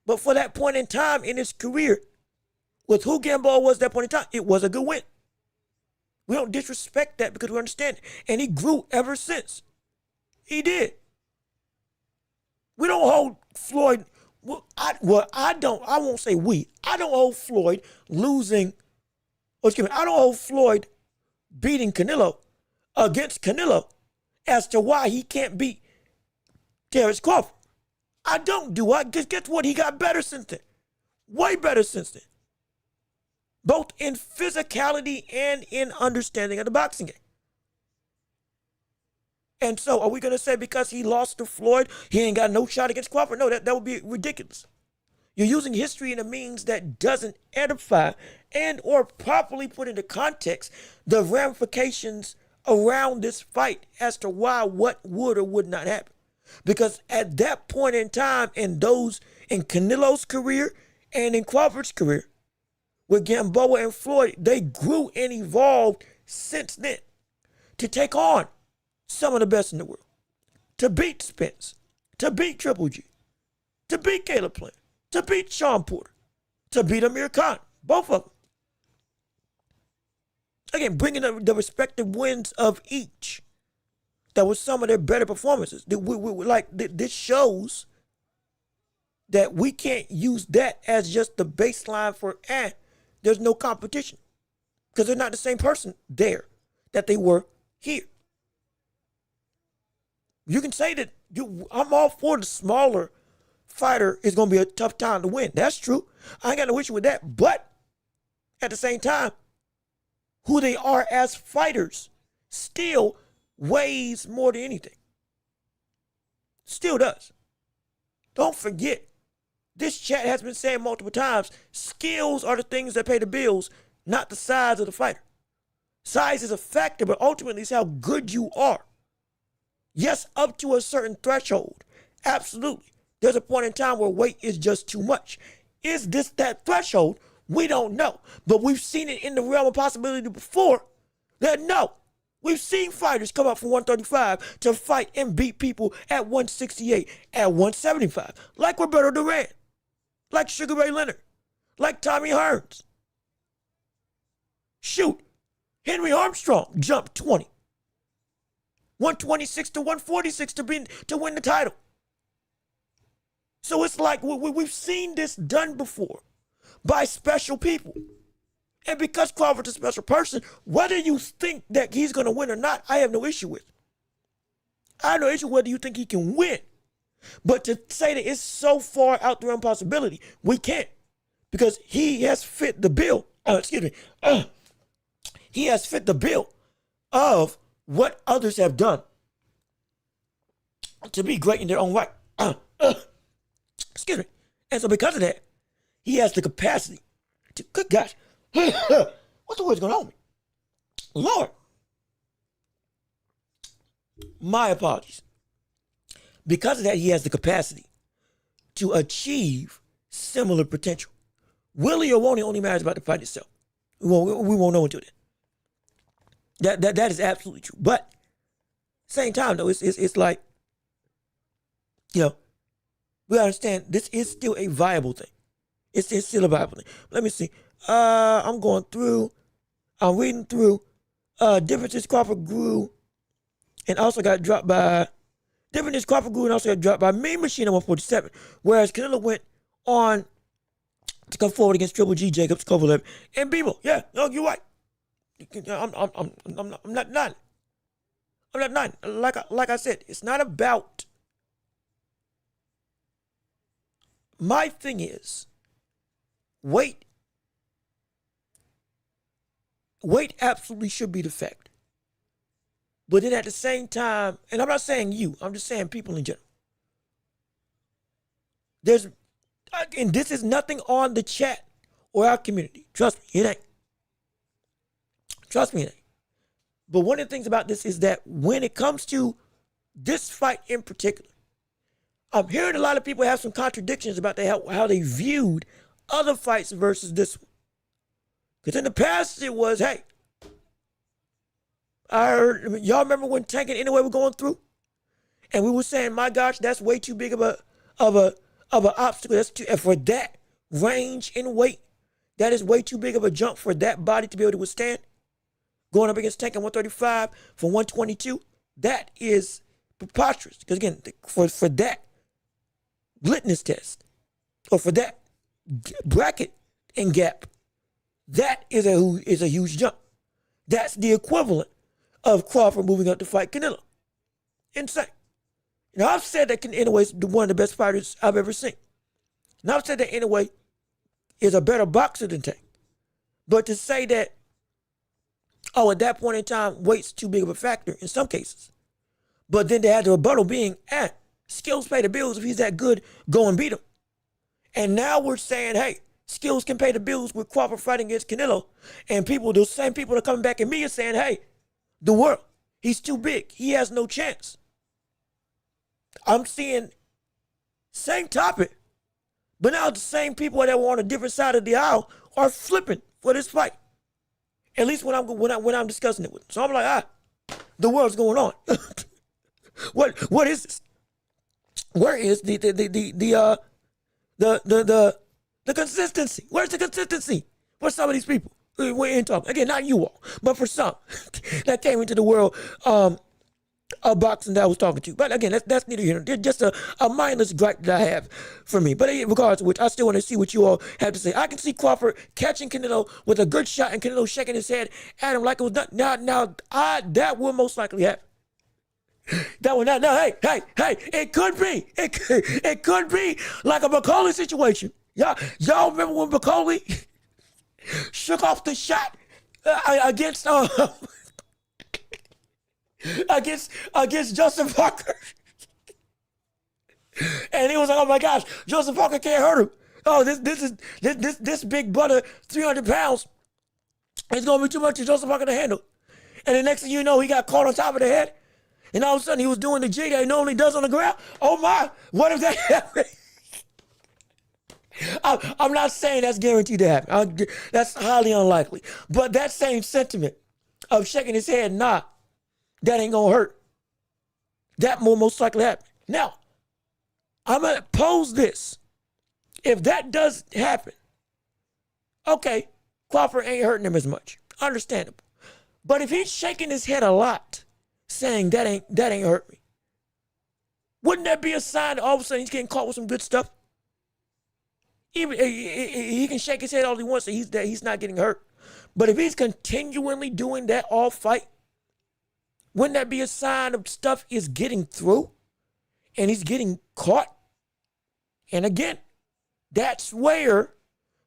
But for that point in time in his career, with who Gamboa was at that point in time, it was a good win. We don't disrespect that because we understand it. And he grew ever since. He did. We don't hold Floyd. I won't say we. I don't hold Floyd losing. I don't hold Floyd beating Canelo against Canelo as to why he can't beat Terrence Crawford. I don't do it. Because guess what? He got better since then. Way better since then. Both in physicality and in understanding of the boxing game. And so are we going to say because he lost to Floyd, he ain't got no shot against Crawford? No, that would be ridiculous. You're using history in a means that doesn't edify and or properly put into context the ramifications around this fight as to why what would or would not happen. Because at that point in time in Canelo's career and in Crawford's career, with Gamboa and Floyd, they grew and evolved since then to take on some of the best in the world. To beat Spence, to beat Triple G, to beat Caleb Plant, to beat Sean Porter, to beat Amir Khan, both of them. Again, bringing the respective wins of each. That was some of their better performances. This shows that we can't use that as just the baseline for, there's no competition. Because they're not the same person there that they were here. You can say that I'm all for the smaller fighter is going to be a tough time to win. That's true. I ain't got no issue with that. But at the same time, who they are as fighters still weighs more than anything. Still does. Don't forget, this chat has been saying multiple times, skills are the things that pay the bills, not the size of the fighter. Size is a factor, but ultimately it's how good you are. Yes, up to a certain threshold. Absolutely. There's a point in time where weight is just too much. Is this that threshold? We don't know. But we've seen it in the realm of possibility before that no. We've seen fighters come up from 135 to fight and beat people at 168, at 175. Like Roberto Duran, like Sugar Ray Leonard, like Tommy Hearns. Shoot, Henry Armstrong jumped 20. 126 to 146 to win the title. So it's like we've seen this done before by special people. And because Crawford's a special person, whether you think that he's going to win or not, I have no issue with. I have no issue whether you think he can win. But to say that it's so far out the realm of possibility, we can't. Because he has fit the bill. He has fit the bill of what others have done to be great in their own right. Excuse me. And so because of that, he has the capacity to, good gosh, what the word's going on with me? Lord, my apologies. Because of that, he has the capacity to achieve similar potential. Will he or won't he only matters about the fight itself. We won't know until then. That is absolutely true. But same time though, it's like, you know, we understand this is still a viable thing. It's still a viable thing. Let me see. I'm reading through. Differences Crawford grew and also got dropped by. Differences Crawford grew and also got dropped by Mean Machine at 147. Whereas Canelo went on to come forward against Triple G, Jacobs, Kovalev, and Bebo. Yeah, no, you're right. I'm not none. I'm not none. Like I said, it's not about. My thing is, weight absolutely should be the fact. But then at the same time, and I'm not saying you, I'm just saying people in general. And this is nothing on the chat or our community. Trust me, it ain't. Trust me, it ain't. But one of the things about this is that when it comes to this fight in particular, I'm hearing a lot of people have some contradictions about how they viewed other fights versus this one. Because in the past it was, hey, y'all remember when Tank and Anyway were going through? And we were saying, my gosh, that's way too big of an obstacle. That's too, and for that range and weight, that is way too big of a jump for that body to be able to withstand. Going up against Tank at 135 from 122, that is preposterous. Because again, for that litmus test, or for that bracket and gap, that is a huge jump. That's the equivalent of Crawford moving up to fight Canelo. Insane. Now, I've said that Anyway is one of the best fighters I've ever seen. Now, I've said that Anyway is a better boxer than Tank. But to say that, oh, at that point in time, weight's too big of a factor in some cases. But then they had the rebuttal being, skills pay the bills. If he's that good, go and beat him. And now we're saying, hey, skills can pay the bills with Crawford fighting against Canelo. And those same people are coming back at me and saying, hey, the world, he's too big. He has no chance. I'm seeing same topic, but now the same people that were on a different side of the aisle are flipping for this fight. At least when I'm discussing it with them. So I'm like, the world's going on. What is this? Where is the consistency? Where's the consistency for some of these people? We're in talking again, not you all, but for some that came into the world of boxing that I was talking to. But again, that's neither here nor there. Just a mindless gripe that I have for me. But regardless of which, I still want to see what you all have to say. I can see Crawford catching Canelo with a good shot and Canelo shaking his head at him like it was done. Now, that will most likely happen. That one, hey, it could be. It could be like a McCauley situation. Y'all remember when McCauley shook off the shot against Joseph Parker? And he was like, oh my gosh, Joseph Parker can't hurt him. Oh, this big brother, 300 pounds, it's gonna be too much for Joseph Parker to handle. And the next thing you know, he got caught on top of the head. And all of a sudden, he was doing the G that he normally does on the ground. Oh my, what if that happened? I'm not saying that's guaranteed to happen. That's highly unlikely. But that same sentiment of shaking his head, nah, that ain't gonna hurt. That will most likely happen. Now, I'm gonna pose this. If that does happen, okay, Crawford ain't hurting him as much. Understandable. But if he's shaking his head a lot, saying that ain't hurt me, wouldn't that be a sign that all of a sudden he's getting caught with some good stuff? Even he can shake his head all he wants, that he's not getting hurt. But if he's continually doing that all fight, wouldn't that be a sign of stuff is getting through and he's getting caught? And again, that's where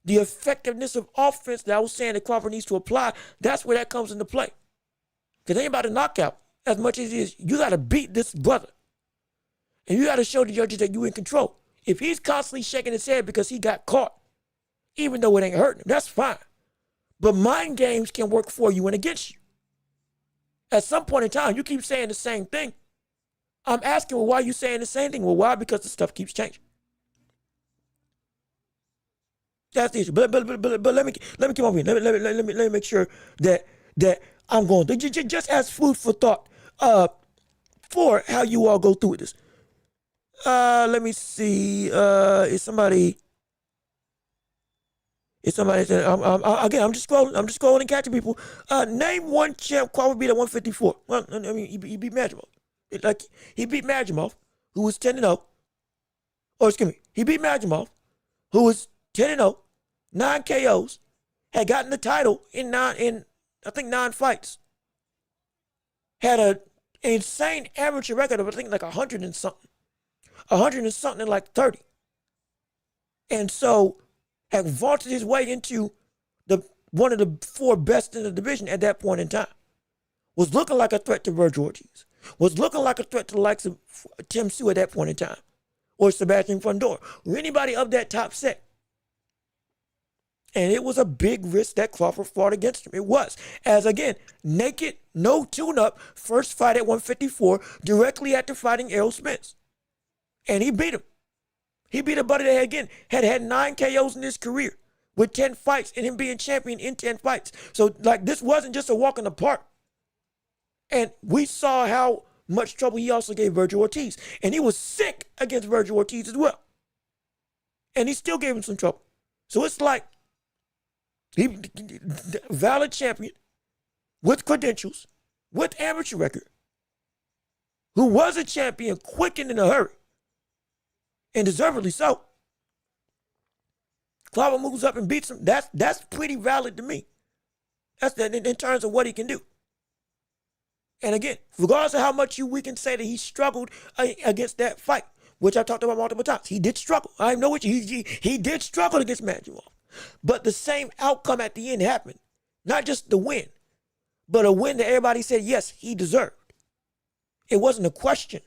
the effectiveness of offense that I was saying that Crawford needs to apply, that's where that comes into play. Because it ain't about a knockout as much as it is. You got to beat this brother. And you got to show the judges that you're in control. If he's constantly shaking his head because he got caught, even though it ain't hurting him, that's fine. But mind games can work for you and against you. At some point in time, you keep saying the same thing. I'm asking, well, why are you saying the same thing? Well, why? Because the stuff keeps changing. That's the issue. But let me keep on reading. Let me make sure that I'm going to just as food for thought for how you all go through this. Let me see. Is somebody saying, again, I'm just scrolling and catching people. Name one champ Crawford beat at 154. Well, I mean, he beat Madrimov. He beat Madrimov, who was 10-0. Or excuse me, he beat Madrimov, who was 10-0, 9 KOs, had gotten the title in I think 9 fights. Had an insane amateur record of I think like 100 and something. 100 and something in like 30. And so had vaulted his way into one of the 4 best in the division at that point in time. Was looking like a threat to Virgil Ortiz. Was looking like a threat to the likes of Tim Sue at that point in time. Or Sebastian Fundora. Or anybody of that top set. And it was a big risk that Crawford fought against him. It was. As again, naked, no tune-up, first fight at 154, directly after fighting Errol Spence. And he beat him. He beat a buddy that had 9 KOs in his career with 10 fights and him being champion in 10 fights. So like this wasn't just a walk in the park. And we saw how much trouble he also gave Virgil Ortiz. And he was sick against Virgil Ortiz as well. And he still gave him some trouble. So it's like he valid champion with credentials, with amateur record, who was a champion quick and in a hurry. And deservedly so. Crawford moves up and beats him. That's pretty valid to me. That's that in terms of what he can do. And again, regardless of how much we can say that he struggled against that fight, which I talked about multiple times, he did struggle. I know what he did struggle against Madrimov. But the same outcome at the end happened. Not just the win, but a win that everybody said, yes, he deserved. It wasn't a question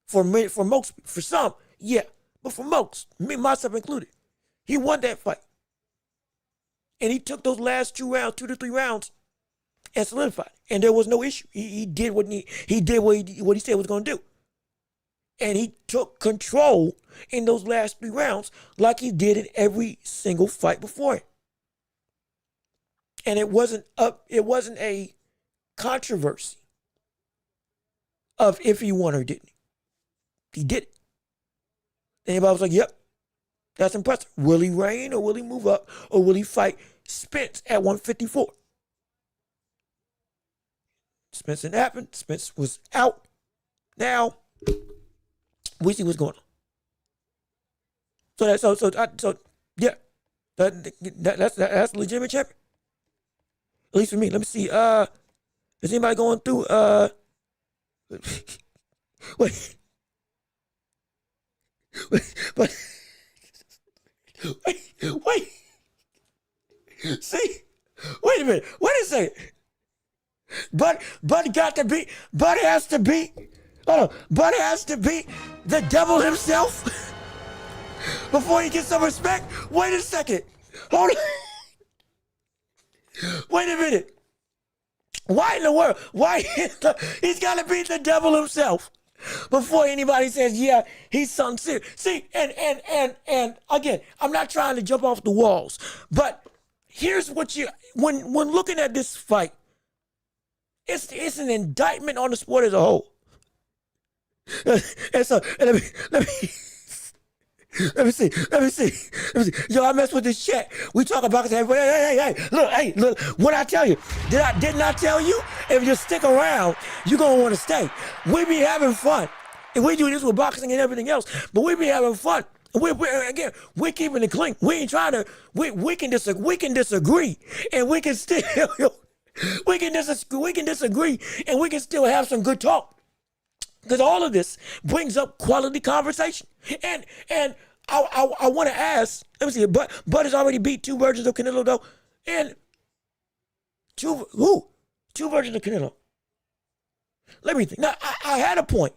for most, for some, yeah, but for most, me, myself included, he won that fight. And he took those last 2 to 3 rounds, and solidified. And there was no issue. He did what he said he was going to do. And he took control in those last 3 rounds like he did in every single fight before it. And it wasn't a controversy of if he won or didn't. He did it. Anybody was like, yep, that's impressive. Will he reign or will he move up or will he fight Spence at 154? Spence didn't happen. Spence was out. Now we see what's going on. So yeah, that's a legitimate champion. At least for me. Let me see. Is anybody going through? Wait. See, wait a minute. Wait a second. But has to be the devil himself before he gets some respect. Wait a second. Hold on. Wait a minute. Why in the world? He's got to be the devil himself before anybody says, yeah, he's something serious. See, and again, I'm not trying to jump off the walls, but here's what when looking at this fight, it's an indictment on the sport as a whole. And so let me see. Yo, I mess with this chat. We talk about this. Hey, look. What I tell you? Didn't I tell you? If you stick around, you're gonna want to stay. We be having fun, and we do this with boxing and everything else. But we be having fun. We're keeping it clean. We ain't trying to. We can disagree, and we can still. We can disagree, and we can still have some good talk. Because all of this brings up quality conversation. And I want to ask. Let me see. Bud has already beat two versions of Canelo though, and two versions of Canelo. Let me think. Now I had a point,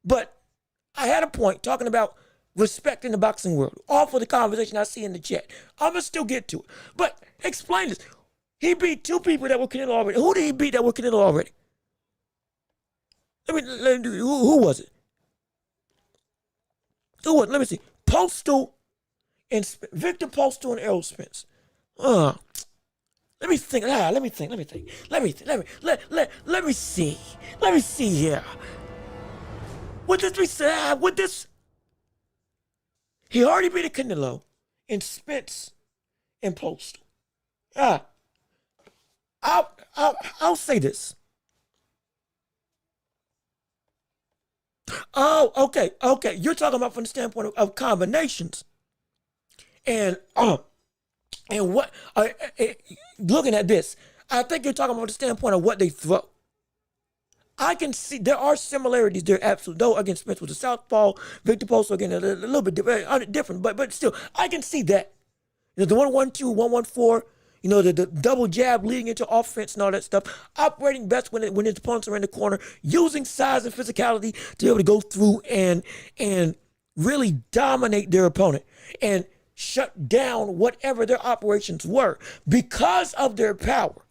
but I had a point talking about respect in the boxing world. All for the conversation I see in the chat. I'm gonna still get to it, but explain this. He beat two people that were Canelo already. Who did he beat that were Canelo already? Who was it? Who was it? Let me see. Postal and Victor Postal and Errol Spence. Let me think. Let me see. Let me see here. With this, he already beat a Canelo and Spence and Postal. I'll say this. Oh, okay. You're talking about from the standpoint of combinations, and what? Looking at this, I think you're talking about the standpoint of what they throw. I can see there are similarities there, absolutely. Though again, Spence was a southpaw, Victor Postal again a little bit different, but still, I can see that. You know, the 1-1-2, 1-1-4. You know, the double jab leading into offense and all that stuff. Operating best when his opponents are in the corner. Using size and physicality to be able to go through and really dominate their opponent. And shut down whatever their operations were because of their power.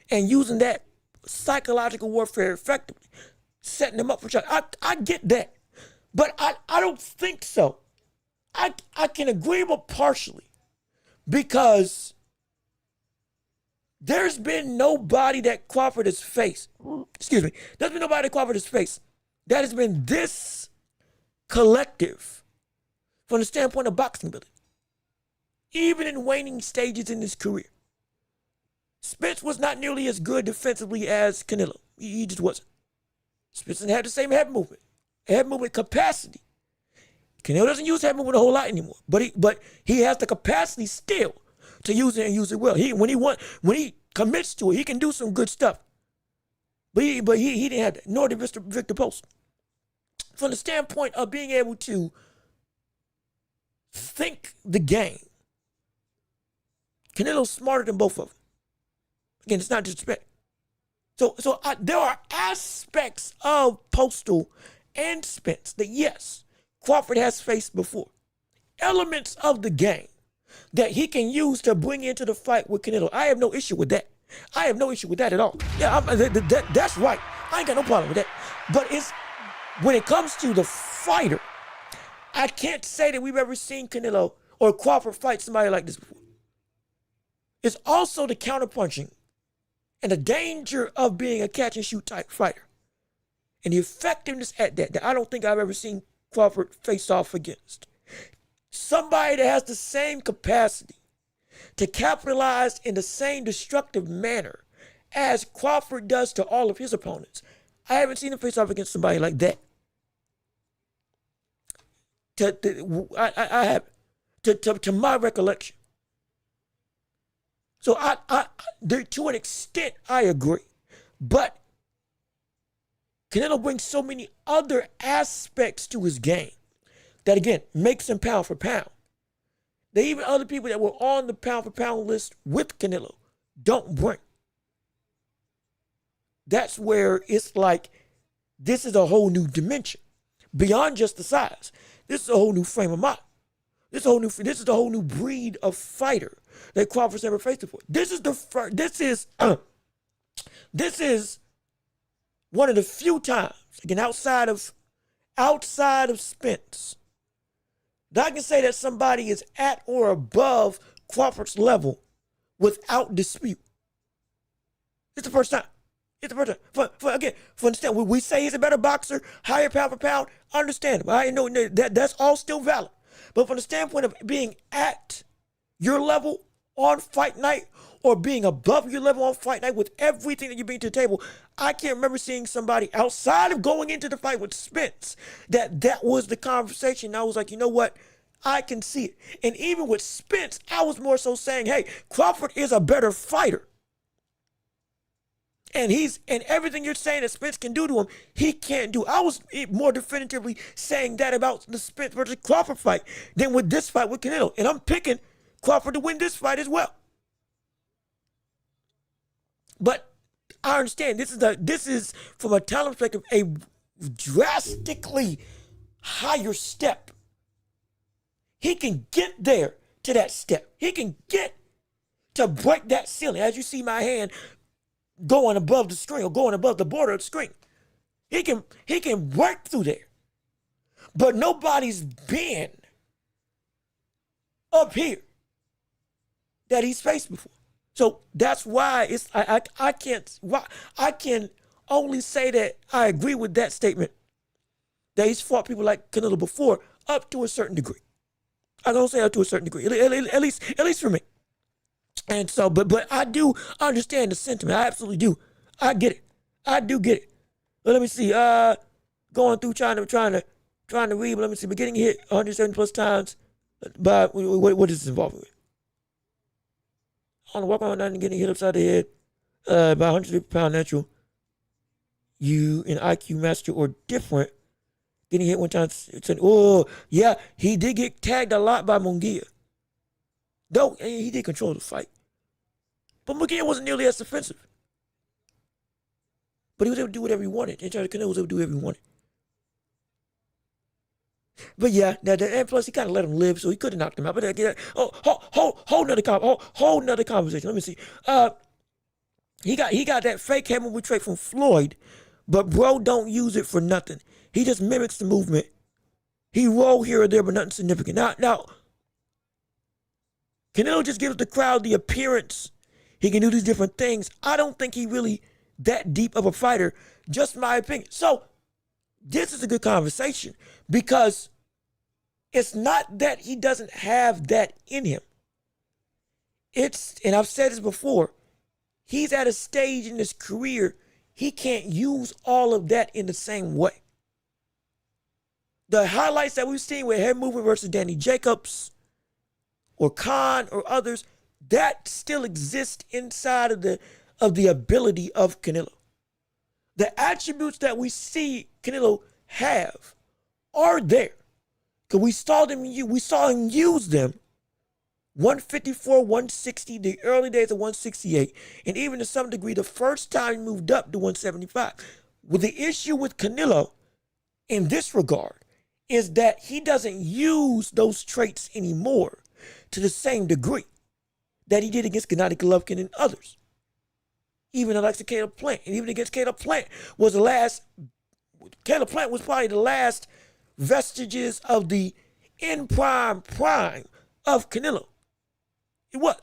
And using that psychological warfare effectively. Setting them up for shot. I get that. But I don't think so. I can agree but partially. Because there's been nobody that Crawford has faced. Excuse me. There's been nobody that Crawford has faced that has been this collective from the standpoint of boxing ability. Even in waning stages in his career. Spence was not nearly as good defensively as Canelo. He just wasn't. Spence didn't have the same head movement capacity. Canelo doesn't use head movement a whole lot anymore. But he has the capacity still to use it and use it well. When he commits to it, he can do some good stuff. But he didn't have that, nor did Victor Post. From the standpoint of being able to think the game, Canelo's smarter than both of them. Again, it's not disrespect. So there are aspects of Postal and Spence that, yes, Crawford has faced before. Elements of the game that he can use to bring into the fight with Canelo. I have no issue with that. I have no issue with that at all. Yeah, that's right. I ain't got no problem with that. But it's when it comes to the fighter, I can't say that we've ever seen Canelo or Crawford fight somebody like this before. It's also the counterpunching and the danger of being a catch and shoot type fighter. And the effectiveness at that I don't think I've ever seen Crawford face off against. Somebody that has the same capacity to capitalize in the same destructive manner as Crawford does to all of his opponents. I haven't seen him face off against somebody like that. I have, to my recollection. So to an extent, I agree. But Canelo brings so many other aspects to his game that, again, makes him pound for pound. That even other people that were on the pound for pound list with Canelo don't bring. That's where it's like, this is a whole new dimension. Beyond just the size. This is a whole new frame of mind. This is the whole new breed of fighter that Crawford's never faced before. This is one of the few times, again, outside of Spence, that I can say that somebody is at or above Crawford's level without dispute. It's the first time. For understand, we say he's a better boxer, higher pound for pound, understandable. I know that's all still valid. But from the standpoint of being at your level on fight night or being above your level on fight night with everything that you bring to the table, I can't remember seeing somebody outside of going into the fight with Spence that was the conversation. I was like, you know what? I can see it. And even with Spence, I was more so saying, hey, Crawford is a better fighter. And everything you're saying that Spence can do to him, he can't do. I was more definitively saying that about the Spence versus Crawford fight than with this fight with Canelo. And I'm picking Crawford to win this fight as well. But I understand this is from a talent perspective a drastically higher step. He can get there to that step. He can get to break that ceiling. As you see my hand going above the screen or going above the border of the screen. He can work through there. But nobody's been up here that he's faced before. So that's why I can only say that I agree with that statement. That he's fought people like Canelo before up to a certain degree. I don't say up to a certain degree, at least for me. And so, but I do understand the sentiment. I absolutely do. I get it. I do get it. But let me see. Going through trying to read. But let me see. But getting hit 170 plus times. By what is this involved with? On the walk around and getting hit upside the head by 150-pound natural. You an IQ master or different. Getting hit one time. Oh yeah, he did get tagged a lot by Munguia. Though he did control the fight. But Munguia wasn't nearly as offensive. But he was able to do whatever he wanted. And Canelo was able to do whatever he wanted. But yeah, and plus he kind of let him live, so he could have knocked him out. But whole nother conversation. Let me see. He got that fake head movement trait from Floyd, but bro don't use it for nothing. He just mimics the movement. He roll here or there, but nothing significant. Now, Canelo just gives the crowd the appearance he can do these different things. I don't think he really that deep of a fighter, just my opinion. So this is a good conversation because it's not that he doesn't have that in him. And I've said this before, he's at a stage in his career, he can't use all of that in the same way. The highlights that we've seen with head movement versus Danny Jacobs or Khan or others, that still exists inside of the ability of Canelo. The attributes that we see Canelo have are there. Because we saw him use them 154, 160, the early days of 168, and even to some degree the first time he moved up to 175. Well, the issue with Canelo in this regard is that he doesn't use those traits anymore to the same degree that he did against Gennady Golovkin and others. Even Alexa Caleb Plant, and even against Caleb Plant Caleb Plant was probably the last vestiges of the in prime of Canelo. It was.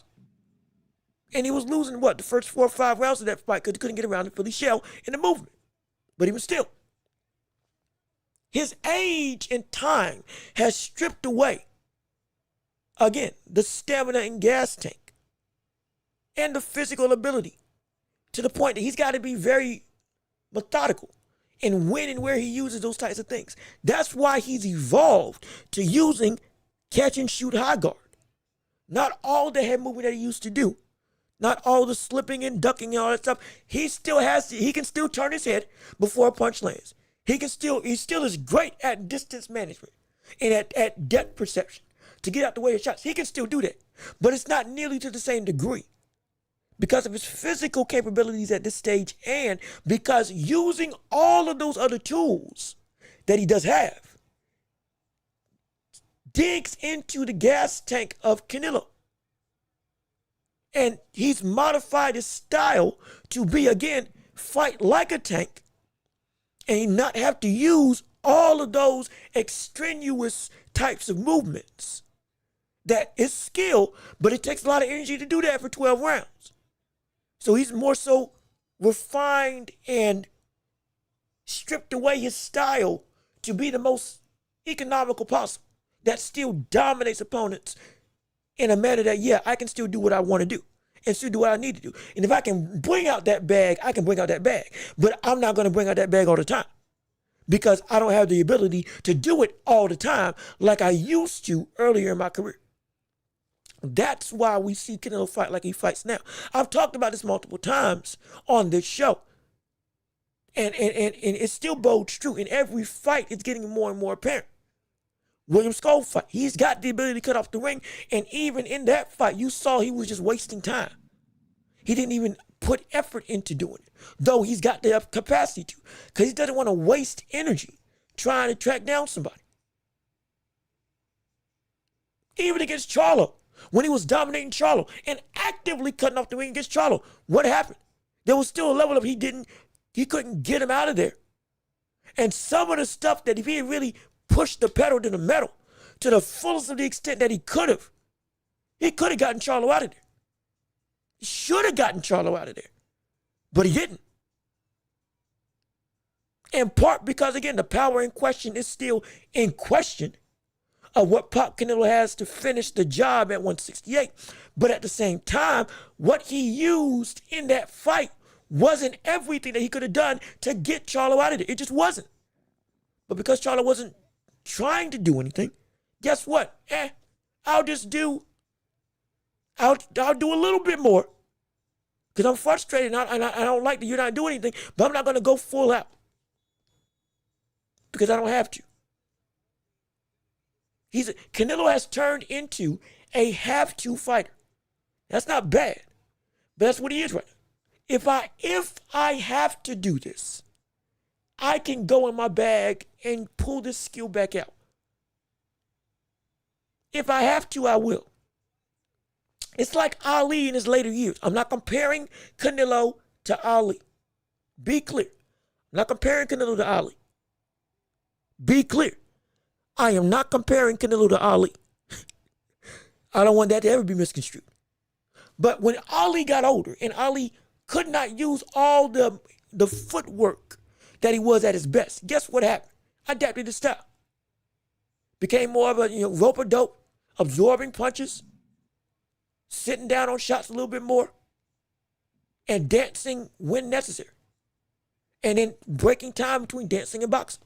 And he was losing, the first 4 or 5 rounds of that fight because he couldn't get around the Philly shell in the movement. But even still, his age and time has stripped away, again, the stamina and gas tank and the physical ability to the point that he's got to be very methodical in when and where he uses those types of things. That's why he's evolved to using catch and shoot high guard. Not all the head movement that he used to do. Not all the slipping and ducking and all that stuff. He can still turn his head before a punch lands. He still is great at distance management and at depth perception to get out the way of shots. He can still do that. But it's not nearly to the same degree because of his physical capabilities at this stage and because using all of those other tools that he does have digs into the gas tank of Canelo. And he's modified his style to be, again, fight like a tank and not have to use all of those extraneous types of movements. That is skill, but it takes a lot of energy to do that for 12 rounds. So he's more so refined and stripped away his style to be the most economical possible. That still dominates opponents in a manner that, I can still do what I want to do and still do what I need to do. And if I can bring out that bag, I can bring out that bag. But I'm not going to bring out that bag all the time because I don't have the ability to do it all the time like I used to earlier in my career. That's why we see Canelo fight like he fights now. I've talked about this multiple times on this show. And it still bodes true. In every fight, it's getting more and more apparent. William Skull fight, he's got the ability to cut off the ring. And even in that fight, you saw he was just wasting time. He didn't even put effort into doing it, though he's got the capacity to, because he doesn't want to waste energy trying to track down somebody. Even against Charlo, when he was dominating Charlo and actively cutting off the ring against Charlo, what happened? There was still a level of he couldn't get him out of there. And some of the stuff that if he had really pushed the pedal to the metal to the fullest of the extent that he could have gotten Charlo out of there. He should have gotten Charlo out of there, but he didn't. In part because, again, the power in question is still in question of what Pop Canelo has to finish the job at 168. But at the same time, what he used in that fight wasn't everything that he could have done to get Charlo out of there. It just wasn't. But because Charlo wasn't trying to do anything, guess what? I'll do a little bit more because I'm frustrated and I don't like that you're not doing anything, but I'm not going to go full out because I don't have to. Canelo has turned into a have-to fighter. That's not bad, but that's what he is right now. If I have to do this, I can go in my bag and pull this skill back out. If I have to, I will. It's like Ali in his later years. I'm not comparing Canelo to Ali. Be clear. I'm not comparing Canelo to Ali. Be clear. I am not comparing Canelo to Ali. I don't want that to ever be misconstrued. But when Ali got older and Ali could not use all the footwork that he was at his best, guess what happened? Adapted his style. Became more of a rope-a-dope, absorbing punches, sitting down on shots a little bit more, and dancing when necessary. And then breaking time between dancing and boxing.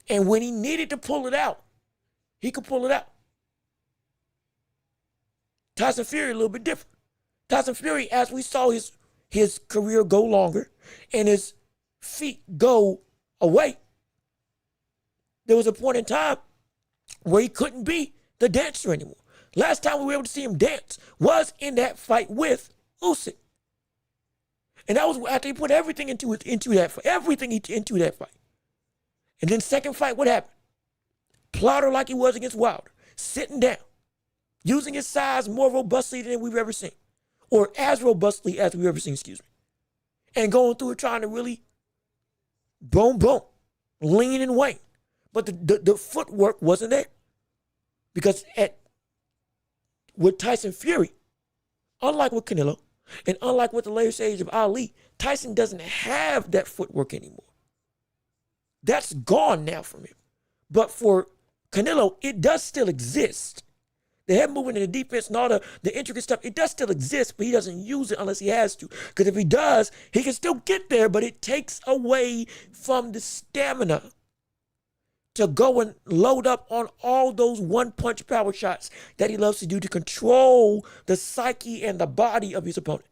And when he needed to pull it out, he could pull it out. Tyson Fury a little bit different. Tyson Fury, as we saw his career go longer and his feet go away, there was a point in time where he couldn't be the dancer anymore. Last time we were able to see him dance was in that fight with Usyk. And that was after he put everything into that fight. Everything into that fight. And then second fight, what happened? Plotter like he was against Wilder. Sitting down. Using his size more robustly than we've ever seen. Or as robustly as we've ever seen, excuse me. And going through it trying to really boom, boom. Lean and wane. But the footwork wasn't there. Because with Tyson Fury, unlike with Canelo, and unlike with the later stage of Ali, Tyson doesn't have that footwork anymore. That's gone now from him. But for Canelo, it does still exist. The head movement and the defense and all the intricate stuff, it does still exist, but he doesn't use it unless he has to. Because if he does, he can still get there, but it takes away from the stamina to go and load up on all those one-punch power shots that he loves to do to control the psyche and the body of his opponent.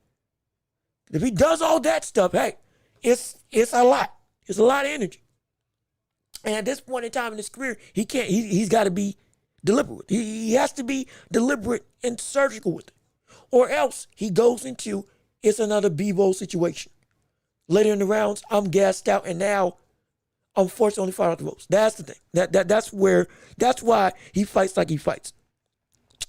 If he does all that stuff, hey, it's a lot. It's a lot of energy. And at this point in time in his career, he's got to be deliberate. He has to be deliberate and surgical with it. Or else he goes into, it's another Bebo situation. Later in the rounds, I'm gassed out and now I'm forced to only fight off the ropes. That's the thing. That's why he fights like he fights.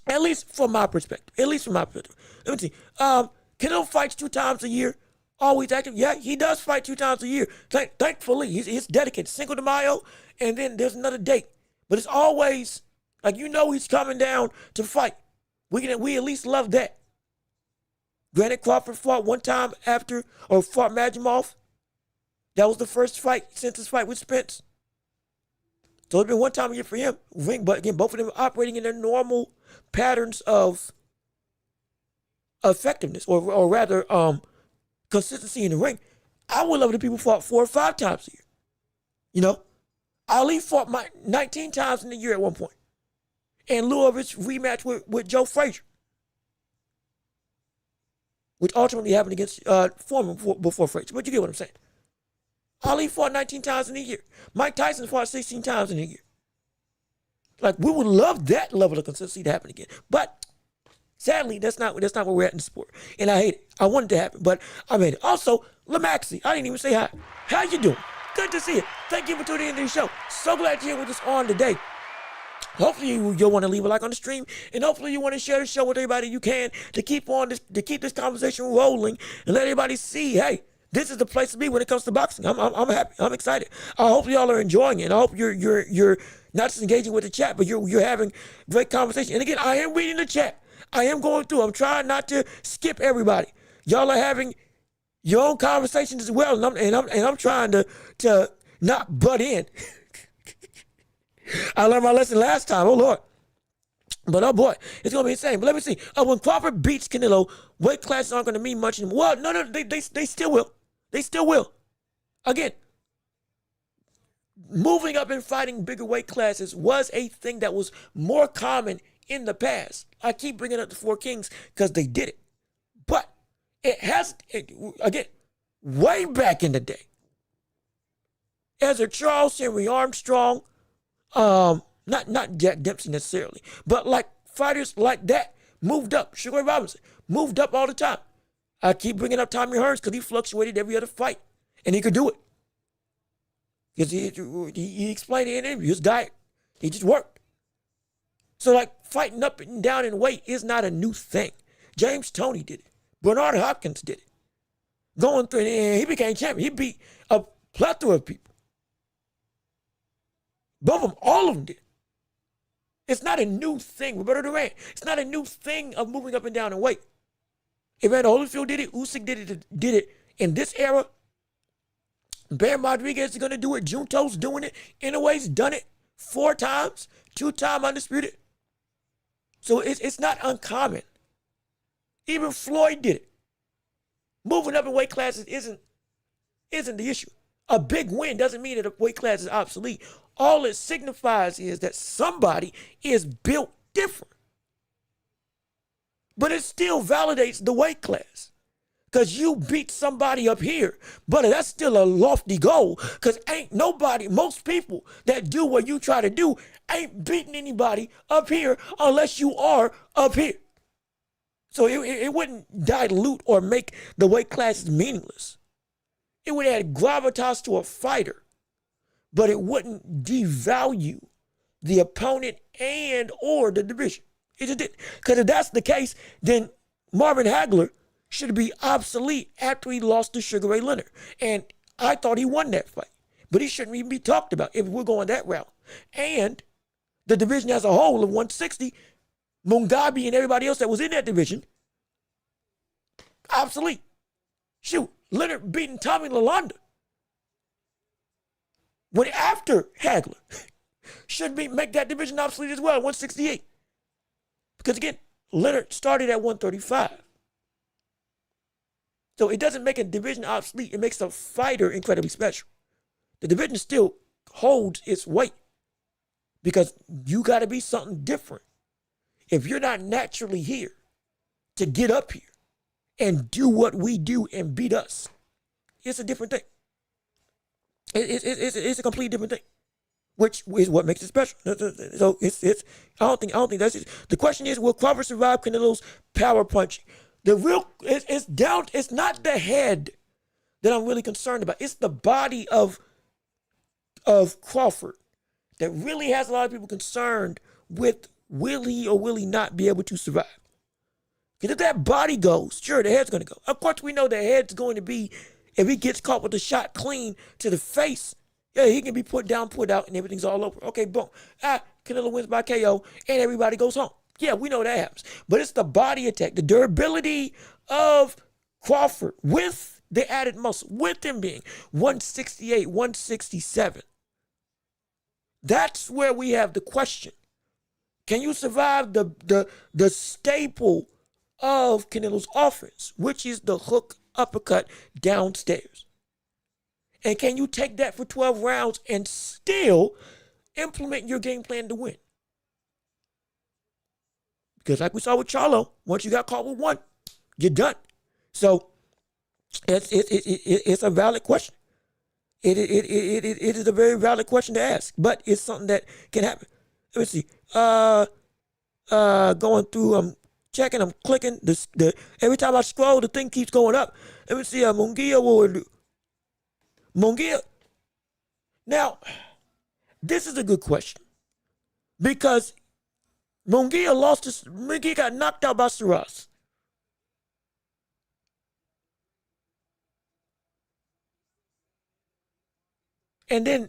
At least from my perspective. Let me see. Canelo fights 2 times a year. Always active. Yeah, he does fight 2 times a year. Thankfully, he's dedicated. Cinco de Mayo, and then there's another date. But it's always, he's coming down to fight. We at least love that. Granted, Crawford fought one time fought Majimov. That was the first fight since his fight with Spence. So it's been one time a year for him. But again, both of them are operating in their normal patterns of effectiveness, or rather, consistency in the ring. I would love it if people fought 4 or 5 times a year. Ali fought 19 times in a year at one point. in lieu of his rematch with Joe Frazier, which ultimately happened against Foreman before Frazier. But you get what I'm saying. Ali fought 19 times in a year. Mike Tyson fought 16 times in a year. Like, we would love that level of consistency to happen again. But sadly, that's not where we're at in the sport. And I hate it. I want it to happen, but I made it. Also, Lamaxi, I didn't even say hi. How you doing? Good to see you. Thank you for tuning in to the show. So glad you're here with us on today. Hopefully you'll want to leave a like on the stream, and hopefully you want to share the show with everybody you can to keep this conversation rolling and let everybody see, hey, this is the place to be when it comes to boxing. I'm happy. I'm excited. I hope y'all are enjoying it. I hope you're not just engaging with the chat, but you're having great conversation. And again, I am reading the chat. I am going through. I'm trying not to skip everybody. Y'all are having your own conversations as well, and I'm trying to not butt in. I learned my lesson last time. Oh Lord. But oh boy, it's gonna be insane. But let me see. When Crawford beats Canelo, weight classes aren't gonna mean much anymore. Well, no, they still will. They still will. Again, moving up and fighting bigger weight classes was a thing that was more common in the past. I keep bringing up the Four Kings because they did it. But again, way back in the day, as a Charles Henry Armstrong, not Jack Dempsey necessarily, but like fighters like that moved up. Sugar Ray Robinson moved up all the time. I keep bringing up Tommy Hearns because he fluctuated every other fight, and he could do it. Because he explained it in an interview, his diet, he just worked. So like fighting up and down in weight is not a new thing. James Toney did it. Bernard Hopkins did it. Going through, and he became champion. He beat a plethora of people. Both of them, all of them did. It's not a new thing. Roberto Duran, it's not a new thing of moving up and down in weight. Evander Holyfield did it. Usyk did it in this era. Bam Rodriguez is going to do it. Junto's doing it. Inouye's done it 4 times. 2-time undisputed. So it's not uncommon. Even Floyd did it. Moving up in weight classes isn't the issue. A big win doesn't mean that a weight class is obsolete. All it signifies is that somebody is built different. But it still validates the weight class. Because you beat somebody up here, but that's still a lofty goal. Because ain't nobody, most people that do what you try to do ain't beating anybody up here unless you are up here. So it wouldn't dilute or make the weight classes meaningless. It would add gravitas to a fighter, but it wouldn't devalue the opponent and or the division. It just didn't. Because if that's the case, then Marvin Hagler should be obsolete after he lost to Sugar Ray Leonard. And I thought he won that fight. But he shouldn't even be talked about if we're going that route. And the division as a whole of 160, Mugabe and everybody else that was in that division, obsolete. Shoot, Leonard beating Tommy Lalonde. When after Hagler should make that division obsolete as well at 168. Because again, Leonard started at 135. So it doesn't make a division obsolete. It makes a fighter incredibly special. The division still holds its weight because you got to be something different. If you're not naturally here to get up here and do what we do and beat us, it's a different thing. It's a completely different thing, which is what makes it special. So I don't think that's it. The question is, will Crawford survive Canelo's power punching? It's not the head that I'm really concerned about. It's the body of Crawford that really has a lot of people concerned with, will he or will he not be able to survive? Because if that body goes, sure, the head's going to go. Of course, we know the head's going to be, if he gets caught with a shot clean to the face, yeah, he can be put down, put out, and everything's all over. Okay, boom. Canelo wins by KO, and everybody goes home. Yeah, we know that happens. But it's the body attack, the durability of Crawford with the added muscle, with him being 168, 167. That's where we have the question. Can you survive the staple of Canelo's offense, which is the hook uppercut downstairs? And can you take that for 12 rounds and still implement your game plan to win? Because like we saw with Charlo, once you got caught with one, you're done. So it's a valid question. It is a very valid question to ask, but it's something that can happen. Let me see. Going through, I'm checking, I'm clicking. Every time I scroll, the thing keeps going up. Let me see. Munguia will do. Munguia. Now, this is a good question because Munguia got knocked out by Shiraz. And then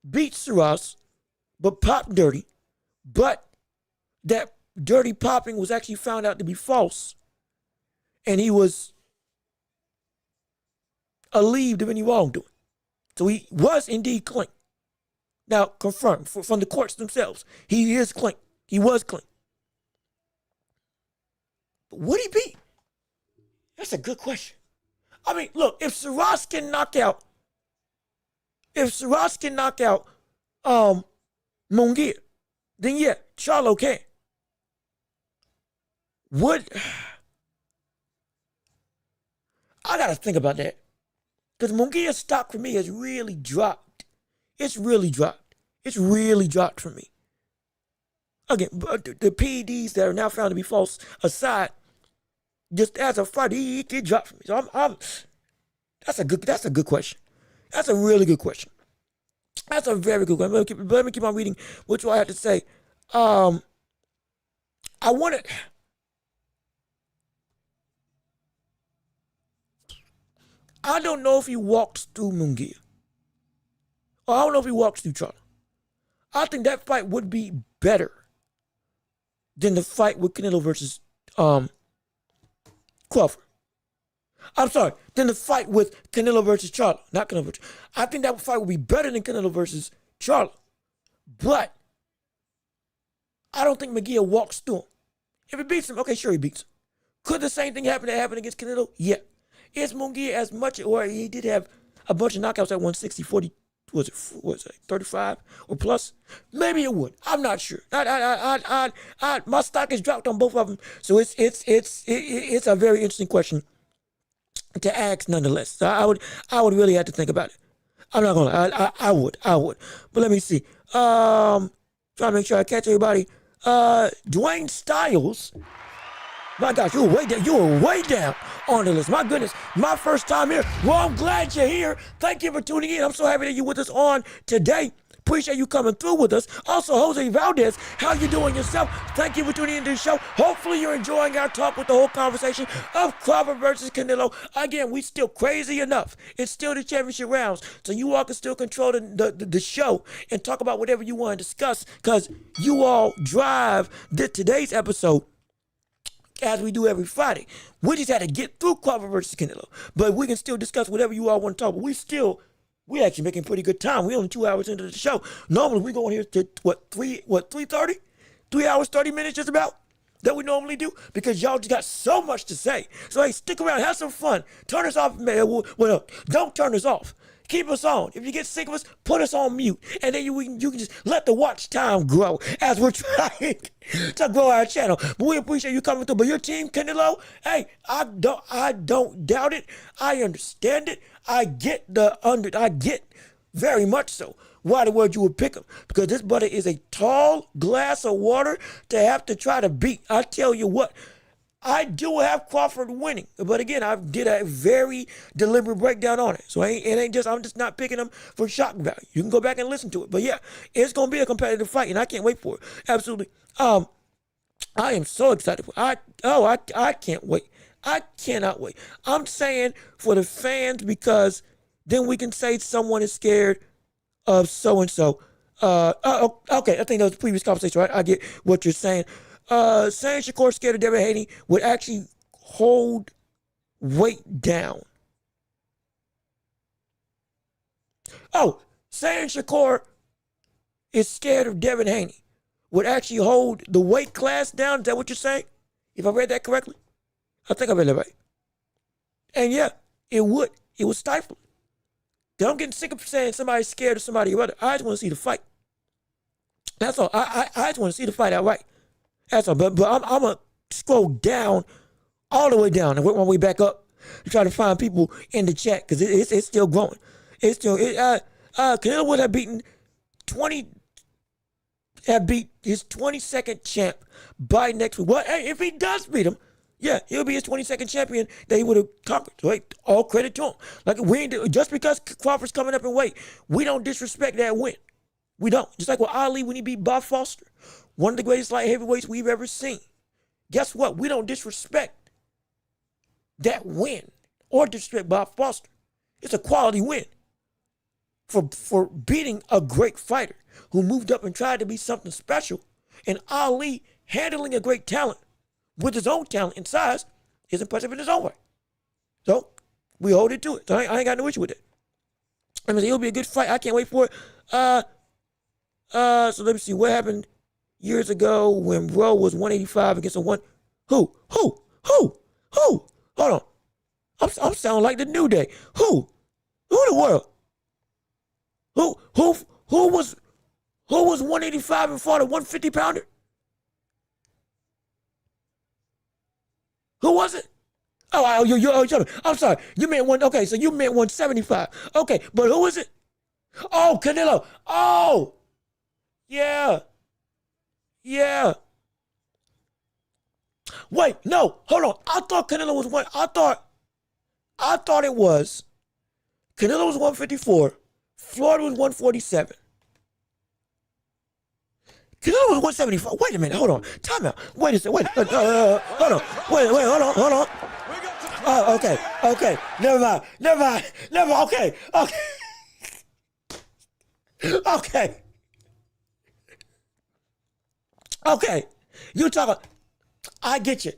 beat Shiraz, but popped dirty. But that dirty popping was actually found out to be false. And he was alleviated of any wrongdoing. So he was indeed clean. Now, confirmed from the courts themselves. He is clean. He was clean. But would he be? That's a good question. I mean, look, if Shiraz can knock out Munguia, then yeah, Charlo can. I gotta think about that. Because Munguia's stock for me has really dropped. It's really dropped. It's really dropped for me. Again, but the PEDs that are now found to be false aside, just as a fighter, he dropped for me. So that's a good question. That's a really good question. That's a very good one. Let me keep on reading what do I have to say. I don't know if he walks through Munguia. Or I don't know if he walks through Charlo. I think that fight would be better than the fight with Canelo versus Crawford. I'm sorry, than the fight with Canelo versus Charlo. Not Canelo versus. I think that fight would be better than Canelo versus Charlo. But I don't think Munguia walks through him. If he beats him, okay, sure he beats him. Could the same thing happen that happened against Canelo? Yeah. Is Munguia as much, or he did have a bunch of knockouts at 160, 40, was it 35 or plus? Maybe it would. I'm not sure. My stock has dropped on both of them, so it's a very interesting question to ask nonetheless. So I would really have to think about it. I'm not gonna lie, I would. But let me see. Trying to make sure I catch everybody. Dwayne Styles. My gosh, you were way down on the list. My goodness, my first time here. Well, I'm glad you're here. Thank you for tuning in. I'm so happy that you're with us on today. Appreciate you coming through with us. Also, Jose Valdez, how you doing yourself? Thank you for tuning into the show. Hopefully you're enjoying our talk with the whole conversation of Crawford versus Canelo. Again, we still crazy enough. It's still the championship rounds, so you all can still control the show and talk about whatever you want to discuss because you all drive today's episode as we do every Friday. We just had to get through Crawford versus Canelo, but we can still discuss whatever you all want to talk about. We actually making pretty good time. We're only 2 hours into the show. Normally we go in here to 3:30? 3 hours, 30 minutes just about that we normally do because y'all just got so much to say. So hey, stick around, have some fun. Turn us off, man. Well, don't turn us off. Keep us on. If you get sick of us, put us on mute. And then you can just let the watch time grow as we're trying to grow our channel. But we appreciate you coming through. But your team, Canelo, hey, I don't doubt it. I understand it. I get very much so why the word you would pick him. Because this brother is a tall glass of water to have to try to beat. I tell you what. I do have Crawford winning, but again, I did a very deliberate breakdown on it. So I'm just not picking him for shock value. You can go back and listen to it. But yeah, it's gonna be a competitive fight, and I can't wait for it. Absolutely. I am so excited. I can't wait. I cannot wait. I'm saying for the fans because then we can say someone is scared of so and so. Okay, I think that was the previous conversation, right? I get what you're saying. Saying Shakur scared of Devin Haney would actually hold weight down. Oh, saying Shakur is scared of Devin Haney would actually hold the weight class down. Is that what you're saying? If I read that correctly? I think I read that right. And yeah, it would. It would stifle. I'm getting sick of saying somebody's scared of somebody or other. I just want to see the fight. That's all. I just want to see the fight outright. That's all. But I'm going to scroll down, all the way down, and work my way back up to try to find people in the chat because it's still growing. It's still, Canelo would have beaten 20, have beat his 22nd champ by next week. Well, hey, if he does beat him, yeah, he'll be his 22nd champion that he would have conquered. Right? All credit to him. Like we ain't, just because Crawford's coming up in weight, we don't disrespect that win. We don't. Just like with Ali when he beat Bob Foster, one of the greatest light heavyweights we've ever seen. Guess what? We don't disrespect that win or disrespect Bob Foster. It's a quality win for beating a great fighter who moved up and tried to be something special. And Ali handling a great talent with his own talent and size is impressive in his own way. So we hold it to it. So I ain't got no issue with it. I mean, it'll be a good fight. I can't wait for it. So let me see what happened years ago when Roe was 185 against a one. Who? Hold on. I'm sounding like the New Day. Who in the world? Who was 185 and fought a 150 pounder? Who was it? I'm sorry. You meant one. Okay, so you meant 175. Okay, but who was it? Oh, Canelo. Oh, yeah. Wait, no, hold on. I thought Canelo was one. I thought it was. Canelo was 154. Floyd was 147. Canelo was 175. Wait a minute, hold on. Time out. Wait a second. Wait, hold on. Wait, hold on. Oh, okay. Never mind. Okay. You talking. I get you.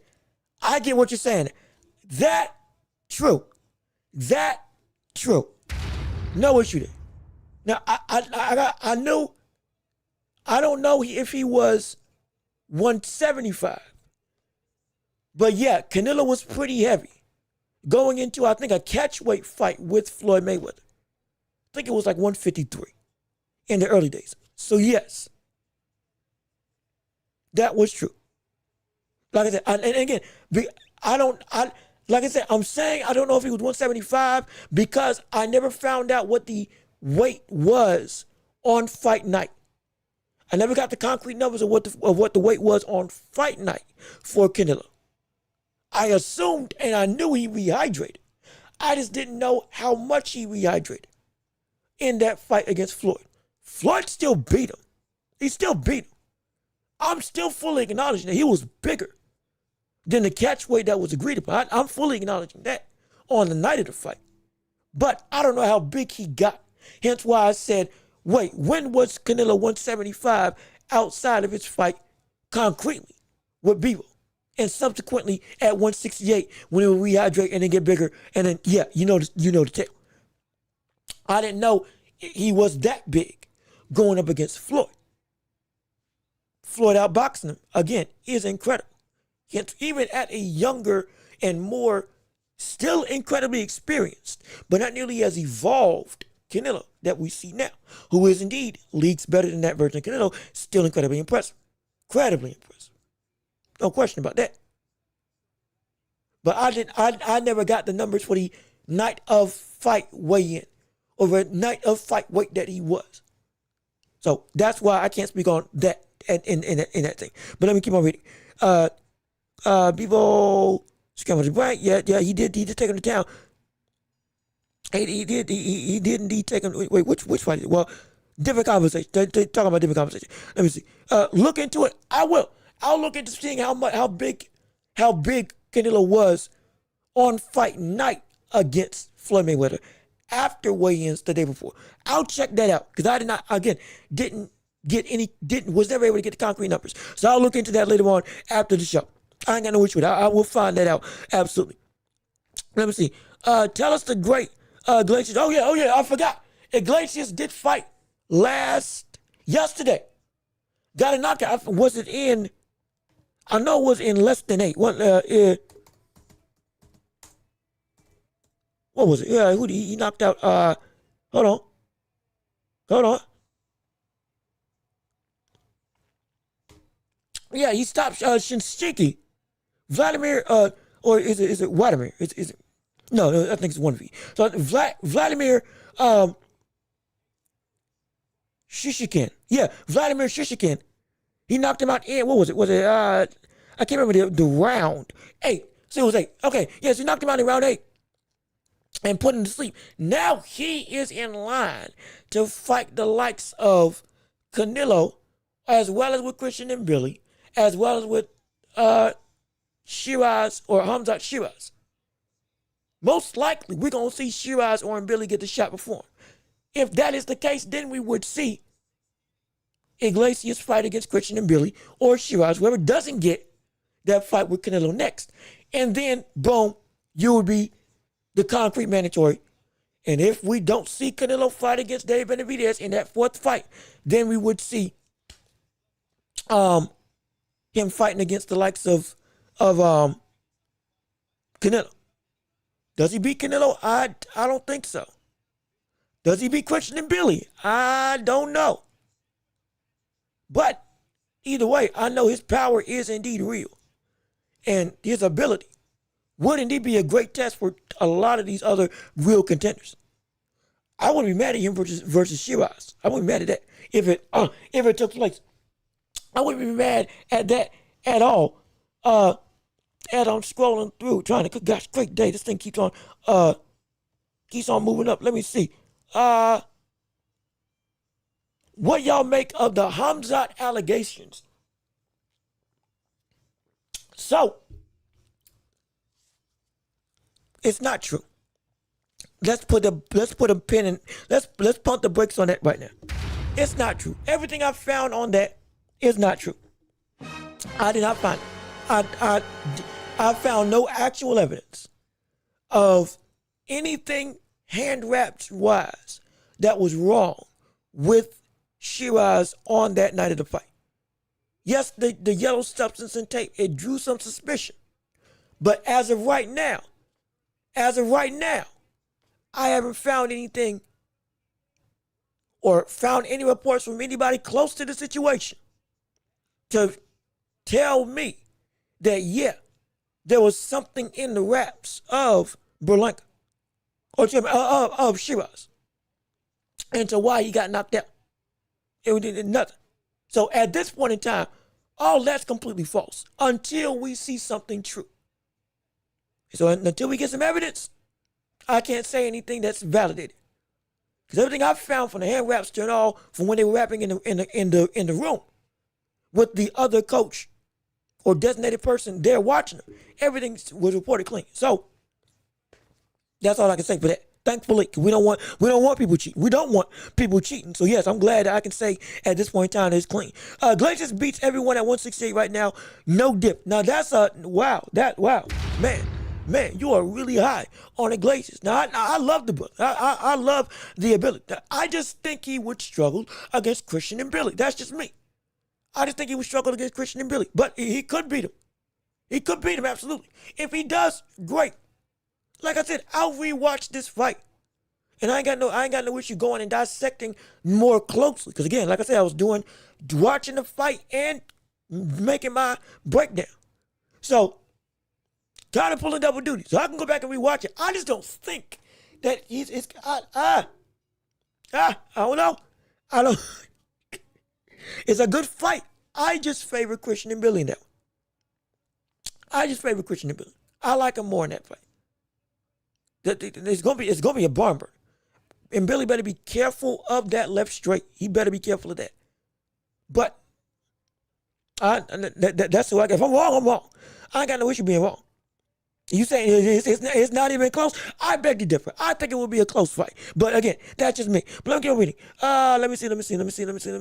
I get what you're saying. That true. No issue there. Now I knew. I don't know if he was 175, but yeah, Canelo was pretty heavy going into, I think, a catchweight fight with Floyd Mayweather. I think it was like 153 in the early days. So yes, that was true. Like I said, and again, like I said, I'm saying I don't know if he was 175 because I never found out what the weight was on fight night. I never got the concrete numbers of what the weight was on fight night for Canelo. I assumed and I knew he rehydrated. I just didn't know how much he rehydrated in that fight against Floyd. Floyd still beat him. He still beat him. I'm still fully acknowledging that he was bigger than the catch weight that was agreed upon. I'm fully acknowledging that on the night of the fight. But I don't know how big he got. Hence why I said, wait, when was Canelo 175 outside of his fight concretely with Bivol? And subsequently at 168 when he would rehydrate and then get bigger. And then, yeah, you know the tale. I didn't know he was that big going up against Floyd. Floyd outboxing him, again, is incredible. Even at a younger and more, still incredibly experienced, but not nearly as evolved Canelo that we see now, who is indeed leagues better than that version of Canelo, still incredibly impressive. Incredibly impressive. No question about that. But I never got the numbers for the night of fight weigh-in or the night of fight weight that he was. So that's why I can't speak on that in that thing. But let me keep on reading. Bivol scrambled right. Yeah, he did take him to town. He did indeed take him. Wait, which fight? Well, different conversation. They talking about different conversation. Let me see. Look into it. I will. I'll look into seeing how big Canelo was on fight night against Floyd Mayweather after weigh-ins the day before. I'll check that out because I was never able to get the concrete numbers. So I'll look into that later on after the show. I ain't got no issue with that. I will find that out. Absolutely. Let me see. Tell us the great Iglesias. Oh yeah, I forgot. Iglesias did fight yesterday. Got a knockout. Was it in? I know it was in less than 8. What was it? Yeah, he knocked out. Hold on. Yeah, he stopped Shinshiki. Vladimir, or is it Vladimir? Is it? No, I think it's one of you. So Vladimir Shishikin. Yeah, Vladimir Shishikin. He knocked him out in, what was it? I can't remember the round 8. So it was 8. Okay, yes, he knocked him out in round 8 and put him to sleep. Now he is in line to fight the likes of Canelo, as well as with Christian and Billy, as well as with Shiraz or Hamzat Shiraz. Most likely, we're going to see Shiraz or Billy get the shot before him. If that is the case, then we would see Iglesias fight against Christian and Billy, or Shiraz, whoever doesn't get that fight with Canelo next. And then, boom, you would be the concrete mandatory. And if we don't see Canelo fight against Dave Benavidez in that 4th fight, then we would see him fighting against the likes of Canelo. Does he beat Canelo? I don't think so. Does he beat Christian and Billy? I don't know. But either way, I know his power is indeed real. And his ability would indeed be a great test for a lot of these other real contenders. I wouldn't be mad at him versus Shiraz. I wouldn't be mad at that if it took place. I wouldn't be mad at that at all. As I'm scrolling through, trying to, gosh, great day. This thing keeps on moving up. Let me see. What y'all make of the Hamzat allegations? So, it's not true. Let's put a pin in. Let's pump the brakes on that right now. It's not true. Everything I found on that is not true. I did not find it. I found no actual evidence of anything hand wrapped wise that was wrong with Shiraz on that night of the fight. Yes, the yellow substance and tape, it drew some suspicion. But as of right now, I haven't found anything or found any reports from anybody close to the situation to tell me that, yeah, there was something in the wraps of Berlinka or of Shiraz into why he got knocked out. It did nothing. So at this point in time, all that's completely false until we see something true. So until we get some evidence, I can't say anything that's validated. Because everything I found from the hand wraps to it all, from when they were rapping in the room with the other coach or designated person there watching them, everything was reported clean. So that's all I can say for that. Thankfully, we don't want people cheating. We don't want people cheating. So yes, I'm glad that I can say at this point in time that it's clean. Glaciers beats everyone at 168 right now. No dip. Now that's wow. Man, you are really high on the Glaciers. Now I love the book. I love the ability. I just think he would struggle against Christian and Billy. That's just me. I just think he would struggle against Christian and Billy. But he could beat him. He could beat him, absolutely. If he does, great. Like I said, I'll rewatch this fight. And I ain't got no issue going and dissecting more closely. Because again, like I said, I was watching the fight and making my breakdown. So, tired of pulling double duty. So I can go back and rewatch it. I just don't think that I don't know. It's a good fight. I just favor Christian and Billy now. I like him more in that fight. It's gonna be a barn burner. And Billy better be careful of that left straight. He better be careful of that. But that's who I get. If I'm wrong, I'm wrong. I ain't got no issue being wrong. You saying it's not even close? I beg to differ. I think it will be a close fight. But again, that's just me. But let me get reading. Let me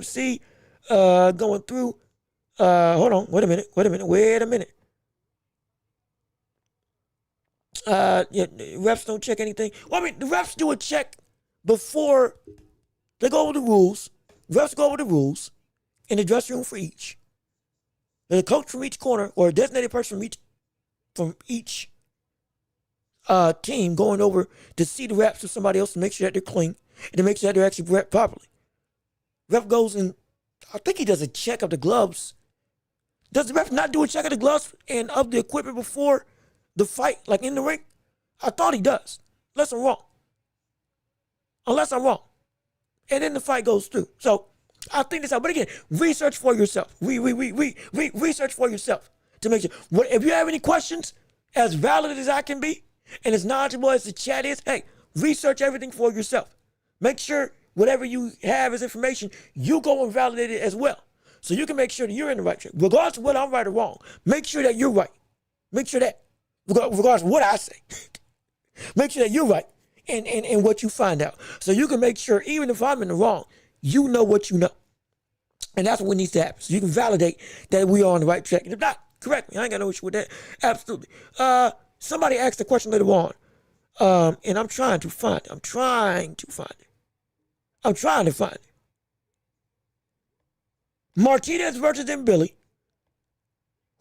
see. Going through. Hold on. Wait a minute. Yeah, refs don't check anything. Well, I mean, the refs do a check before they go over the rules. Refs go over the rules in the dressing room for each. There's a coach from each corner or a designated person from each team going over to see the reps of somebody else to make sure that they're clean and to make sure that they're actually rep properly. Ref goes and I think he does a check of the gloves Does the ref not do a check of the gloves and of the equipment before the fight, like in the ring? I thought he does, unless I'm wrong. And then the fight goes through. So I think this out. But again, research for yourself. Research for yourself to make sure. If you have any questions, as valid as I can be, and as knowledgeable as the chat is, hey, research everything for yourself. Make sure whatever you have as information, you go and validate it as well. So you can make sure that you're in the right track. Regardless of whether I'm right or wrong, make sure that you're right. Make sure that, regardless of what I say, make sure that you're right in what you find out. So you can make sure, even if I'm in the wrong, you know what you know. And that's what needs to happen. So you can validate that we are on the right track. And if not, correct me. I ain't got no issue with that. Absolutely. Somebody asked a question later on. And I'm trying to find it. I'm trying to find it. Martinez versus Billy.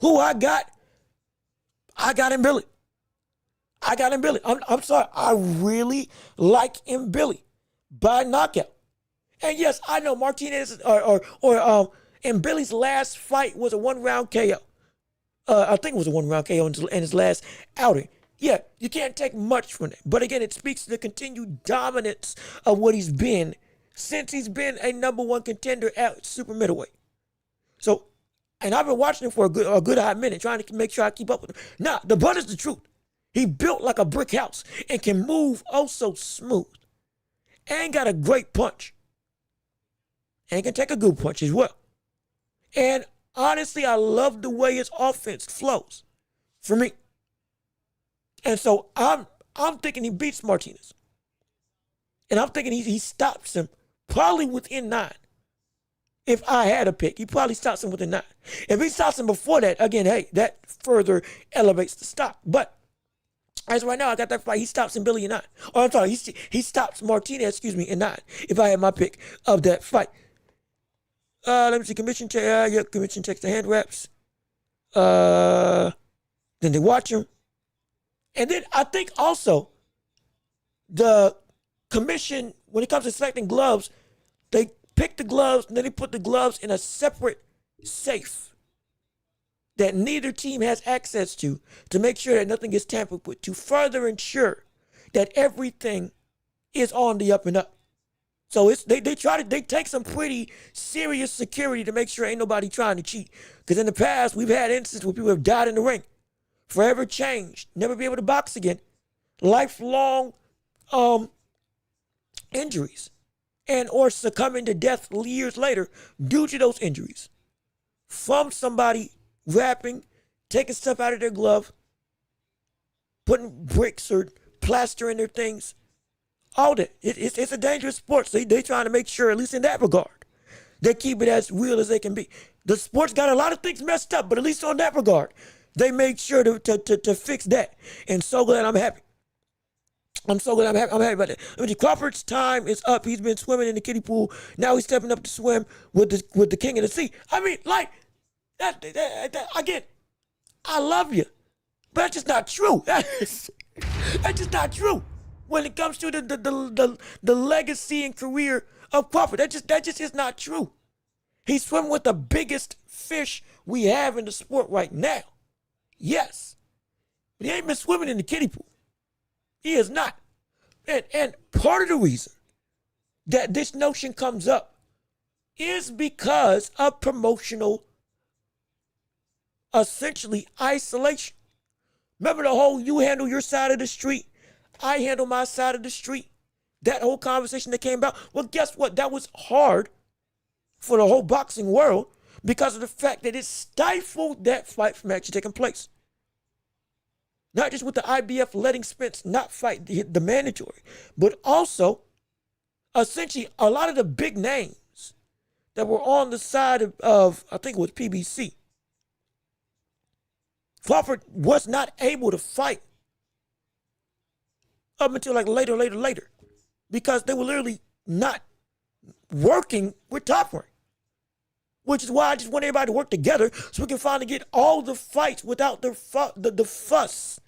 Who I got in Billy. I'm sorry. I really like Billy by knockout. And yes, I know Martinez and Billy's last fight was a 1-round KO. I think it was a 1-round KO in his last outing. Yeah, you can't take much from it. But again, it speaks to the continued dominance of what he's been since he's been a #1 contender at super middleweight. So, and I've been watching him for a good hot minute, trying to make sure I keep up with him. Nah, the brother's the truth. He built like a brick house and can move oh so smooth. And got a great punch. And can take a good punch as well. And honestly, I love the way his offense flows for me. And so I'm thinking he beats Martinez. And I'm thinking he stops him probably within 9. If I had a pick, he probably stops him within 9. If he stops him before that, again, hey, that further elevates the stop. But as right now, I got that fight. He stops Billy in 9. Oh, I'm sorry. He stops Martinez, in 9. If I had my pick of that fight. Let me see. Commission check. Yep, commission checks the hand wraps. Then they watch him. And then I think also the commission, when it comes to selecting gloves, they pick the gloves and then they put the gloves in a separate safe that neither team has access to make sure that nothing gets tampered with, to further ensure that everything is on the up and up. So they take some pretty serious security to make sure ain't nobody trying to cheat. Because in the past, we've had instances where people have died in the ring, forever changed, never be able to box again, lifelong injuries, and or succumbing to death years later due to those injuries from somebody wrapping, taking stuff out of their glove, putting bricks or plaster in their things. All that. It's a dangerous sport. So they trying to make sure, at least in that regard, they keep it as real as they can be. The sport's got a lot of things messed up, but at least on that regard, they make sure to fix that. And so glad I'm happy. I'm happy about that. I mean, Crawford's time is up. He's been swimming in the kiddie pool. Now he's stepping up to swim with the king of the sea. I mean, like, that again, I love you. But that's just not true. That's just not true. When it comes to the legacy and career of Crawford, that just is not true. He's swimming with the biggest fish we have in the sport right now. Yes. But he ain't been swimming in the kiddie pool. He is not. And part of the reason that this notion comes up is because of promotional, essentially, isolation. Remember the whole you handle your side of the street, I handle my side of the street? That whole conversation that came about? Well, guess what? That was hard for the whole boxing world because of the fact that it stifled that fight from actually taking place. Not just with the IBF letting Spence not fight the mandatory, but also, essentially, a lot of the big names that were on the side of I think it was PBC. Crawford was not able to fight up until like later, because they were literally not working with Top Rank. Which is why I just want everybody to work together so we can finally get all the fights without the fuss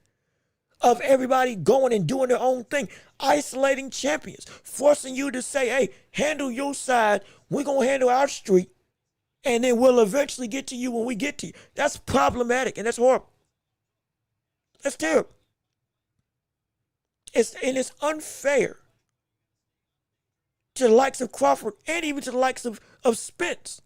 of everybody going and doing their own thing, isolating champions, forcing you to say, hey, handle your side, we're going to handle our street, And then we'll eventually get to you when we get to you. That's problematic, and that's horrible. That's terrible. It's unfair to the likes of Crawford and even to the likes of Spence.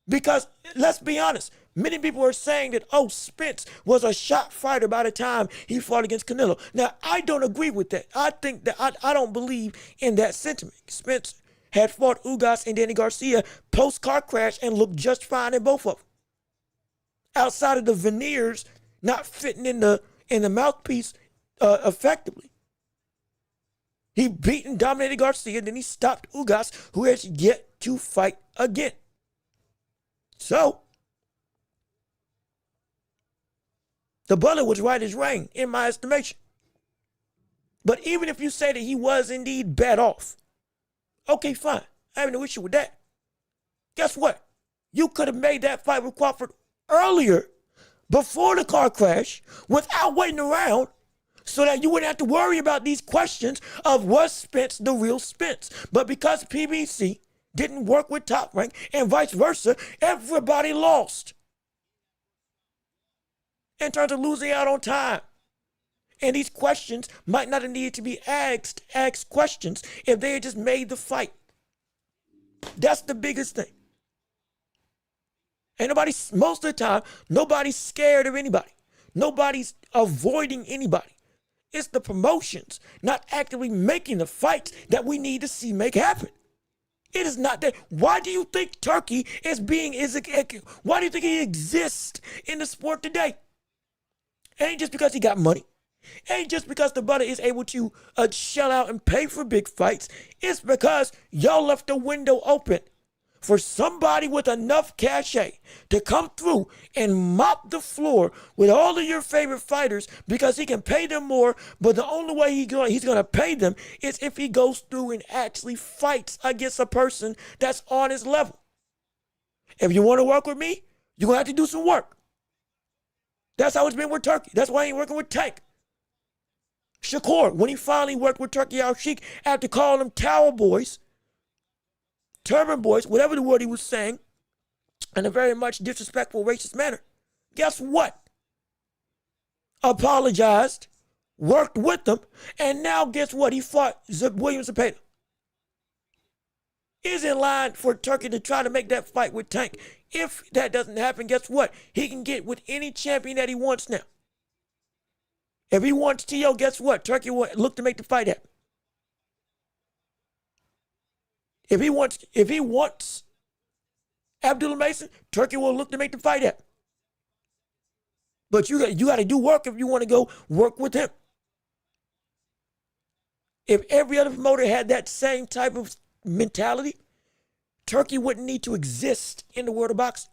Because let's be honest, many people are saying that, oh, Spence was a shot fighter by the time he fought against Canelo. Now, I don't agree with that. I think that I don't believe in that sentiment. Spence had fought Ugas and Danny Garcia post-car crash and looked just fine in both of them. Outside of the veneers not fitting in the mouthpiece effectively. He beat and dominated Garcia, then he stopped Ugas, who has yet to fight again. So, the bullet was right as rain, in my estimation. But even if you say that he was indeed bad off, okay, fine. I have no issue with that. Guess what? You could have made that fight with Crawford earlier, before the car crash, without waiting around, so that you wouldn't have to worry about these questions of was Spence the real Spence. But because PBC didn't work with Top Rank and vice versa, everybody lost in terms of losing out on time. And these questions might not have needed to be asked questions if they had just made the fight. That's the biggest thing. And most of the time, nobody's scared of anybody. Nobody's avoiding anybody. It's the promotions not actively making the fights that we need to see make happen. It is not that. Why do you think Turkey why do you think he exists in the sport today? It ain't just because he got money. It ain't just because the brother is able to shell out and pay for big fights. It's because y'all left the window open for somebody with enough cachet to come through and mop the floor with all of your favorite fighters because he can pay them more, but the only way he's going to pay them is if he goes through and actually fights against a person that's on his level. If you want to work with me, you're going to have to do some work. That's how it's been with Turkey. That's why he ain't working with Tank. Shakur, when he finally worked with Turkey Al-Sheikh after calling them towel boys, turban boys, whatever the word he was saying, in a very much disrespectful, racist manner. Guess what? Apologized, worked with them, and now guess what? He fought William Zepeda. Is in line for Turkey to try to make that fight with Tank. If that doesn't happen, guess what? He can get with any champion that he wants now. If he wants T.O., guess what? Turkey will look to make the fight happen. If he wants Abdullah Mason, Turkey will look to make the fight happen. But you got to do work if you want to go work with him. If every other promoter had that same type of mentality, Turkey wouldn't need to exist in the world of boxing.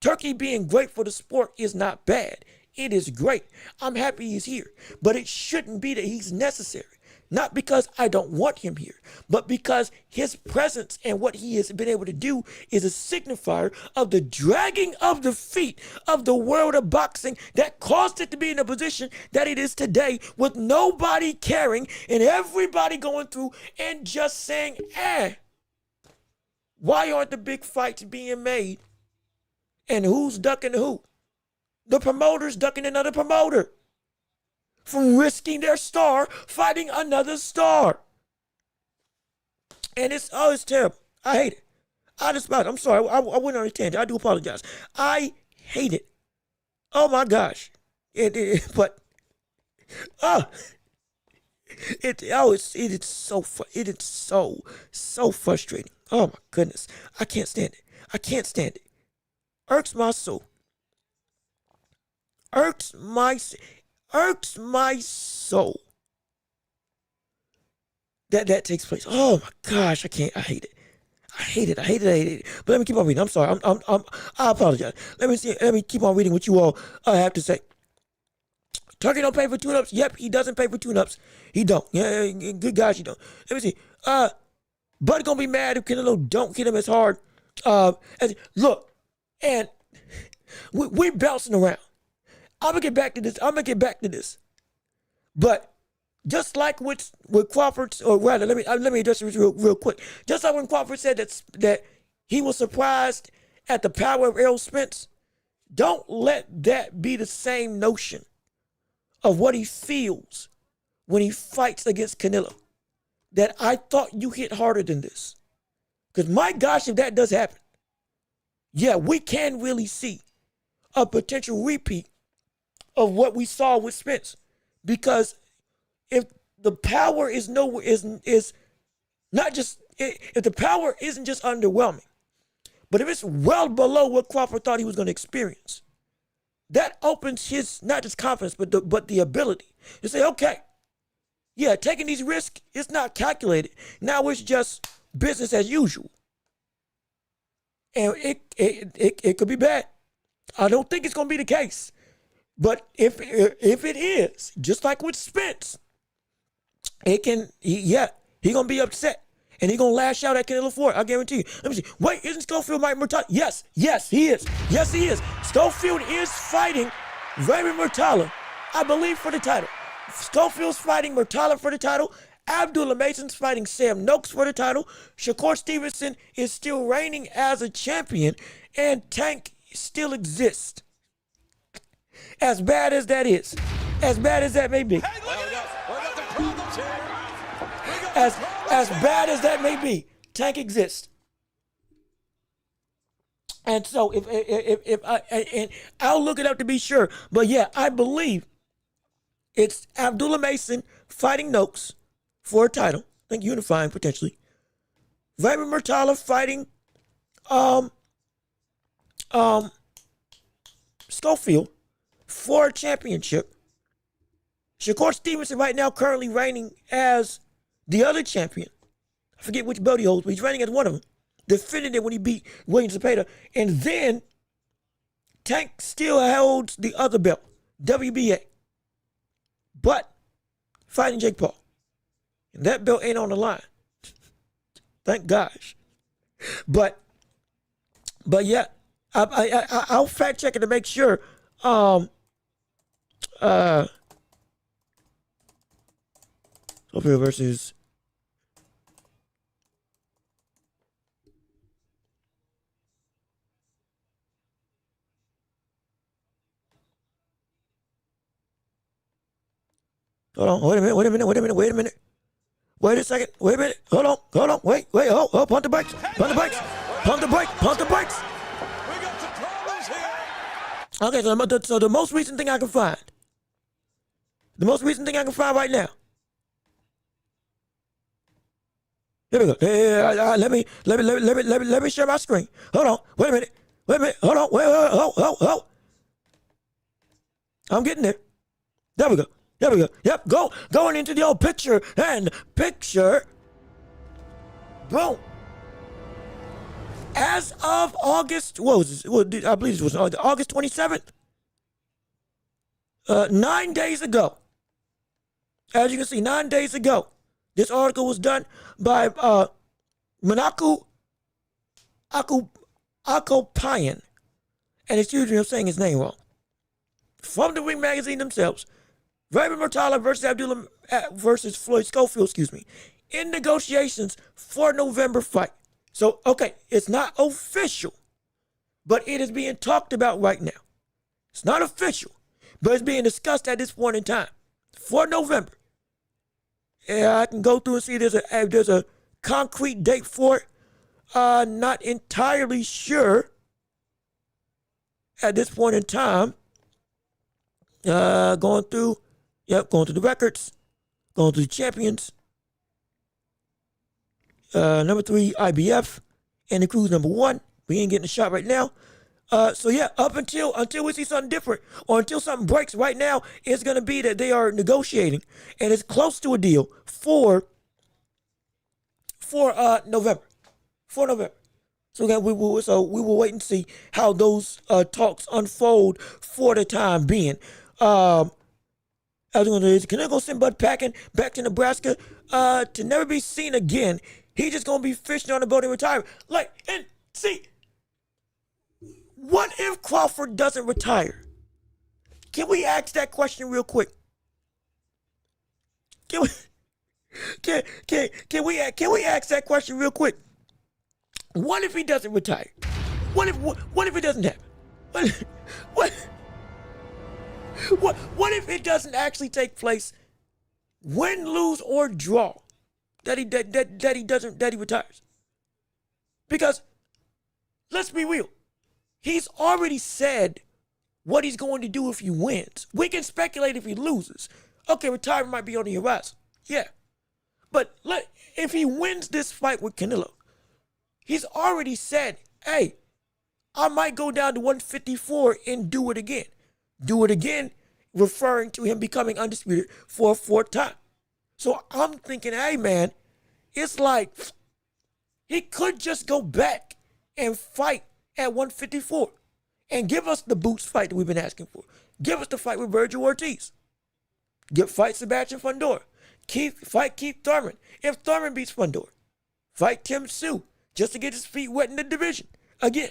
Turkey being great for the sport is not bad. It is great. I'm happy he's here. But it shouldn't be that he's necessary. Not because I don't want him here, but because his presence and what he has been able to do is a signifier of the dragging of the feet of the world of boxing that caused it to be in the position that it is today, with nobody caring and everybody going through and just saying, why aren't the big fights being made? And who's ducking who? The promoter's ducking another promoter from risking their star fighting another star. And it's terrible. I hate it. I despise it. I'm sorry. I went on a tangent. I do apologize. I hate it. Oh my gosh. It is so frustrating. Oh my goodness. I can't stand it. I can't stand it. Irks my soul. Irks my soul that takes place. Oh my gosh, I can't. I hate it. I hate it. But let me keep on reading. I'm sorry. I apologize. Let me keep on reading what you all have to say. Turkey don't pay for tune-ups. Yep, he doesn't pay for tune-ups. He don't. Yeah, good gosh, he don't. Let me see. Buddy gonna be mad if Canelo don't hit him as hard. Look, and we're bouncing around. I'm gonna get back to this. But Just like with Crawford, or rather, let me address this real quick. Just like when Crawford said that he was surprised at the power of Errol Spence, don't let that be the same notion of what he feels when he fights against Canelo. That I thought you hit harder than this. Because my gosh, if that does happen, yeah, we can really see a potential repeat of what we saw with Spence. Because if the power is not just, if the power isn't just underwhelming, but if it's well below what Crawford thought he was going to experience, that opens his not just confidence but the ability to say, okay, yeah, taking these risks, it's not calculated. Now it's just business as usual. And it could be bad. I don't think it's going to be the case. But if it is, just like with Spence, he going to be upset. And he going to lash out at Canelo for it. I guarantee you. Let me see. Wait, isn't Schofield Mike Murtala? Yes, he is. Yes, he is. Schofield is fighting Raymond Murtala, I believe, for the title. Schofield's fighting Murtala for the title. Abdullah Mason's fighting Sam Noakes for the title. Shakur Stevenson is still reigning as a champion. And Tank still exists. As bad as that is. As bad as that may be. As bad as that may be, Tank exists. And so if I'll look it up to be sure. But yeah, I believe it's Abdullah Mason fighting Noakes for a title. I think unifying potentially. Raymond Murtala fighting Schofield for a championship. Shakur Stevenson right now currently reigning as the other champion. I forget which belt he holds, but he's reigning as one of them. Defended it when he beat William Zepeda. And then Tank still holds the other belt, WBA. But fighting Jake Paul. And that belt ain't on the line. Thank gosh. But yeah, I'll fact check it to make sure. Schofield versus hold on, wait a minute. Wait a second, wait a minute. Hold on, wait, oh, pump the brakes. We got some problems here. Okay, so the most recent thing I can find right now. Here we go. Let me share my screen. Hold on, wait a minute. Hold on, hold. I'm getting there. There we go. Yep, going into the old picture. Boom. As of August, what was this? Well, I believe it was August 27th. 9 days ago. As you can see, 9 days ago, this article was done by Manaku Akopayan. And excuse me, I'm saying his name wrong. From the Ring Magazine themselves. Raymond Murtala versus Floyd Schofield, in negotiations for November fight. So, okay, it's not official, but it is being talked about right now. It's not official, but it's being discussed at this point in time for November. Yeah, I can go through and see there's a concrete date for it. Not entirely sure at this point in time. Going through the records, going through the champions. Number 3, IBF, and the Cruz number 1. We ain't getting a shot right now. So yeah, up until we see something different, or until something breaks, right now it's gonna be that they are negotiating, and it's close to a deal for November. For November. So again, we will wait and see how those talks unfold for the time being. Is Canelo send Bud packing back to Nebraska to never be seen again? He just gonna be fishing on the boat and retire. And see, what if Crawford doesn't retire? Can we ask that question real quick? Can we can we ask that question real quick? What if he doesn't retire? What if it doesn't happen? What what if it doesn't actually take place? Win, lose, or draw, that he retires. Because let's be real, he's already said what he's going to do if he wins. We can speculate if he loses. Okay, retirement might be on the horizon. Yeah, but if he wins this fight with Canelo, he's already said, "Hey, I might go down to 154 and do it again." Do it again, referring to him becoming undisputed for a fourth time. So I'm thinking, hey man, it's like he could just go back and fight at 154 and give us the Boots fight that we've been asking for. Give us the fight with Virgil Ortiz. Fight Sebastian Fundora. Fight Keith Thurman. If Thurman beats Fundora, fight Tim Tszyu just to get his feet wet in the division again.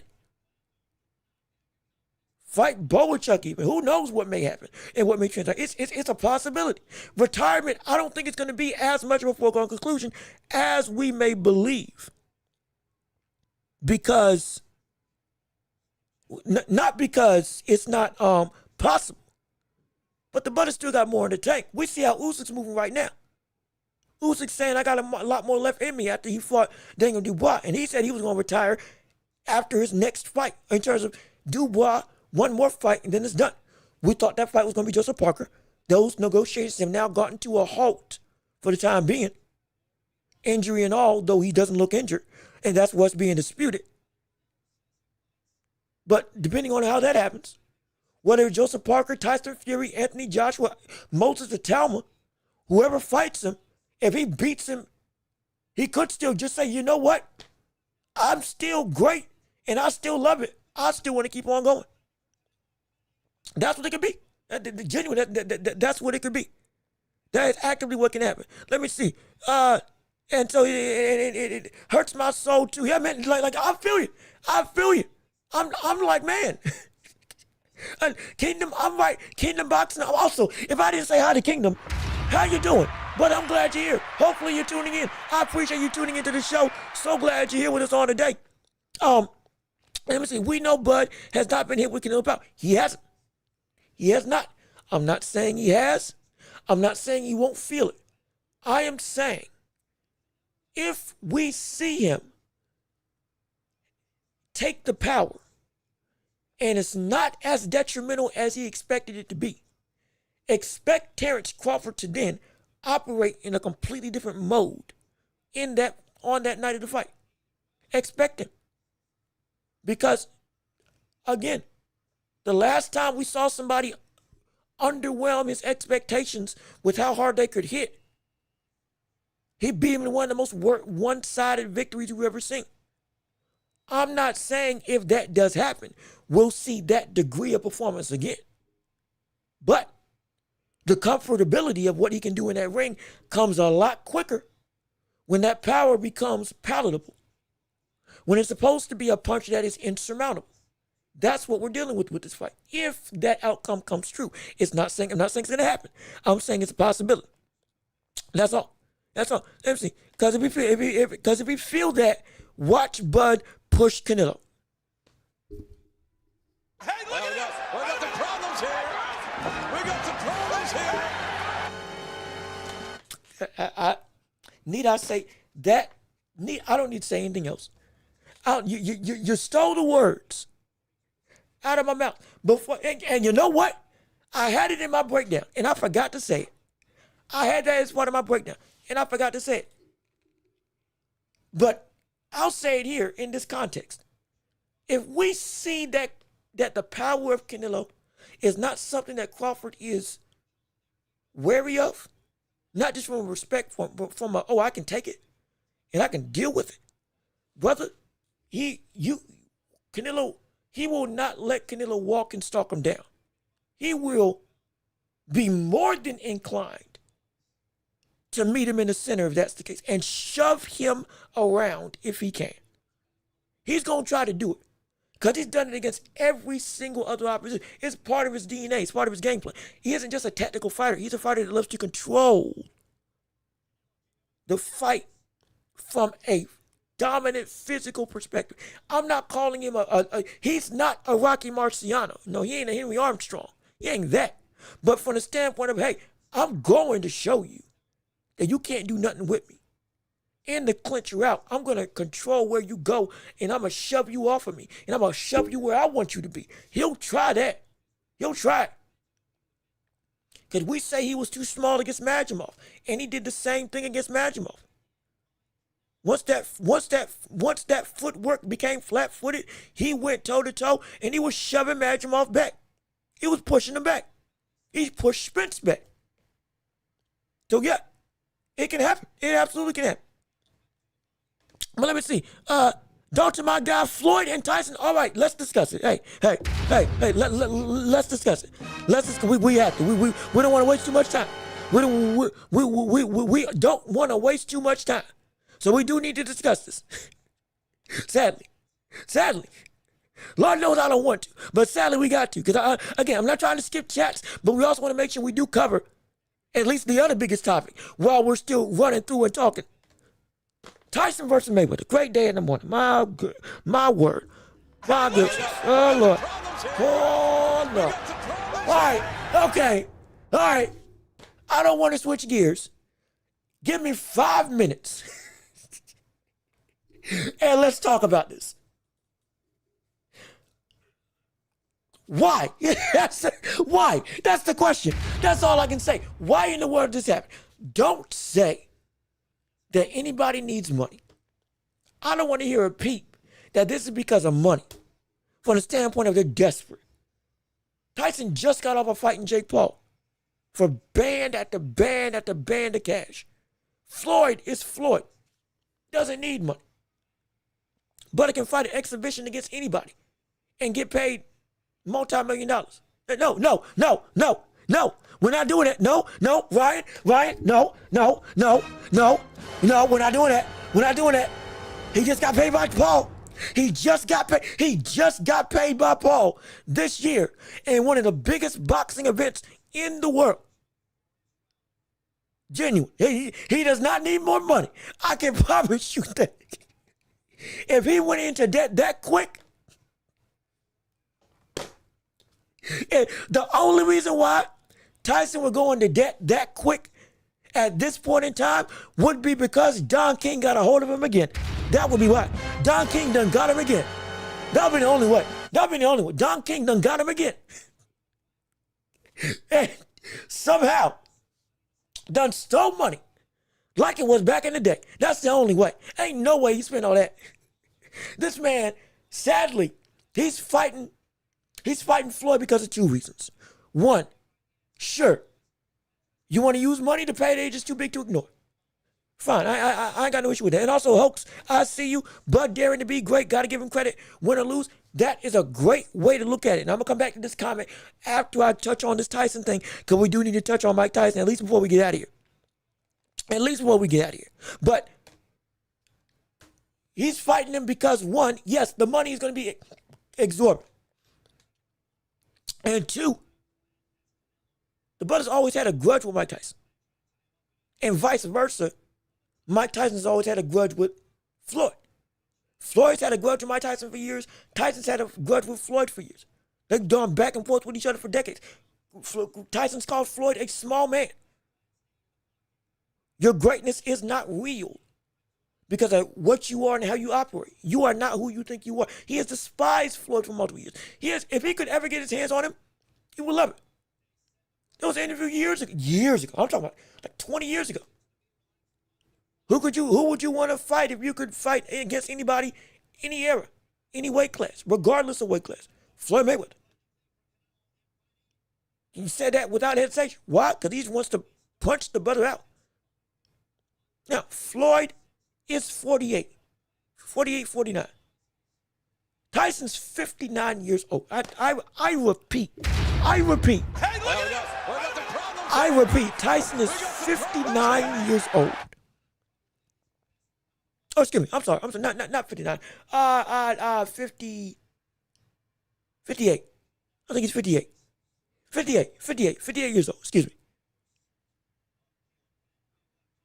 Fight Boachuk even. Who knows what may happen and what may transpire. It's a possibility. Retirement, I don't think it's going to be as much of a foregone conclusion as we may believe. Because, not because it's not possible, but the brother still got more in the tank. We see how Usyk's moving right now. Usyk's saying, I got a lot more left in me after he fought Daniel Dubois. And he said he was going to retire after his next fight. In terms of Dubois, one more fight, and then it's done. We thought that fight was going to be Joseph Parker. Those negotiations have now gotten to a halt for the time being. Injury and all, though he doesn't look injured. And that's what's being disputed. But depending on how that happens, whether it's Joseph Parker, Tyson Fury, Anthony Joshua, Moses Atalma, whoever fights him, if he beats him, he could still just say, you know what? I'm still great, and I still love it. I still want to keep on going. That's what it could be. That's what it could be. That is actively what can happen. Let me see. And so it hurts my soul too. Yeah, man. Like I feel you. I feel you. I'm like, man. Kingdom. I'm right. Kingdom Boxing. Also, if I didn't say hi to Kingdom, how you doing? But I'm glad you're here. Hopefully you're tuning in. I appreciate you tuning into the show. So glad you're here with us on today. Let me see. We know Bud has not been hit with Canelo power. He hasn't. He has not. I'm not saying he has. I'm not saying he won't feel it. I am saying if we see him take the power and it's not as detrimental as he expected it to be, expect Terrence Crawford to then operate in a completely different mode on that night of the fight. Expect him. Because, again, the last time we saw somebody underwhelm his expectations with how hard they could hit, he beat him in one of the most one-sided victories we've ever seen. I'm not saying if that does happen, we'll see that degree of performance again. But the comfortability of what he can do in that ring comes a lot quicker when that power becomes palatable. When it's supposed to be a punch that is insurmountable. That's what we're dealing with this fight. If that outcome comes true, I'm not saying it's going to happen. I'm saying it's a possibility. That's all. Let me see. Because if we feel that, watch Bud push Canelo. Hey, look at this. We got some problems here. We got some problems here. Need I say that? I don't need to say anything else. You stole the words out of my mouth before, and you know what? I had it in my breakdown, and I forgot to say it. I had that as part of my breakdown, and I forgot to say it. But I'll say it here in this context. If we see that the power of Canelo is not something that Crawford is wary of, not just from respect but from I can take it and I can deal with it, brother. Canelo, he will not let Canelo walk and stalk him down. He will be more than inclined to meet him in the center if that's the case and shove him around if he can. He's going to try to do it because he's done it against every single other opposition. It's part of his DNA. It's part of his game plan. He isn't just a tactical fighter. He's a fighter that loves to control the fight from a dominant physical perspective. I'm not calling him he's not a Rocky Marciano. No, he ain't a Henry Armstrong. He ain't that. But from the standpoint of, hey, I'm going to show you that you can't do nothing with me. In the clinch you're out, I'm going to control where you go, and I'm going to shove you off of me, and I'm going to shove you where I want you to be. He'll try that. He'll try it. Because we say he was too small against Majimov, and he did the same thing against Majimov. Once that footwork became flat-footed, he went toe-to-toe, and he was shoving Majimov back. He was pushing him back. He pushed Spence back. So, yeah, it can happen. It absolutely can happen. But let me see. Don't to my guy Floyd and Tyson. All right, let's discuss it. Hey, let's discuss it. We have to. We don't want to waste too much time. We don't want to waste too much time. So we do need to discuss this. Sadly. Lord knows I don't want to, but sadly we got to. Because again, I'm not trying to skip chats, but we also want to make sure we do cover at least the other biggest topic while we're still running through and talking. Tyson versus Mayweather. Great day in the morning. My word. My goodness. Oh, Lord. Oh, Lord. All right. Okay. All right. I don't want to switch gears. Give me 5 minutes. And let's talk about this. Why? Why? That's the question. That's all I can say. Why in the world does this happen? Don't say that anybody needs money. I don't want to hear a peep that this is because of money. From the standpoint of they're desperate. Tyson just got off of fighting Jake Paul for band after band after band of cash. Floyd is Floyd. Doesn't need money. But it can fight an exhibition against anybody and get paid multi-million dollars. No. We're not doing that. No, Ryan, no, we're not doing that. We're not doing that. He just got paid by Paul. He just got paid by Paul this year in one of the biggest boxing events in the world. Genuine. He does not need more money. I can promise you that. If he went into debt that quick, and the only reason why Tyson would go into debt that quick at this point in time would be because Don King got a hold of him again. That would be why. Don King done got him again. That would be the only way. Don King done got him again. And somehow done stole money like it was back in the day. That's the only way. Ain't no way he spent all that. This man, sadly, he's fighting Floyd because of two reasons. One, sure, you want to use money to pay, they're just too big to ignore. Fine, I ain't got no issue with that. And also, Hoax, I see you. Bud daring to be great. Got to give him credit. Win or lose, that is a great way to look at it. And I'm going to come back to this comment after I touch on this Tyson thing, because we do need to touch on Mike Tyson, at least before we get out of here. But he's fighting him because, one, yes, the money is going to be exorbitant. And two, the brother's always had a grudge with Mike Tyson. And vice versa, Mike Tyson's always had a grudge with Floyd. Floyd's had a grudge with Mike Tyson for years. Tyson's had a grudge with Floyd for years. They've gone back and forth with each other for decades. Tyson's called Floyd a small man. Your greatness is not real because of what you are and how you operate. You are not who you think you are. He has despised Floyd for multiple years. If he could ever get his hands on him, he would love it. There was an interview years ago. I'm talking about like 20 years ago. Who would you want to fight if you could fight against anybody, any era, any weight class, regardless of weight class? Floyd Mayweather. He said that without hesitation. Why? Because he wants to punch the brother out. Now, Floyd is 48, 49. Tyson's 59 years old. I repeat. Tyson is 59 years old. Oh, excuse me. I'm sorry. Not 59. 58. I think he's 58. 58 years old. Excuse me.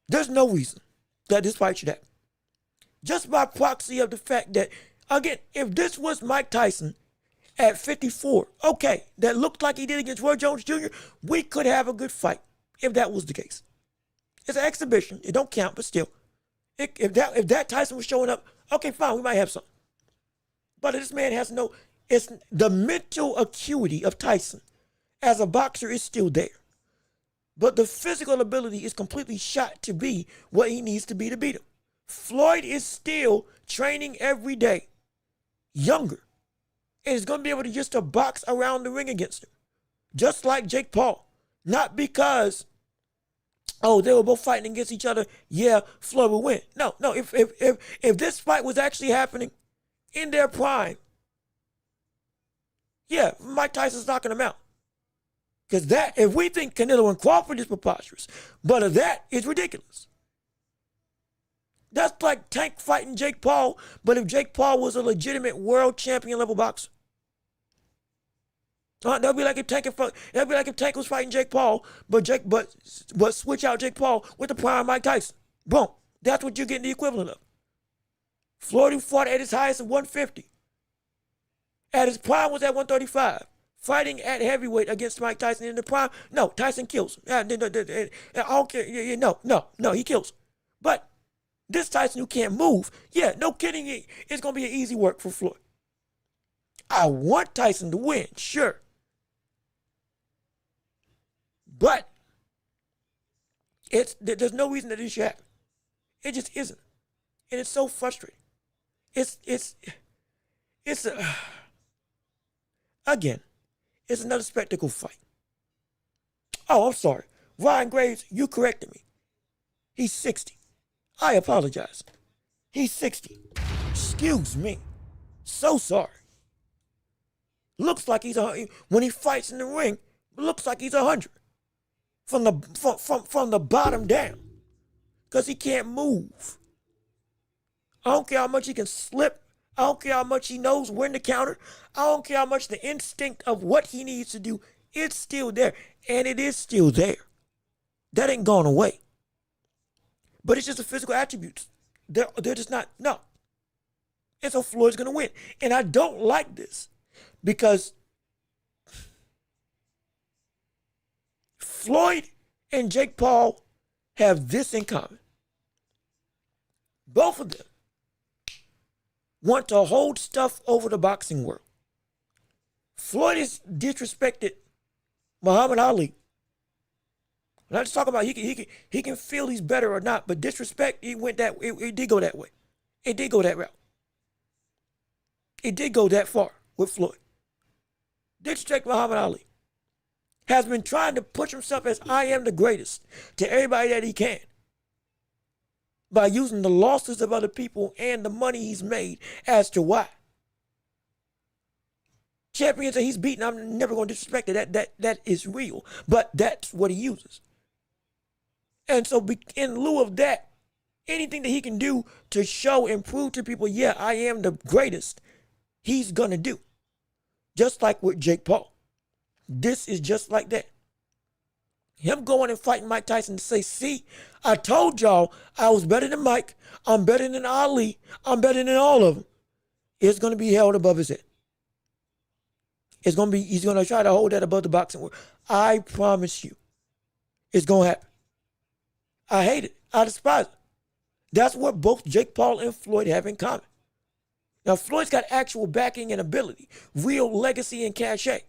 There's no reason that this fight should happen. Just by proxy of the fact that, again, if this was Mike Tyson at 54, okay, that looked like he did against Roy Jones Jr., we could have a good fight if that was the case. It's an exhibition. It don't count, but still. If that Tyson was showing up, okay, fine, we might have something. But this man has no, it's the mental acuity of Tyson as a boxer is still there. But the physical ability is completely shot to be what he needs to be to beat him. Floyd is still training every day, younger, and is going to be able to just to box around the ring against him. Just like Jake Paul. Not because, oh, they were both fighting against each other, yeah, Floyd will win. No, if this fight was actually happening in their prime, yeah, Mike Tyson's knocking him out. Because that, if we think Canelo and Crawford is preposterous, but that is ridiculous. That's like Tank fighting Jake Paul, but if Jake Paul was a legitimate world champion level boxer. That'd be like if Tank was fighting Jake Paul, but switch out Jake Paul with the prime Mike Tyson. Boom. That's what you're getting the equivalent of. Floyd, who fought at his highest at 150. At his prime was at 135. Fighting at heavyweight against Mike Tyson in the prime. No, Tyson kills him. I don't care. No, he kills him. But this Tyson who can't move, yeah, no kidding, it's going to be an easy work for Floyd. I want Tyson to win, sure. But there's no reason that this should happen. It just isn't. And it's so frustrating. Again, it's another spectacle fight. Oh, I'm sorry. Ryan Graves, you corrected me. He's 60. I apologize. He's 60. Excuse me. So sorry. Looks like when he fights in the ring, looks like he's 100. From the bottom down. Because he can't move. I don't care how much he can slip. I don't care how much he knows when to counter. I don't care how much the instinct of what he needs to do. It's still there. And it is still there. That ain't gone away. But it's just the physical attributes. They're just not, no. And so Floyd's going to win. And I don't like this because Floyd and Jake Paul have this in common. Both of them want to hold stuff over the boxing world. Floyd has disrespected Muhammad Ali. I'm not just talking about he can feel he's better or not, but disrespect, it did go that way. It did go that route. It did go that far with Floyd. Disrespect Muhammad Ali. Has been trying to push himself as I am the greatest to everybody that he can. By using the losses of other people and the money he's made as to why. Champions that he's beaten, I'm never going to disrespect it. That is real. But that's what he uses. And so in lieu of that, anything that he can do to show and prove to people, yeah, I am the greatest, he's going to do. Just like with Jake Paul. This is just like that. Him going and fighting Mike Tyson to say, see, I told y'all I was better than Mike. I'm better than Ali. I'm better than all of them. It's going to be held above his head. He's going to try to hold that above the boxing world. I promise you. It's going to happen. I hate it. I despise it. That's what both Jake Paul and Floyd have in common. Now, Floyd's got actual backing and ability, real legacy and cachet.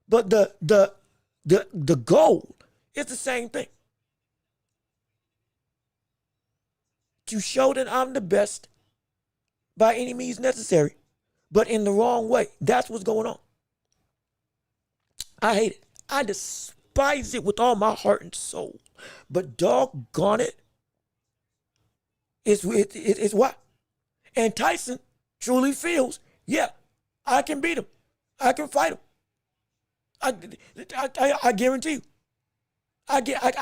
But the goal is the same thing. To show that I'm the best by any means necessary, but in the wrong way. That's what's going on. I hate it. I despise it with all my heart and soul. But doggone it, it's what? And Tyson truly feels, yeah, I can beat him. I can fight him. I guarantee you. I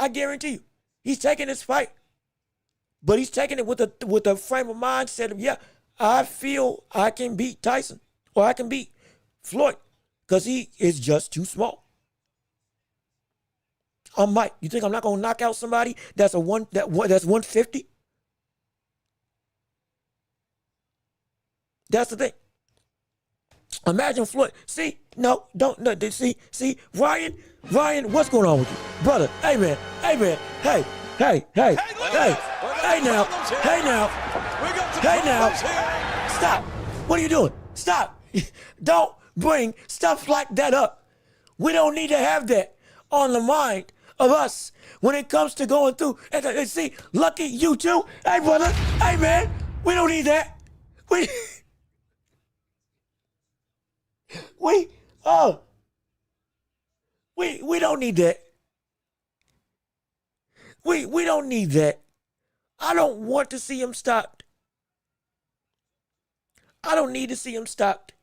guarantee you. He's taking this fight. But he's taking it with a frame of mindset of, yeah, I feel I can beat Tyson. Or I can beat Floyd. Because he is just too small. I'm Mike. You think I'm not going to knock out somebody that's 150? That's the thing. Imagine Floyd. See, no, don't, no, see, Ryan, what's going on with you? Brother, hey man, hey, hey now, stop. What are you doing? Stop. Don't bring stuff like that up. We don't need to have that on the mind of us when it comes to going through. And see, lucky you too. Hey brother, hey man, we don't need that. We don't need that. We don't need that. I don't want to see him stopped. I don't need to see him stopped.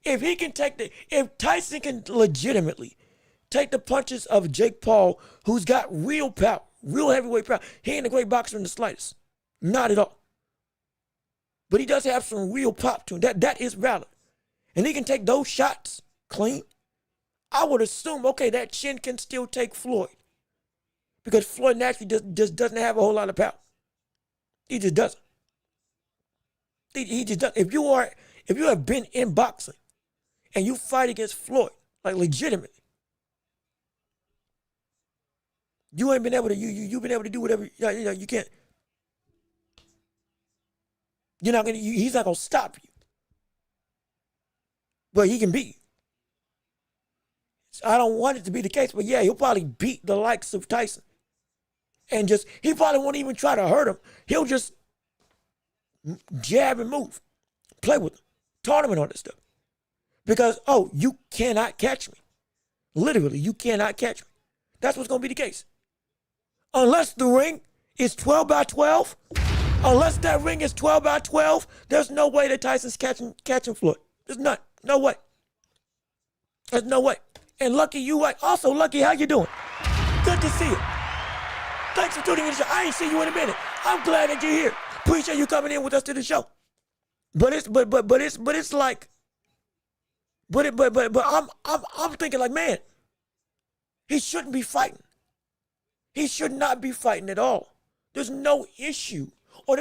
If Tyson can legitimately take the punches of Jake Paul, who's got real power, real heavyweight power, he ain't a great boxer in the slightest. Not at all. But he does have some real pop to him. That is valid. And he can take those shots clean. I would assume, okay, that chin can still take Floyd. Because Floyd naturally just doesn't have a whole lot of power. He just doesn't. He just doesn't. If you have been in boxing and you fight against Floyd, like legitimately, you ain't been able to, you've been able to do whatever, you can't. He's not going to stop you. But he can beat you. I don't want it to be the case, but yeah, he'll probably beat the likes of Tyson. And he probably won't even try to hurt him. He'll just jab and move. Play with him. Tournament on this stuff. Because, you cannot catch me. Literally, you cannot catch me. That's what's going to be the case. Unless the ring is 12 by 12, unless that ring is 12 by 12, there's no way that Tyson's catching Floyd. There's none. No way. There's no way. And Lucky, also Lucky, how you doing? Good to see you. Thanks for tuning in to the show. I ain't seen you in a minute. I'm glad that you're here. Appreciate you coming in with us to the show. But I'm thinking like, man, he shouldn't be fighting. He should not be fighting at all. There's no issue. Or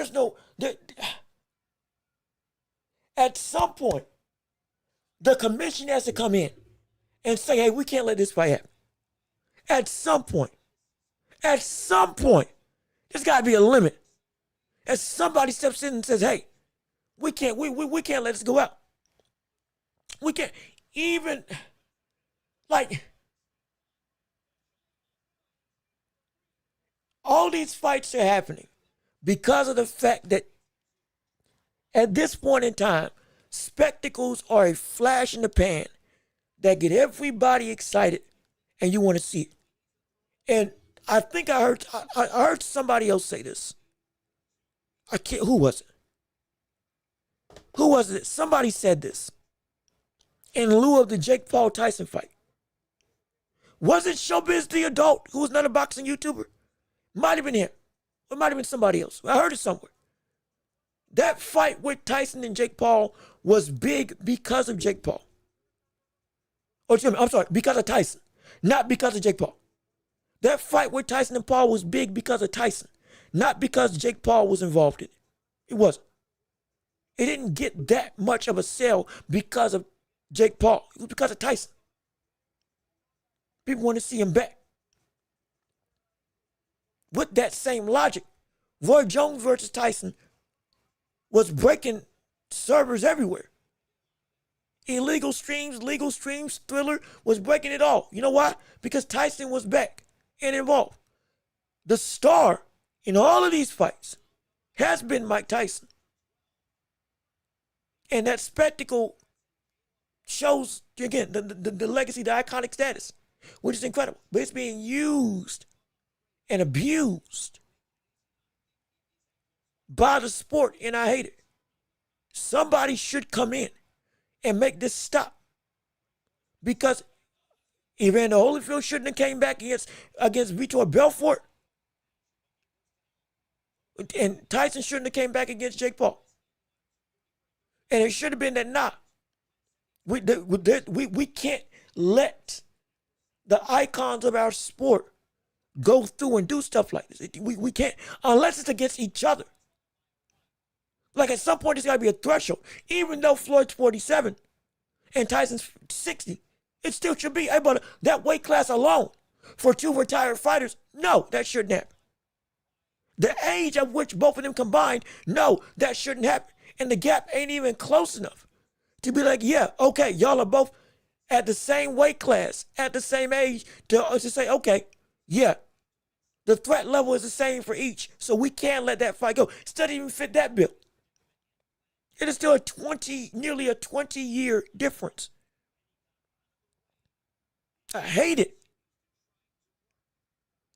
at some point, the commission has to come in and say, hey, we can't let this fight happen. At some point, there's got to be a limit. As somebody steps in and says, hey, we can't let this go out. We can't even, all these fights are happening because of the fact that at this point in time, spectacles are a flash in the pan that get everybody excited and you want to see it. And I think I heard somebody else say this. Who was it? Somebody said this in lieu of the Jake Paul Tyson fight. Was it Showbiz the Adult, who was not a boxing YouTuber? Might have been him. It might have been somebody else. I heard it somewhere. That fight with Tyson and Jake Paul was big because of Jake Paul. Because of Tyson, not because of Jake Paul. That fight with Tyson and Paul was big because of Tyson, not because Jake Paul was involved in it. It wasn't. It didn't get that much of a sell because of Jake Paul. It was because of Tyson. People want to see him back. With that same logic, Roy Jones versus Tyson was breaking servers everywhere. Illegal streams, legal streams, Thriller was breaking it all. You know why? Because Tyson was back and involved. The star in all of these fights has been Mike Tyson. And that spectacle shows, again, the legacy, the iconic status, which is incredible. But it's being used and abused by the sport, and I hate it. Somebody should come in and make this stop. Because Evander Holyfield shouldn't have came back against Vitor Belfort. And Tyson shouldn't have came back against Jake Paul. And it should have been that, we can't let the icons of our sport go through and do stuff like this. We can't, unless it's against each other. Like at some point, there's got to be a threshold. Even though Floyd's 47 and Tyson's 60, it still should be. Hey, but that weight class alone for two retired fighters, no, that shouldn't happen. The age of which both of them combined, no, that shouldn't happen. And the gap ain't even close enough to be like, yeah, okay, y'all are both at the same weight class, at the same age, to say, okay, yeah, the threat level is the same for each, so we can't let that fight go. It doesn't even fit that bill. It is still nearly a 20-year difference. I hate it.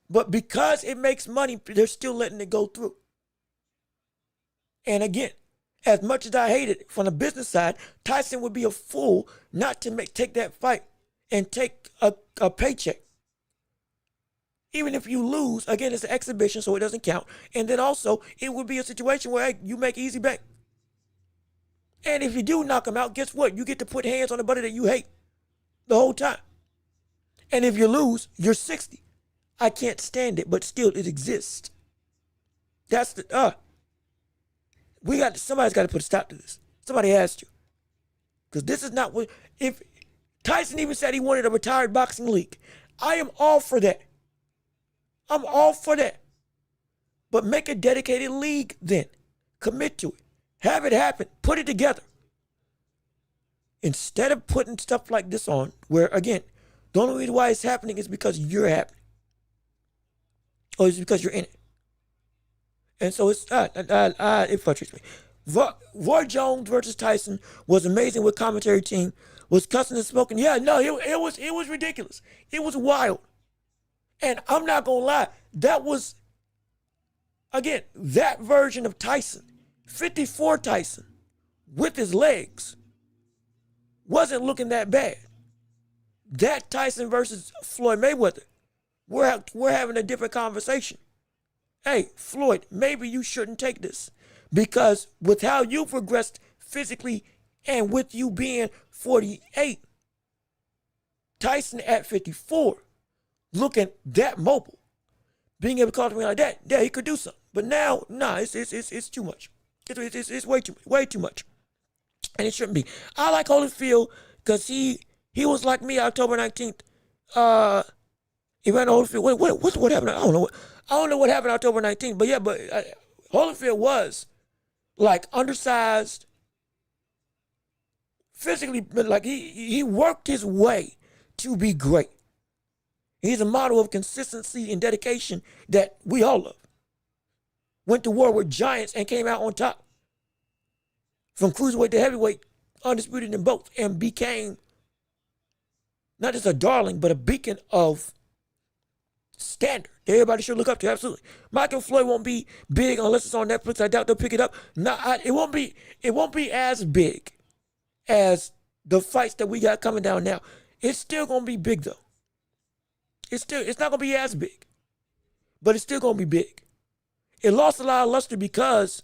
But because it makes money, they're still letting it go through. And again, as much as I hate it from the business side, Tyson would be a fool not to take that fight and take a paycheck. Even if you lose, again, it's an exhibition, so it doesn't count. And then also, it would be a situation where, hey, you make easy bank. And if you do knock him out, guess what? You get to put hands on the buddy that you hate the whole time. And if you lose, you're 60. I can't stand it, but still it exists. That's the, somebody's got to put a stop to this. Somebody has to. Because this is not what, if Tyson even said he wanted a retired boxing league, I am all for that. I'm all for that. But make a dedicated league then. Commit to it. Have it happen. Put it together. Instead of putting stuff like this on, where again, the only reason why it's happening is because you're happening. Or it's because you're in it. And so it's it frustrates me. Roy Jones versus Tyson was amazing with commentary team. Was cussing and smoking. Yeah, no, it was ridiculous. It was wild. And I'm not gonna lie, that was, again, that version of Tyson, 54 Tyson, with his legs, wasn't looking that bad. That Tyson versus Floyd Mayweather, we're having a different conversation. Hey, Floyd, maybe you shouldn't take this, because with how you progressed physically and with you being 48, Tyson at 54, looking that mobile, being able to call to me like that, yeah, he could do something. But now, nah, it's too much. It's way too much, and it shouldn't be. I like Holyfield because he was like me October 19th. Evander Holyfield. What happened? I don't know what happened October 19th. But yeah, Holyfield was like undersized, physically, but like he worked his way to be great. He's a model of consistency and dedication that we all love. Went to war with giants and came out on top. From cruiserweight to heavyweight, undisputed in both, and became not just a darling, but a beacon of standard that everybody should look up to. Absolutely. Michael Floyd won't be big unless it's on Netflix. I doubt they'll pick it up. It won't be as big as the fights that we got coming down now. It's still gonna be big though. It's not gonna be as big, but it's still gonna be big. It lost a lot of luster because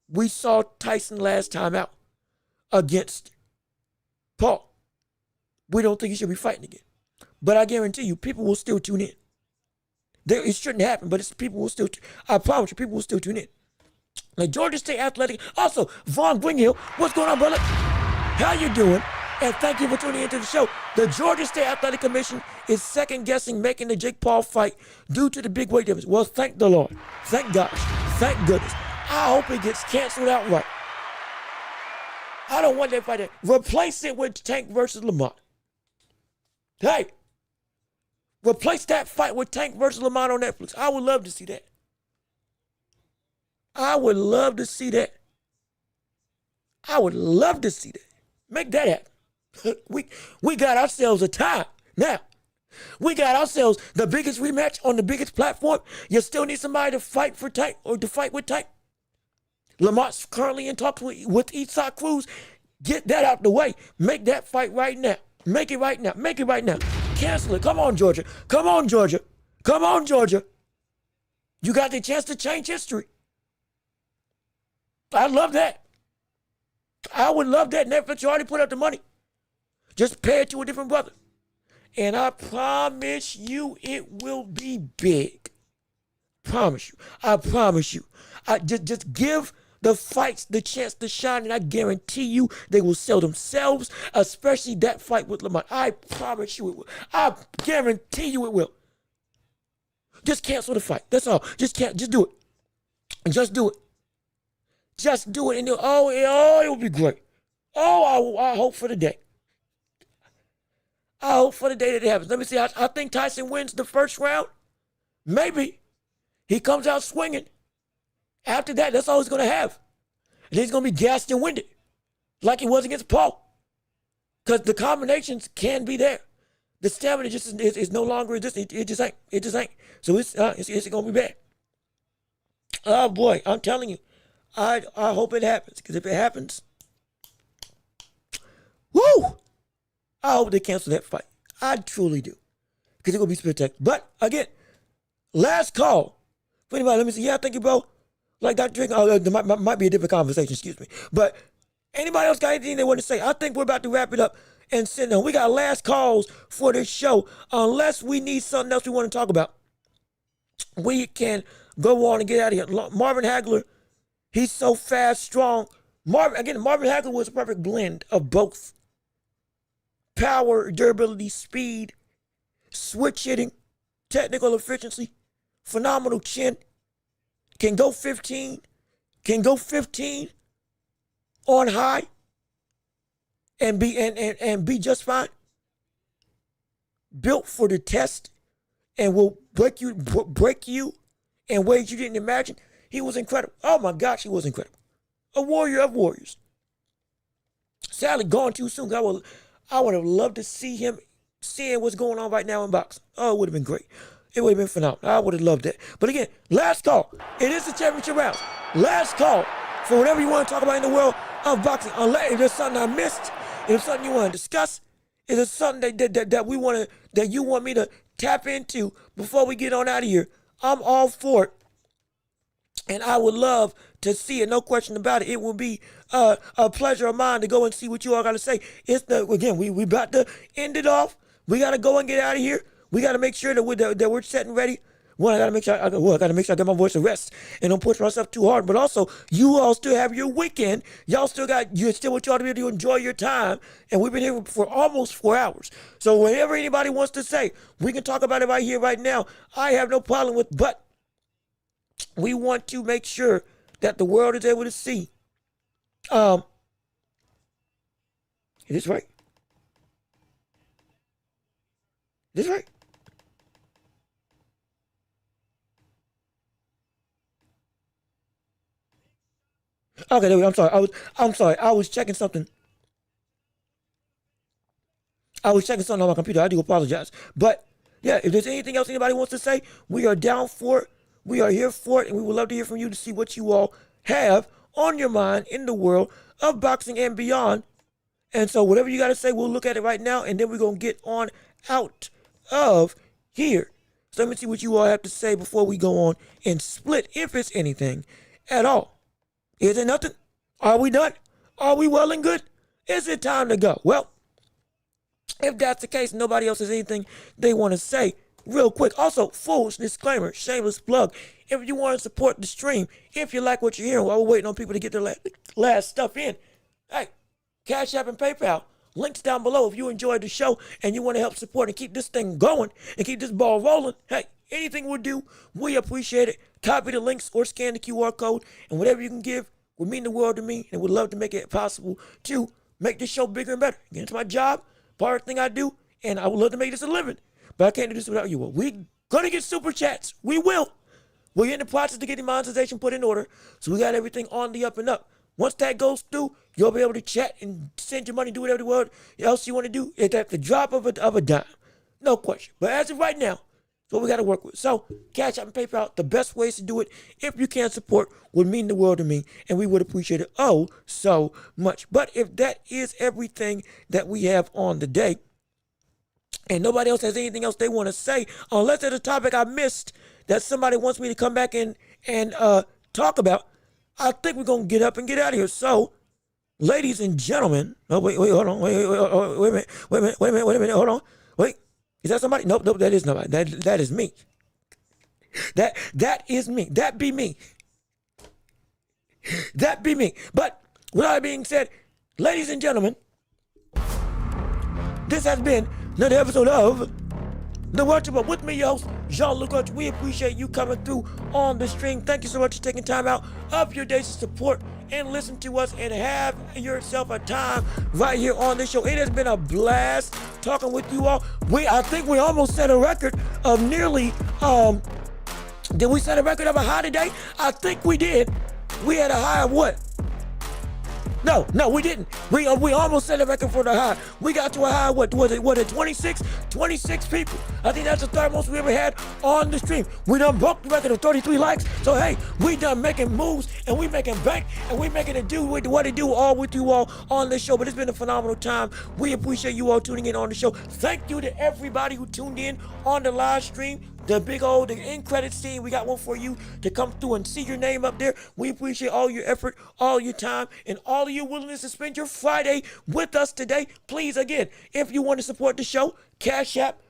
we saw Tyson last time out against Paul. We don't think he should be fighting again. But I guarantee you, people will still tune in. It shouldn't happen, but people will still, I promise you, people will still tune in. Like Georgia State Athletic. Also, Vaughn Greenhill, what's going on, brother? How you doing? And thank you for tuning into the show. The Georgia State Athletic Commission is second-guessing making the Jake Paul fight due to the big weight difference. Well, thank the Lord. Thank God. Thank goodness. I hope it gets canceled outright. I don't want that fight. Replace it with Tank versus Lamont. Hey, replace that fight with Tank versus Lamont on Netflix. I would love to see that. I would love to see that. I would love to see that. Make that happen. We got ourselves a time now. We got ourselves the biggest rematch on the biggest platform. You still need somebody to fight for Tank or to fight with Tank. Lamont's currently in talks with Eastside Cruz. Get that out the way. Make that fight right now. Make it right now. Make it right now. Cancel it. Come on, Georgia. Come on, Georgia. Come on, Georgia. You got the chance to change history. I love that. I would love that. Netflix, you already put up the money. Just pay it to a different brother. And I promise you it will be big. Promise you. I promise you. I just give the fights the chance to shine, and I guarantee you they will sell themselves, especially that fight with Lamont. I promise you it will. I guarantee you it will. Just cancel the fight. That's all. Just do it. Just do it. Just do it. And it will be great. Oh, I hope for the day. I hope for the day that it happens. Let me see. I think Tyson wins the first round. Maybe. He comes out swinging. After that, that's all he's going to have. And he's going to be gassed and winded. Like he was against Paul. Because the combinations can be there. The stamina just is no longer this. It just ain't. It just ain't. So it's going to be bad. Oh, boy. I'm telling you. I hope it happens. Because if it happens, woo! I hope they cancel that fight. I truly do. Because it's going to be spectacular. But, again, last call. For anybody, let me see. Yeah, thank you, bro. Like that drink. Oh, there might be a different conversation, excuse me. But anybody else got anything they want to say? I think we're about to wrap it up and sit down. We got last calls for this show. Unless we need something else we want to talk about, we can go on and get out of here. Marvin Hagler, he's so fast, strong. Marvin Hagler was a perfect blend of both. Power, durability, speed, switch hitting, technical efficiency, phenomenal chin, can go 15 on high and be just fine. Built for the test and will break you in ways you didn't imagine. He was incredible. Oh my gosh, he was incredible. A warrior of warriors. Sadly, gone too soon. I would have loved to see him seeing what's going on right now in boxing. Oh, it would have been great. It would have been phenomenal. I would have loved that. But again, last call. It is the championship round. Last call for whatever you want to talk about in the world of boxing. Unless if there's something I missed, if there's something you want to discuss, if there's something that you want me to tap into before we get on out of here, I'm all for it. And I would love to see it, no question about it. It will be a pleasure of mine to go and see what you all got to say. We about to end it off. We got to go and get out of here. We got to make sure that we're setting ready. One, I got to make sure I get my voice to rest and don't push myself too hard. But also, you all still have your weekend. You're still want y'all to be able to enjoy your time. And we've been here for almost 4 hours. So whatever anybody wants to say, we can talk about it right here, right now. I have no problem with, but we want to make sure that the world is able to see. It is right. It is right. Okay, there we go. I'm sorry. I was checking something. On my computer. I do apologize. But yeah, if there's anything else anybody wants to say, we are down for it. We are here for it, and we would love to hear from you to see what you all have on your mind in the world of boxing and beyond. And so whatever you got to say, we'll look at it right now, and then we're going to get on out of here. So let me see what you all have to say before we go on and split, if it's anything at all. Is it nothing? Are we done? Are we well and good? Is it time to go? Well, if that's the case, nobody else has anything they want to say, real quick. Also, full disclaimer, shameless plug. If you want to support the stream, if you like what you're hearing while we're waiting on people to get their last stuff in, hey, Cash App and PayPal, links down below. If you enjoyed the show and you want to help support and keep this thing going and keep this ball rolling, hey, anything we'll do, we appreciate it. Copy the links or scan the QR code, and whatever you can give would mean the world to me, and would love to make it possible to make this show bigger and better. Again, it's my job, part of the thing I do, and I would love to make this a living. But I can't do this without you. Well, we're going to get super chats. We will. We're in the process of getting monetization put in order. So we got everything on the up and up. Once that goes through, you'll be able to chat and send your money, do whatever else you want to do. It's at the drop of a dime. No question. But as of right now, that's what we got to work with. So Cash App and PayPal, the best ways to do it, if you can support, would mean the world to me. And we would appreciate it so much. But if that is everything that we have on the day, and nobody else has anything else they want to say, unless there's a topic I missed that somebody wants me to come back and talk about, I think we're going to get up and get out of here. So, ladies and gentlemen, hold on, wait a minute, hold on, wait, is that somebody? Nope, that is nobody, that is me, that is me, that be me. That be me. But with that being said, ladies and gentlemen, this has been another episode of The Watch Up with me, your host, Jean-Luc Welch. We appreciate you coming through on the stream. Thank you so much for taking time out of your day to support and listen to us and have yourself a time right here on this show. It has been a blast talking with you all. I think we almost set a record of nearly, did we set a record of a high today? I think we did. We had a high of what? No, we didn't. We almost set a record for the high. We got to a high, what was it 26? 26 people. I think that's the third most we ever had on the stream. We done broke the record of 33 likes. So hey, we done making moves and we making bank and we making it do what it do all with you all on this show. But it's been a phenomenal time. We appreciate you all tuning in on the show. Thank you to everybody who tuned in on the live stream. The end credit scene, we got one for you to come through and see your name up there. We appreciate all your effort, all your time, and all of your willingness to spend your Friday with us today. Please, again, if you want to support the show, Cash App,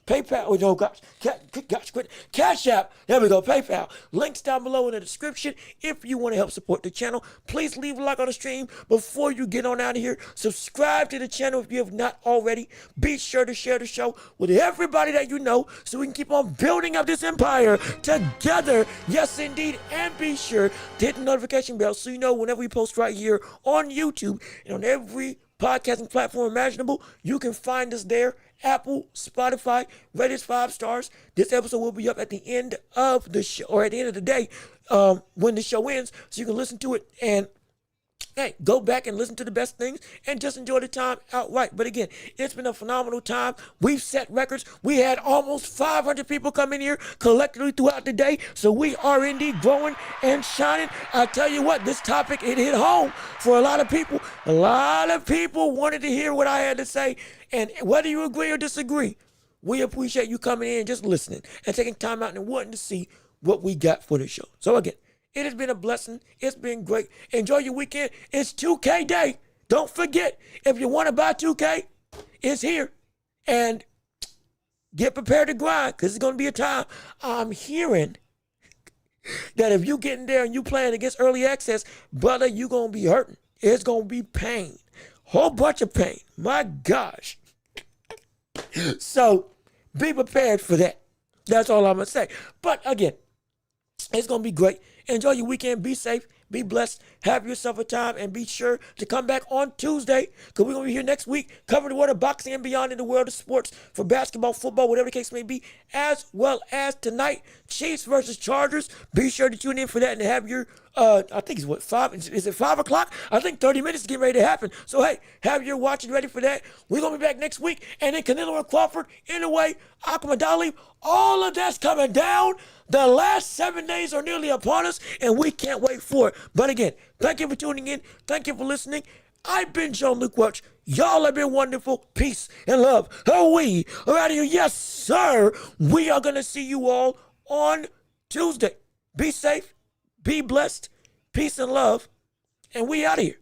PayPal, oh no, quit. Cash App, there we go, PayPal. Links down below in the description. If you want to help support the channel, please leave a like on the stream before you get on out of here. Subscribe to the channel if you have not already. Be sure to share the show with everybody that you know so we can keep on building up this empire together. Yes, indeed. And be sure to hit the notification bell so you know whenever we post right here on YouTube and on every podcasting platform imaginable. You can find us there. Apple, Spotify, rate us 5 stars. This episode will be up at the end of the show, or at the end of the day, when the show ends, so you can listen to it and hey, go back and listen to the best things and just enjoy the time outright. But again, it's been a phenomenal time. We've set records. We had almost 500 people come in here collectively throughout the day. So we are indeed growing and shining. I tell you what, this topic, it hit home for a lot of people. A lot of people wanted to hear what I had to say. And whether you agree or disagree, we appreciate you coming in and just listening and taking time out and wanting to see what we got for the show. So again, it has been a blessing. It's been great. Enjoy your weekend. It's 2K day. Don't forget, if you want to buy 2K, it's here. And get prepared to grind because it's going to be a time. I'm hearing that if you get in there and you playing against early access, brother, you're going to be hurting. It's going to be pain. Whole bunch of pain. My gosh. So be prepared for that. That's all I'm going to say. But again, it's going to be great. Enjoy your weekend. Be safe. Be blessed. Have yourself a time. And be sure to come back on Tuesday because we're going to be here next week covering the world of boxing and beyond in the world of sports for basketball, football, whatever the case may be, as well as tonight, Chiefs versus Chargers. Be sure to tune in for that and have your, I think it's what, 5? Is it 5 o'clock? I think 30 minutes is getting ready to happen. So, hey, have your watching ready for that. We're going to be back next week. And then Canelo and Crawford, in a way, Akmadali, all of that's coming down. The last 7 days are nearly upon us, and we can't wait for it. But again, thank you for tuning in. Thank you for listening. I've been Jean-Luc Welch. Y'all have been wonderful. Peace and love. We are out of here. Yes, sir. We are going to see you all on Tuesday. Be safe. Be blessed. Peace and love. And we out of here.